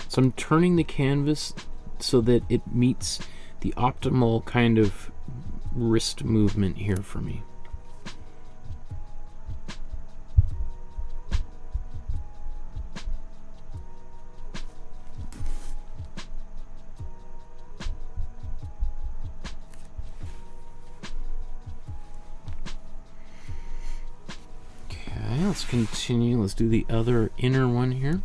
So I'm turning the canvas so that it meets the optimal kind of wrist movement here for me. Okay, let's continue. Let's do the other inner one here.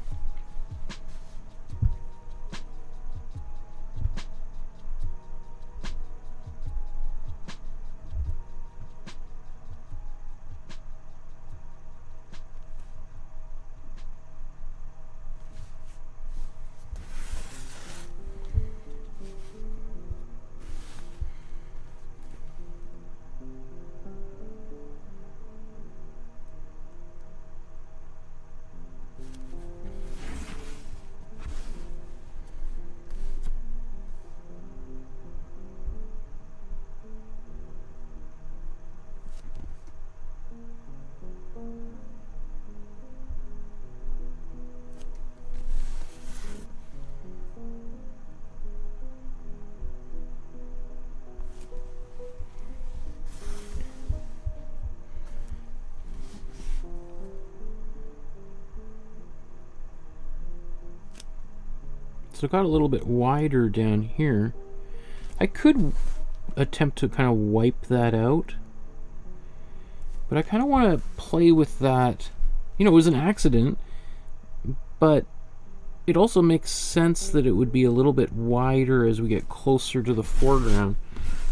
So it got a little bit wider down here. I could attempt to kind of wipe that out, but I kind of want to play with that. You know, it was an accident, but it also makes sense that it would be a little bit wider as we get closer to the foreground.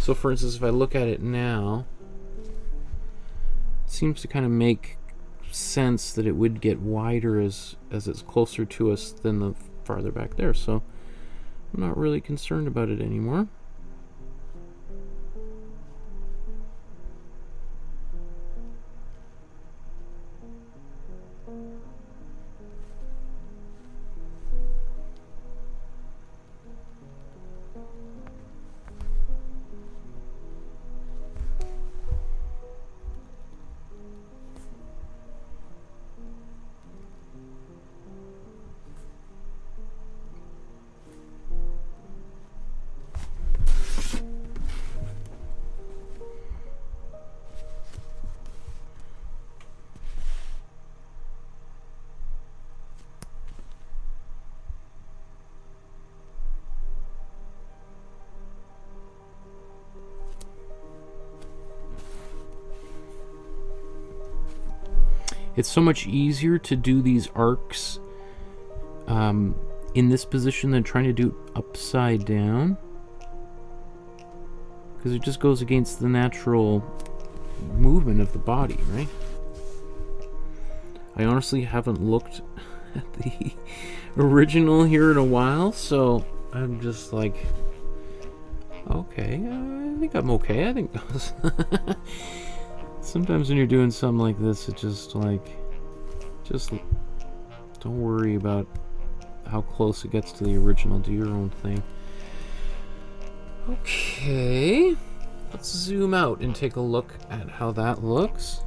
So for instance, if I look at it now, it seems to kind of make sense that it would get wider as it's closer to us than the farther back there. So I'm not really concerned about it anymore. It's so much easier to do these arcs in this position than trying to do it upside down, because it just goes against the natural movement of the body, right? I honestly haven't looked at the original here in a while, so I'm just like, okay, I think I'm okay. I think sometimes when you're doing something like this, it's just like, just don't worry about how close it gets to the original. Do your own thing. Okay, let's zoom out and take a look at how that looks.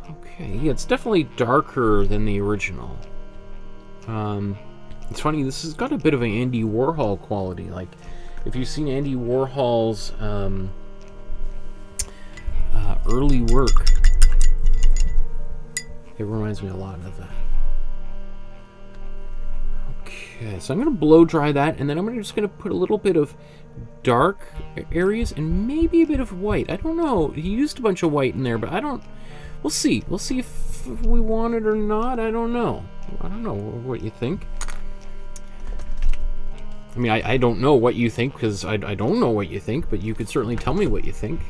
Okay, yeah, it's definitely darker than the original. It's funny, this has got a bit of an Andy Warhol quality. Like, if you've seen Andy Warhol's early work, it reminds me a lot of that. Okay, so I'm going to blow dry that, and then I'm just going to put a little bit of dark areas and maybe a bit of white. I don't know. He used a bunch of white in there, but I don't... We'll see. We'll see if we want it or not. I don't know. I don't know what you think. I mean, I don't know what you think, because I don't know what you think, but you could certainly tell me what you think.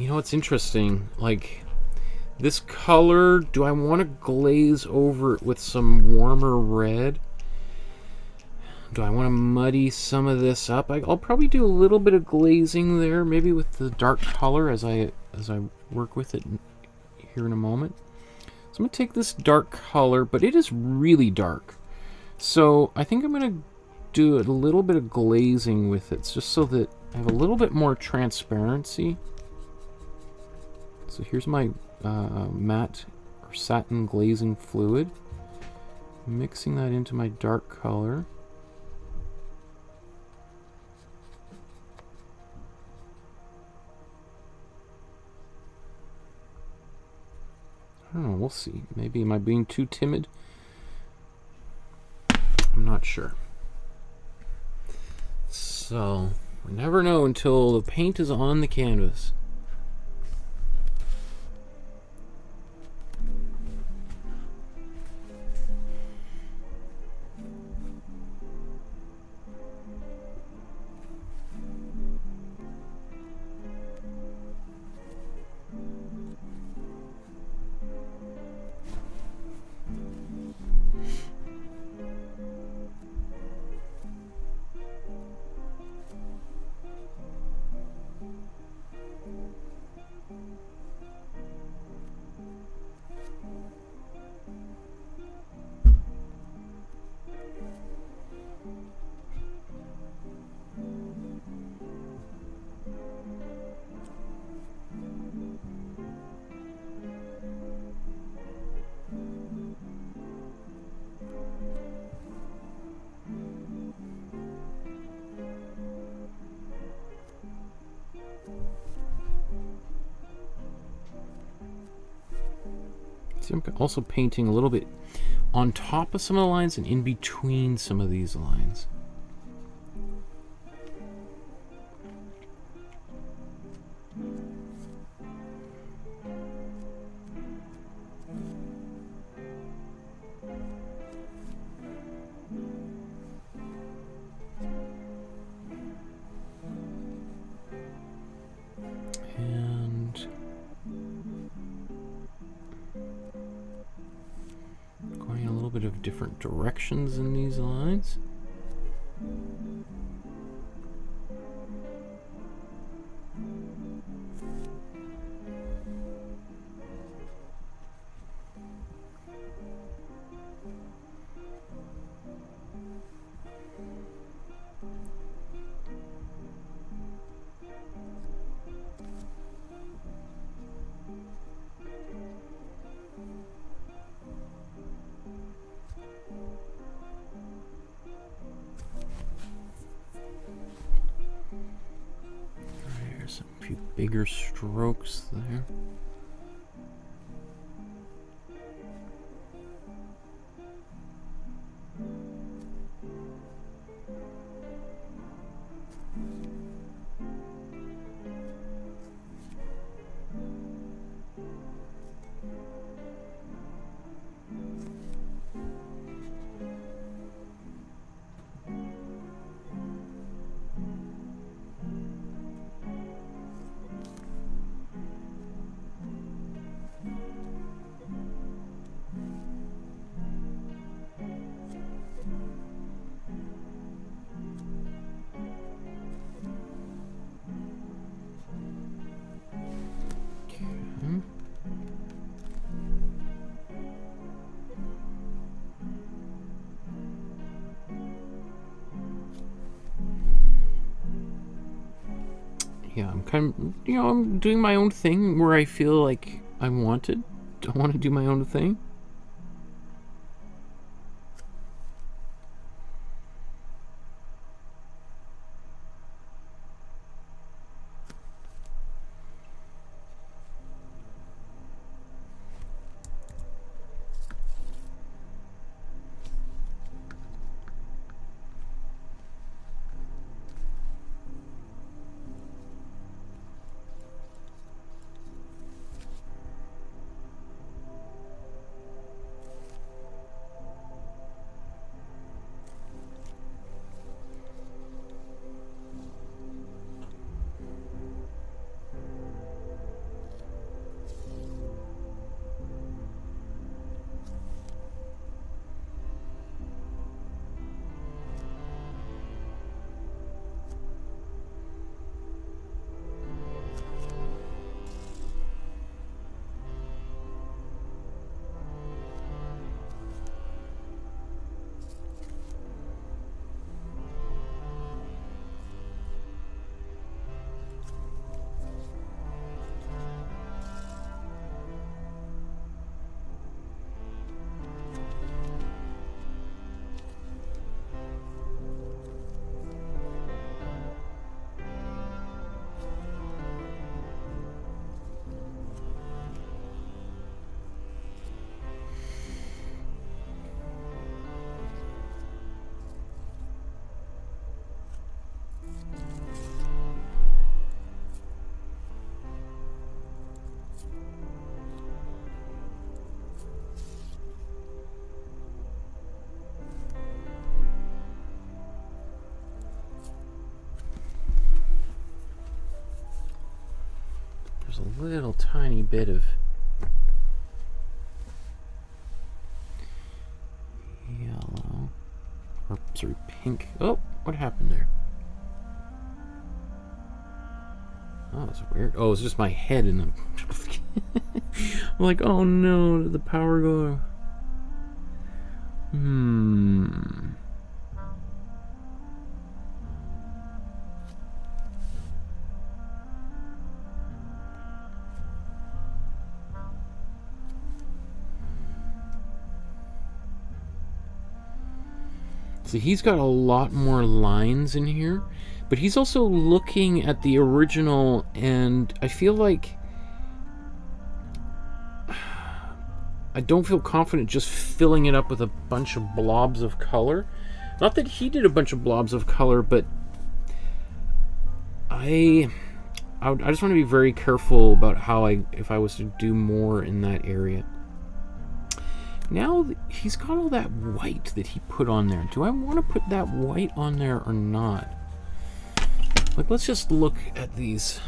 You know what's interesting? Like, this color, do I want to glaze over it with some warmer red? Do I want to muddy some of this up? I'll probably do a little bit of glazing there, maybe with the dark color as I work with it here in a moment. So I'm going to take this dark color, but it is really dark. So I think I'm going to do a little bit of glazing with it, just so that I have a little bit more transparency. So here's my matte or satin glazing fluid. Mixing that into my dark color. I don't know, we'll see. Maybe am I being too timid? I'm not sure. So, we never know until the paint is on the canvas. See, I'm also painting a little bit on top of some of the lines and in between some of these lines. Different directions in these lines. bigger strokes there. Yeah, I'm kind of, I'm doing my own thing where I feel like I want to do my own thing. A little tiny bit of yellow, or sorry, pink. Oh, what happened there? Oh, that's weird. Oh, it's just my head in the. I'm like, oh no, did the power go? So he's got a lot more lines in here, but he's also looking at the original, and I feel like I don't feel confident just filling it up with a bunch of blobs of color. Not that he did a bunch of blobs of color, but I just want to be very careful about how if I was to do more in that area. Now he's got all that white that he put on there. Do I want to put that white on there or not? Like, let's just look at these.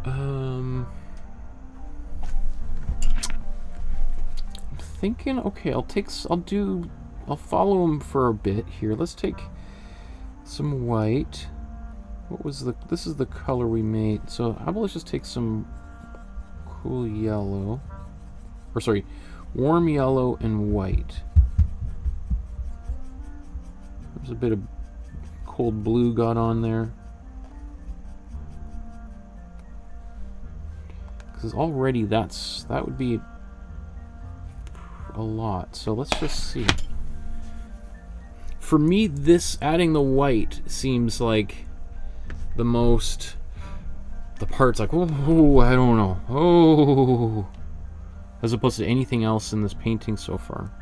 I'm thinking, okay, I'll follow him for a bit here. Let's take some white. What was this is the color we made. So how about let's just take some cool yellow, or sorry, warm yellow and white. There's a bit of cold blue got on there. Because already that would be a lot. So let's just see. For me, this adding the white seems like the most, the part's like, oh, I don't know, oh, as opposed to anything else in this painting so far.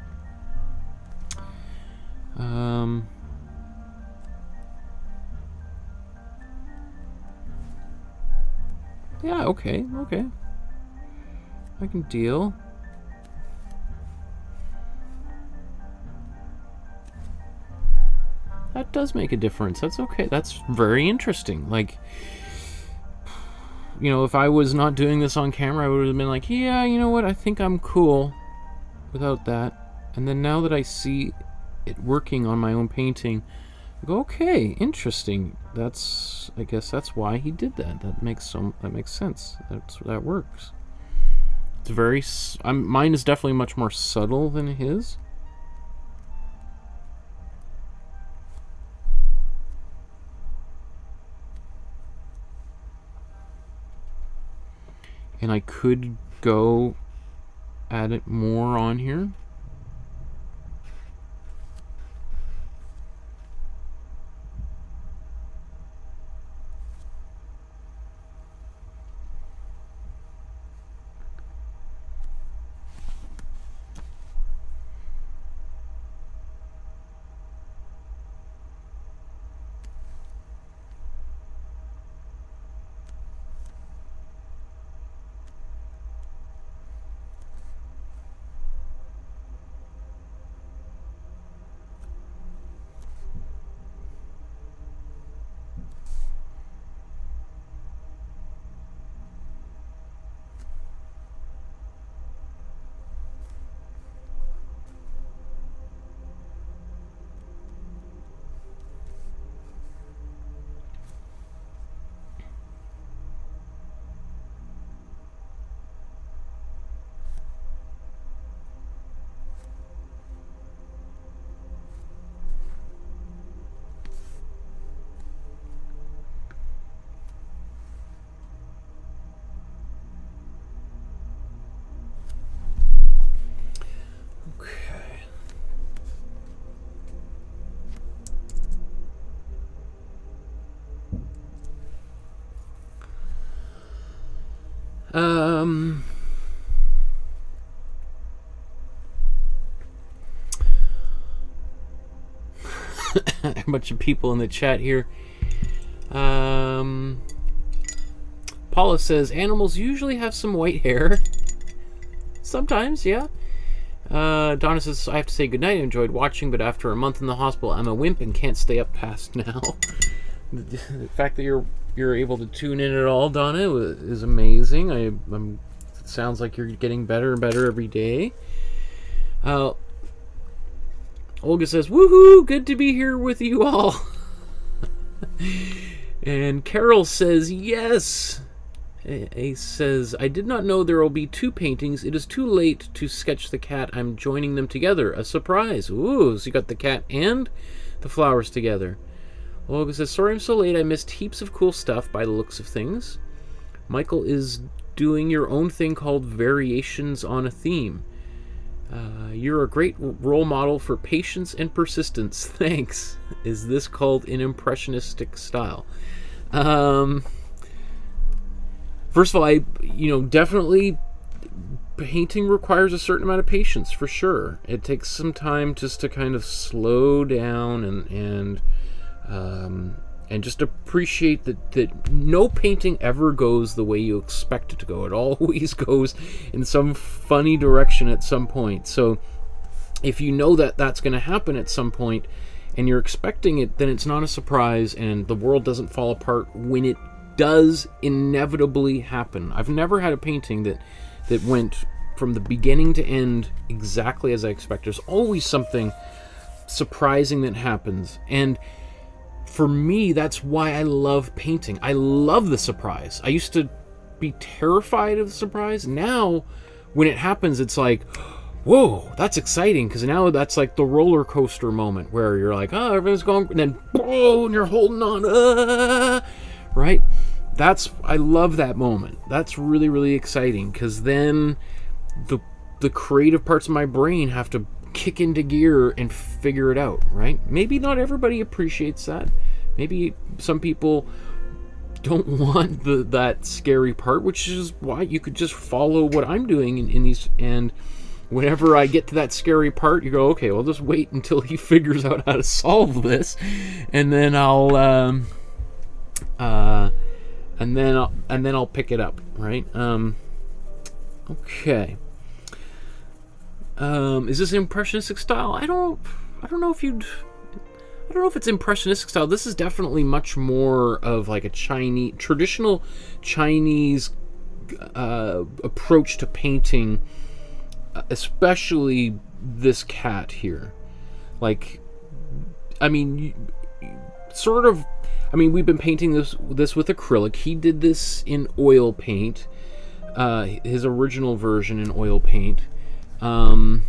Yeah, okay, okay. I can deal. That does make a difference. That's okay. That's very interesting. Like, you know, if I was not doing this on camera, I would have been like, yeah, you know what? I think I'm cool without that. And then now that I see it working on my own painting, I go, okay, interesting. That's, I guess that's why he did that. That makes sense. That works. It's very, mine is definitely much more subtle than his. And I could go add it more on here. A bunch of people in the chat here. Paula says, animals usually have some white hair. Sometimes, yeah. Donna says, I have to say goodnight. I enjoyed watching, but after a month in the hospital, I'm a wimp and can't stay up past now. The fact that you're able to tune in at all, Donna, is amazing. It sounds like you're getting better and better every day. Olga says, woohoo, good to be here with you all. And Carol says, yes. Ace says, I did not know there will be 2 paintings. It is too late to sketch the cat. I'm joining them together. A surprise. Ooh, so you got the cat and the flowers together. Olga says, sorry I'm so late. I missed heaps of cool stuff by the looks of things. Michael is doing your own thing called Variations on a Theme. You're a great role model for patience and persistence. Thanks. Is this called an impressionistic style? First of all, definitely painting requires a certain amount of patience, for sure. It takes some time just to kind of slow down and just appreciate that no painting ever goes the way you expect it to go. It always goes in some funny direction at some point. So if you know that that's going to happen at some point and you're expecting it, then it's not a surprise and the world doesn't fall apart when it does inevitably happen. I've never had a painting that went from the beginning to end exactly as I expect. There's always something surprising that happens, and for me, that's why I love painting. I love the surprise. I used to be terrified of the surprise. Now, when it happens, it's like, whoa, that's exciting, because now that's like the roller coaster moment where you're like, oh, everything's going, and then, whoa, and you're holding on, right? I love that moment. That's really, really exciting, because then the creative parts of my brain have to kick into gear and figure it out, right? Maybe not everybody appreciates that. Maybe some people don't want that scary part, which is why you could just follow what I'm doing in these, and whenever I get to that scary part, you go, okay, well, just wait until he figures out how to solve this, and then I'll pick it up, right? Okay. Is this impressionistic style? I don't know if it's impressionistic style. This is definitely much more of like a traditional Chinese approach to painting, especially this cat here. Like, I mean, we've been painting this with acrylic. He did this in oil paint, his original version in oil paint. But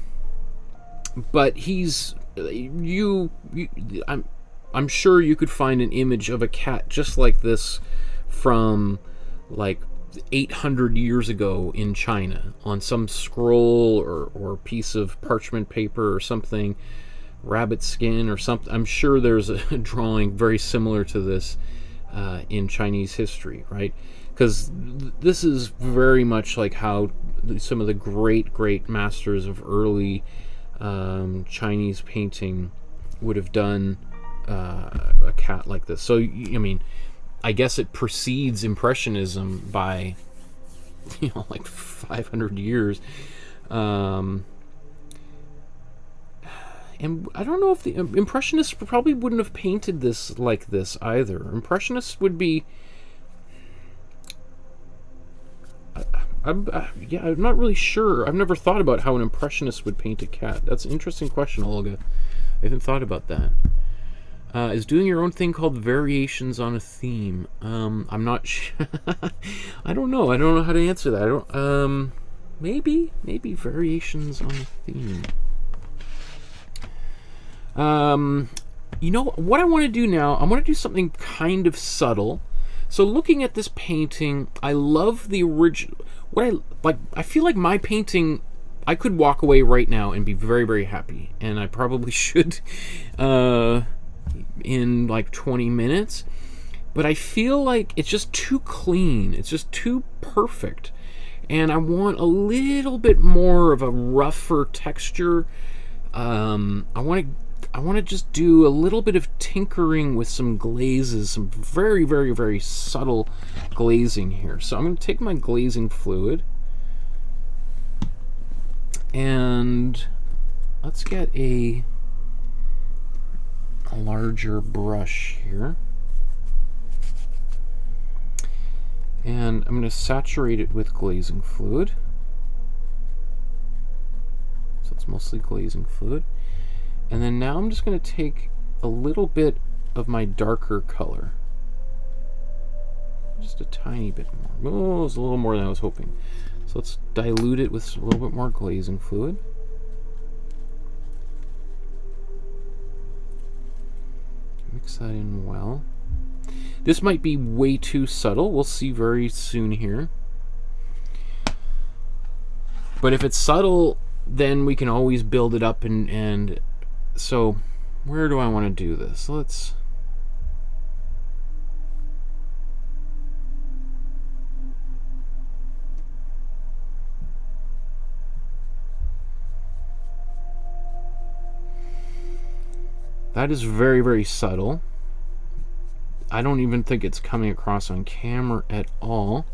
I'm sure you could find an image of a cat just like this from like 800 years ago in China on some scroll or piece of parchment paper or something, rabbit skin or something. I'm sure there's a drawing very similar to this in Chinese history, right? Because this is very much like how some of the great masters of early Chinese painting would have done a cat like this. So, I mean, I guess it precedes Impressionism by, like 500 years. And I don't know if the Impressionists probably wouldn't have painted this like this either. Impressionists would be... I'm not really sure. I've never thought about how an Impressionist would paint a cat. That's an interesting question, Olga. I haven't thought about that. Is doing your own thing called variations on a theme? I'm not sure. I don't know. I don't know how to answer that. I don't. Maybe variations on a theme. You know what I want to do now? I want to do something kind of subtle. So looking at this painting, I love the original. I feel like my painting, I could walk away right now and be very, very happy, and I probably should in like 20 minutes. But I feel like it's just too clean. It's just too perfect, and I want a little bit more of a rougher texture. I want to just do a little bit of tinkering with some glazes, some very, very, very subtle glazing here. So I'm going to take my glazing fluid and let's get a larger brush here. And I'm going to saturate it with glazing fluid. So it's mostly glazing fluid. And then now I'm just going to take a little bit of my darker color. Just a tiny bit more. Oh, it was a little more than I was hoping. So let's dilute it with a little bit more glazing fluid. Mix that in well. This might be way too subtle. We'll see very soon here. But if it's subtle, then we can always build it up and so where do I want to do this? That is very, very subtle. I don't even think it's coming across on camera at all.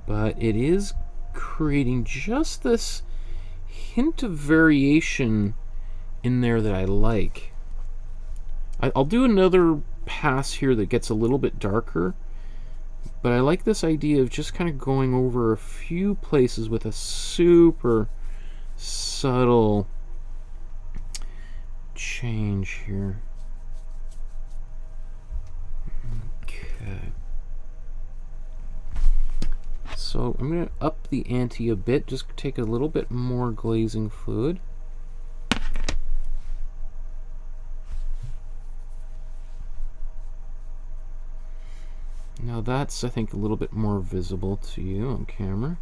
But it is creating just this hint of variation in there that I like. I'll do another pass here that gets a little bit darker, but I like this idea of just kind of going over a few places with a super subtle change here. Okay. So I'm going to up the ante a bit, just take a little bit more glazing fluid. Now that's, I think, a little bit more visible to you on camera.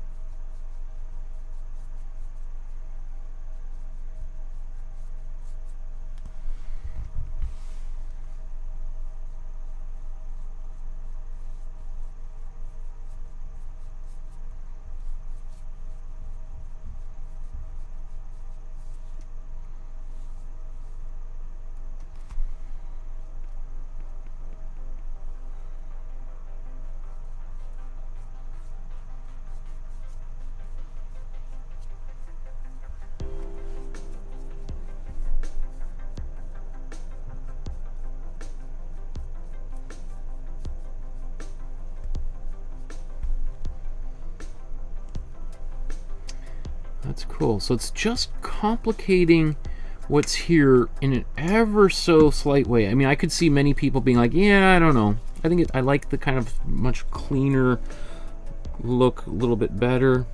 That's cool. So it's just complicating what's here in an ever so slight way. I mean, I could see many people being like, yeah, I don't know. I think I like the kind of much cleaner look, a little bit better.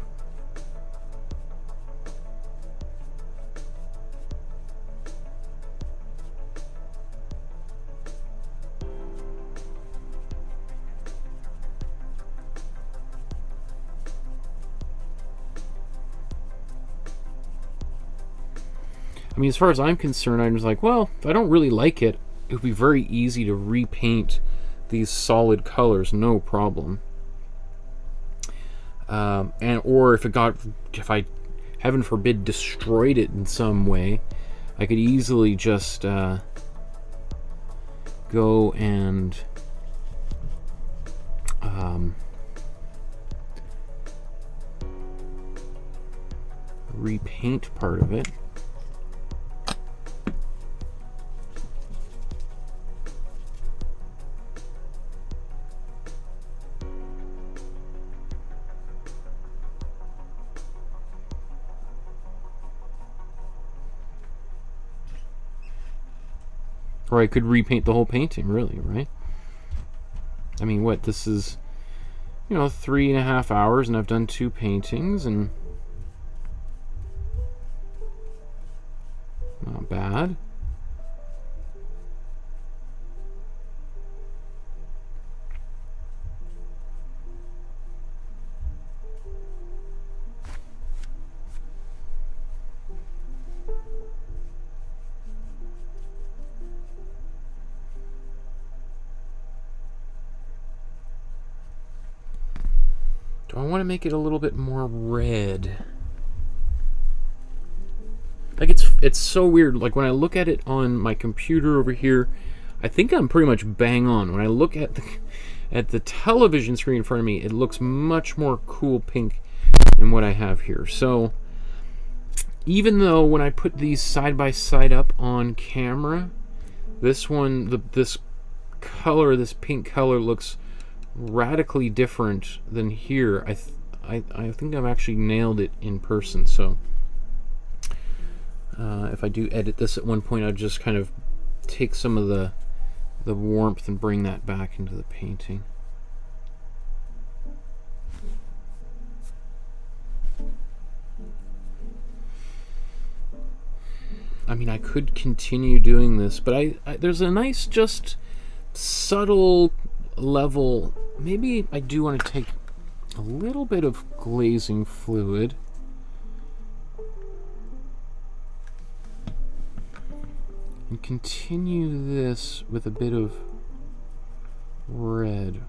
I mean, as far as I'm concerned, I'm just like, well, if I don't really like it, it would be very easy to repaint these solid colors, no problem. Or if I, heaven forbid, destroyed it in some way, I could easily just go and repaint part of it. Or I could repaint the whole painting, really, right? I mean, what, this is, you know, 3.5 hours, and I've done 2 paintings, and not bad. Do I want to make it a little bit more red? Like, it's so weird. Like, when I look at it on my computer over here, I think I'm pretty much bang on. When I look at the television screen in front of me, it looks much more cool pink than what I have here. So even though when I put these side by side up on camera, this one, this color, this pink color, looks radically different than here. I think I've actually nailed it in person. So if I do edit this at one point, I'll just kind of take some of the warmth and bring that back into the painting. I mean, I could continue doing this, but there's a nice, just subtle level. Maybe I do want to take a little bit of glazing fluid and continue this with a bit of red.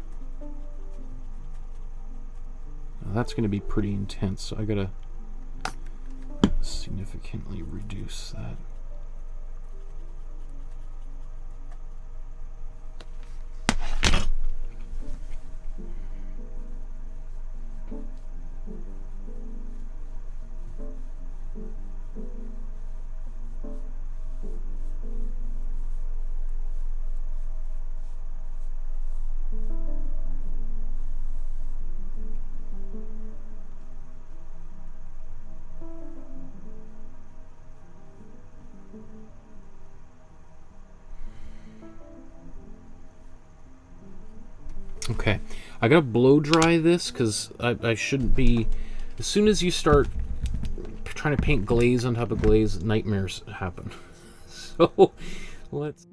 Now that's going to be pretty intense, so I gotta significantly reduce that. Okay, I gotta blow dry this because I shouldn't be. As soon as you start trying to paint glaze on top of glaze, nightmares happen. So let's.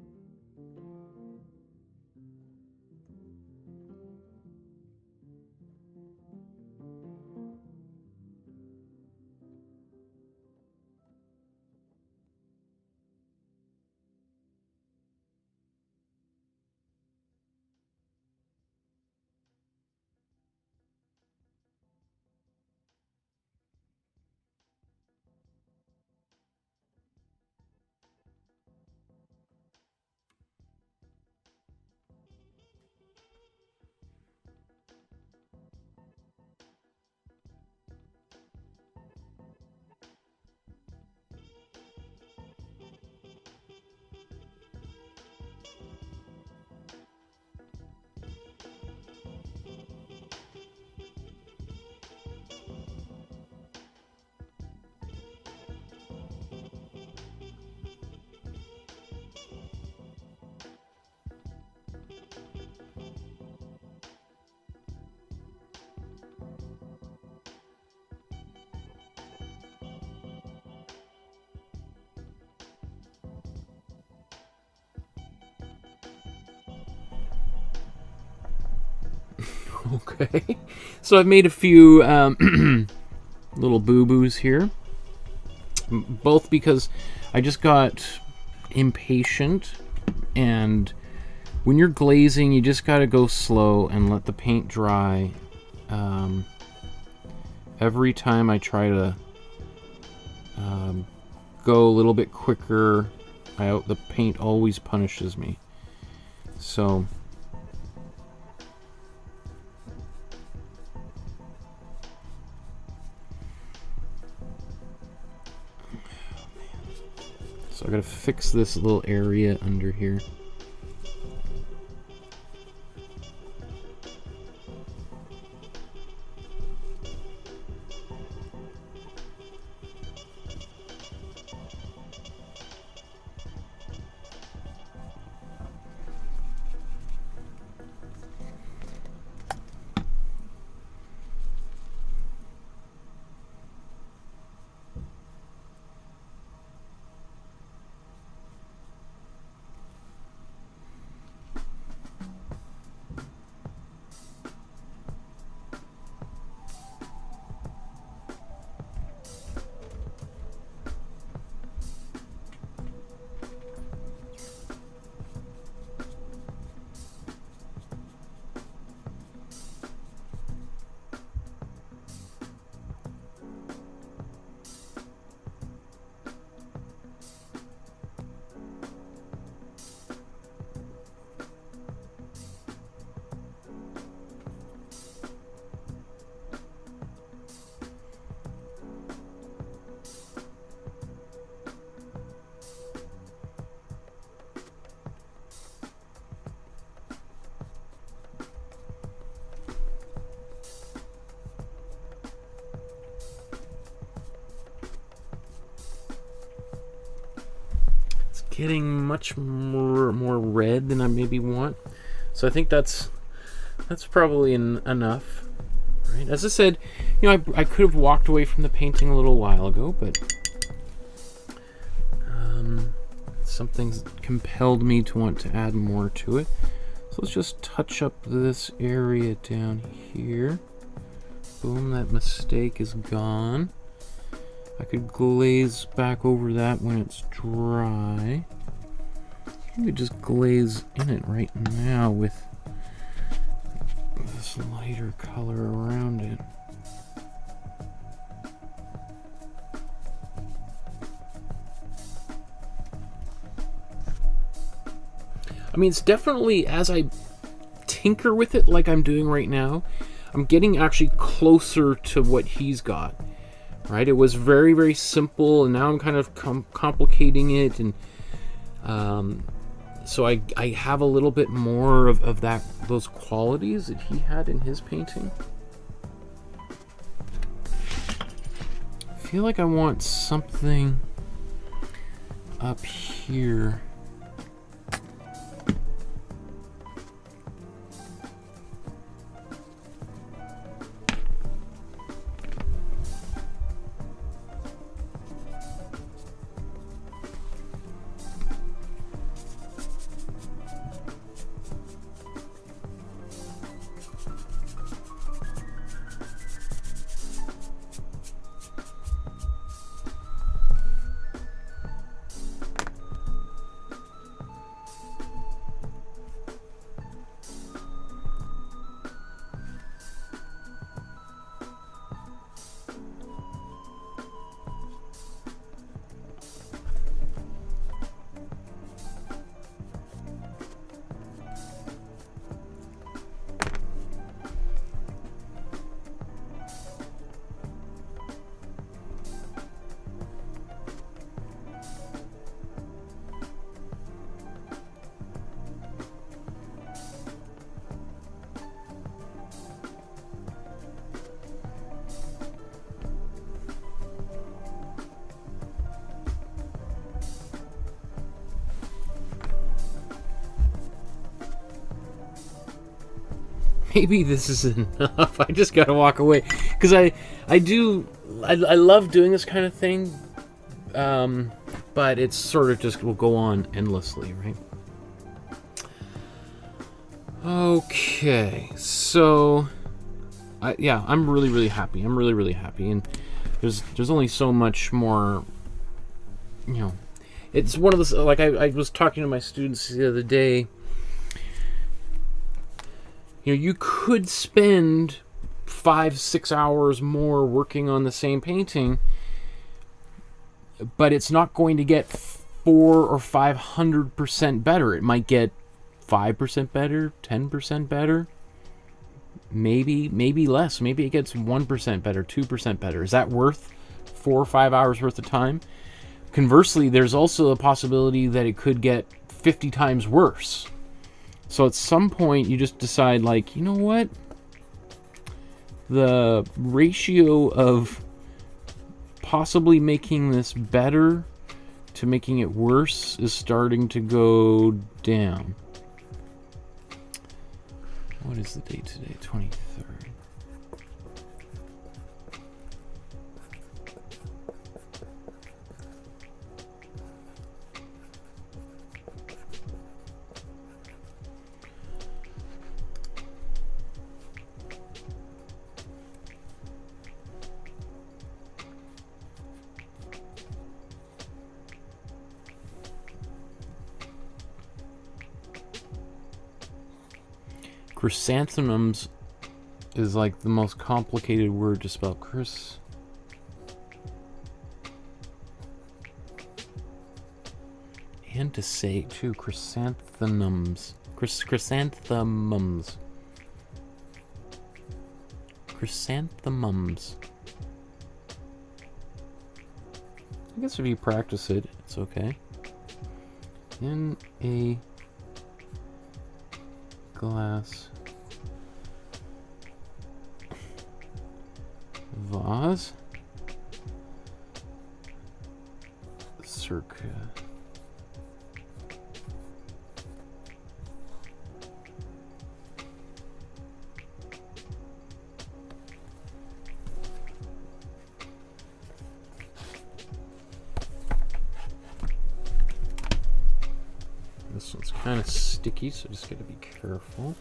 Okay, so I've made a few little boo-boos here, both because I just got impatient, and when you're glazing, you just gotta go slow and let the paint dry. Every time I try to go a little bit quicker, the paint always punishes me. So I gotta fix this little area under here. Getting much more red than I maybe want, so I think that's probably enough, right? As I said, you know, I could have walked away from the painting a little while ago, but something compelled me to want to add more to it. So let's just touch up this area down here. Boom, that mistake is gone. I could glaze back over that when it's dry. You could just glaze in it right now with this lighter color around it. I mean, it's definitely, as I tinker with it like I'm doing right now, I'm getting actually closer to what he's got. Right, it was very, very simple, and now I'm kind of complicating it, and so I have a little bit more of those qualities that he had in his painting. I feel like I want something up here. Maybe this is enough. I just gotta walk away, because I love doing this kind of thing, but it's sort of just will go on endlessly, right? Okay, so yeah, I'm really happy. I'm really happy, and there's only so much more. You know, it's one of those, like I was talking to my students the other day. You know, you could spend 5-6 hours more working on the same painting, but it's not going to get 400 or 500% better. It might get 5% better, 10% better, maybe less. Maybe it gets 1% better, 2% better. Is that worth 4 or 5 hours worth of time? Conversely, there's also a possibility that it could get 50 times worse. So at some point, you just decide, like, you know what? The ratio of possibly making this better to making it worse is starting to go down. What is the date today? 23rd. Chrysanthemums is like the most complicated word to spell. And to say too. Chrysanthemums. Chrysanthemums. Chrysanthemums. I guess if you practice it, it's okay. In a glass vase circa this one's kind of sticky, so just gotta be careful.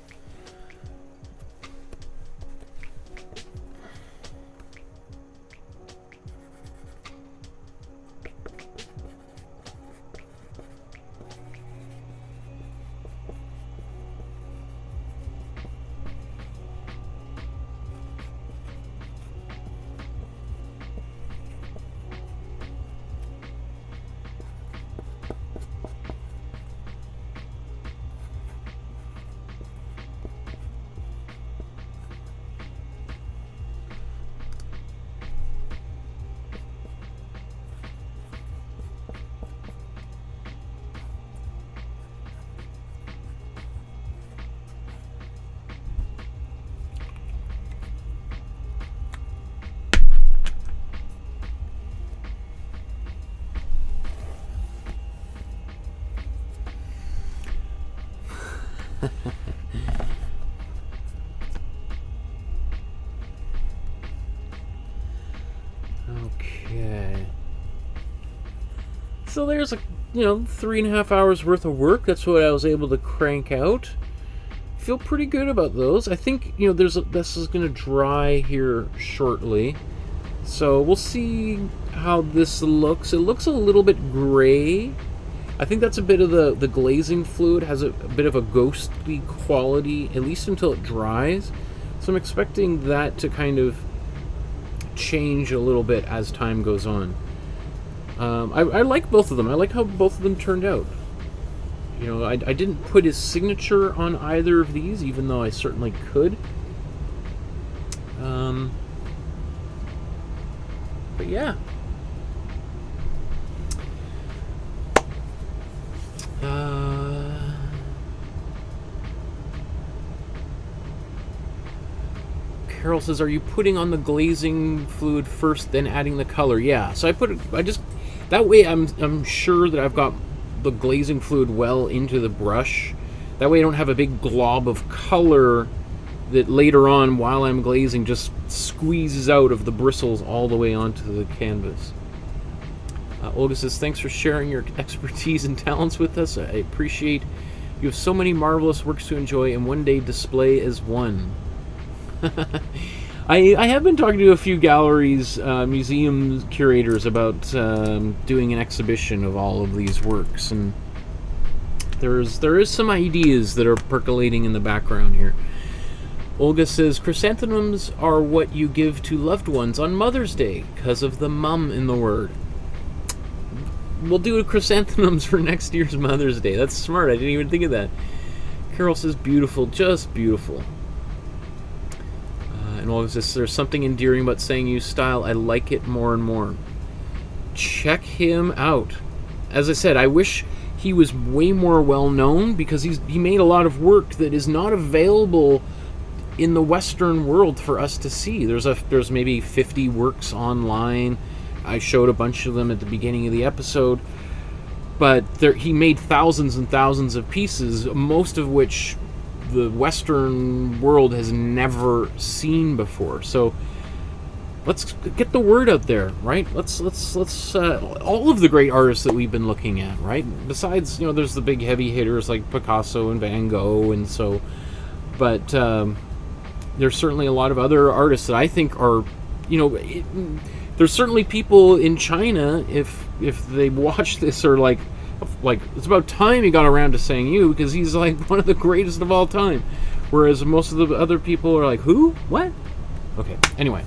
Okay. So there's 3.5 hours worth of work. That's what I was able to crank out. Feel pretty good about those. I think, this is going to dry here shortly. So we'll see how this looks. It looks a little bit gray. I think that's a bit of the glazing fluid has a bit of a ghostly quality, at least until it dries. So I'm expecting that to kind of change a little bit as time goes on. I like both of them. I like how both of them turned out. I didn't put his signature on either of these, even though I certainly could. But yeah. Carol says, "Are you putting on the glazing fluid first, then adding the color?" Yeah. So that way I'm sure that I've got the glazing fluid well into the brush. That way I don't have a big glob of color that later on, while I'm glazing, just squeezes out of the bristles all the way onto the canvas. Olga says, "Thanks for sharing your expertise and talents with us. I appreciate You have so many marvelous works to enjoy and one day display as one. I have been talking to a few galleries, museum curators about doing an exhibition of all of these works, and there is some ideas that are percolating in the background here. Olga says, chrysanthemums are what you give to loved ones on Mother's Day because of the mum in the word. We'll do chrysanthemums for next year's Mother's Day. That's smart. I didn't even think of that. Carol says, beautiful, just beautiful. And Olga says, there's something endearing about Sangyu style. I like it more and more. Check him out. As I said, I wish he was way more well known because he made a lot of work that is not available in the Western world for us to see. There's maybe 50 works online. I showed a bunch of them at the beginning of the episode, but he made thousands and thousands of pieces, most of which the Western world has never seen before. So let's get the word out there, right? Let's all of the great artists that we've been looking at, right? Besides, there's the big heavy hitters like Picasso and Van Gogh, and so, but there's certainly a lot of other artists that I think are, there's certainly people in China, if they watch this, are like it's about time he got around to Sanyu, because he's like one of the greatest of all time, whereas most of the other people are like, who? What? Okay, anyway.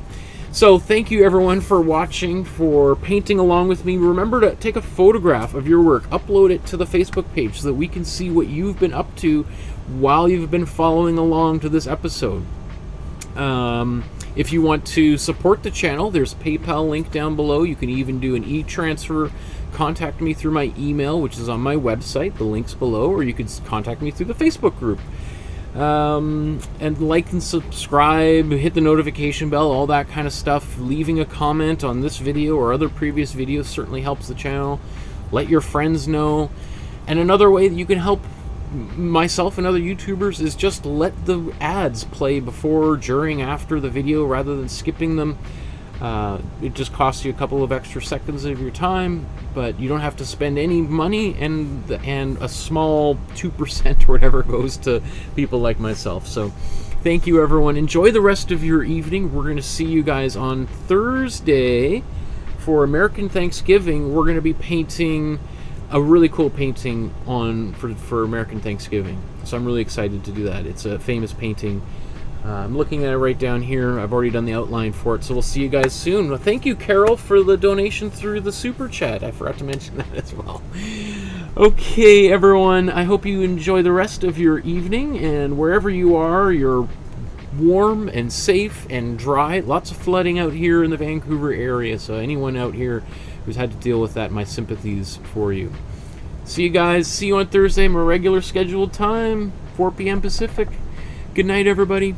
So thank you everyone for watching, for painting along with me. Remember to take a photograph of your work, upload it to the Facebook page so that we can see what you've been up to while you've been following along to this episode. If you want to support the channel, there's a PayPal link down below. You can even do an e-transfer. Contact me through my email, which is on my website. The link's below, or you could contact me through the Facebook group. And like and subscribe, hit the notification bell, all that kind of stuff. Leaving a comment on this video or other previous videos certainly helps the channel. Let your friends know. And another way that you can help myself and other YouTubers is just let the ads play before, during, after the video rather than skipping them. It just costs you a couple of extra seconds of your time, but you don't have to spend any money, and a small 2% or whatever goes to people like myself. So thank you everyone. Enjoy the rest of your evening. We're going to see you guys on Thursday for American Thanksgiving. We're going to be painting a really cool painting for American Thanksgiving. So I'm really excited to do that. It's a famous painting. I'm looking at it right down here. I've already done the outline for it, so we'll see you guys soon. Well, thank you, Carol, for the donation through the Super Chat. I forgot to mention that as well. Okay, everyone, I hope you enjoy the rest of your evening, and wherever you are, you're warm and safe and dry. Lots of flooding out here in the Vancouver area, so anyone out here who's had to deal with that, my sympathies for you. See you guys. See you on Thursday, my regular scheduled time, 4 p.m. Pacific. Good night, everybody.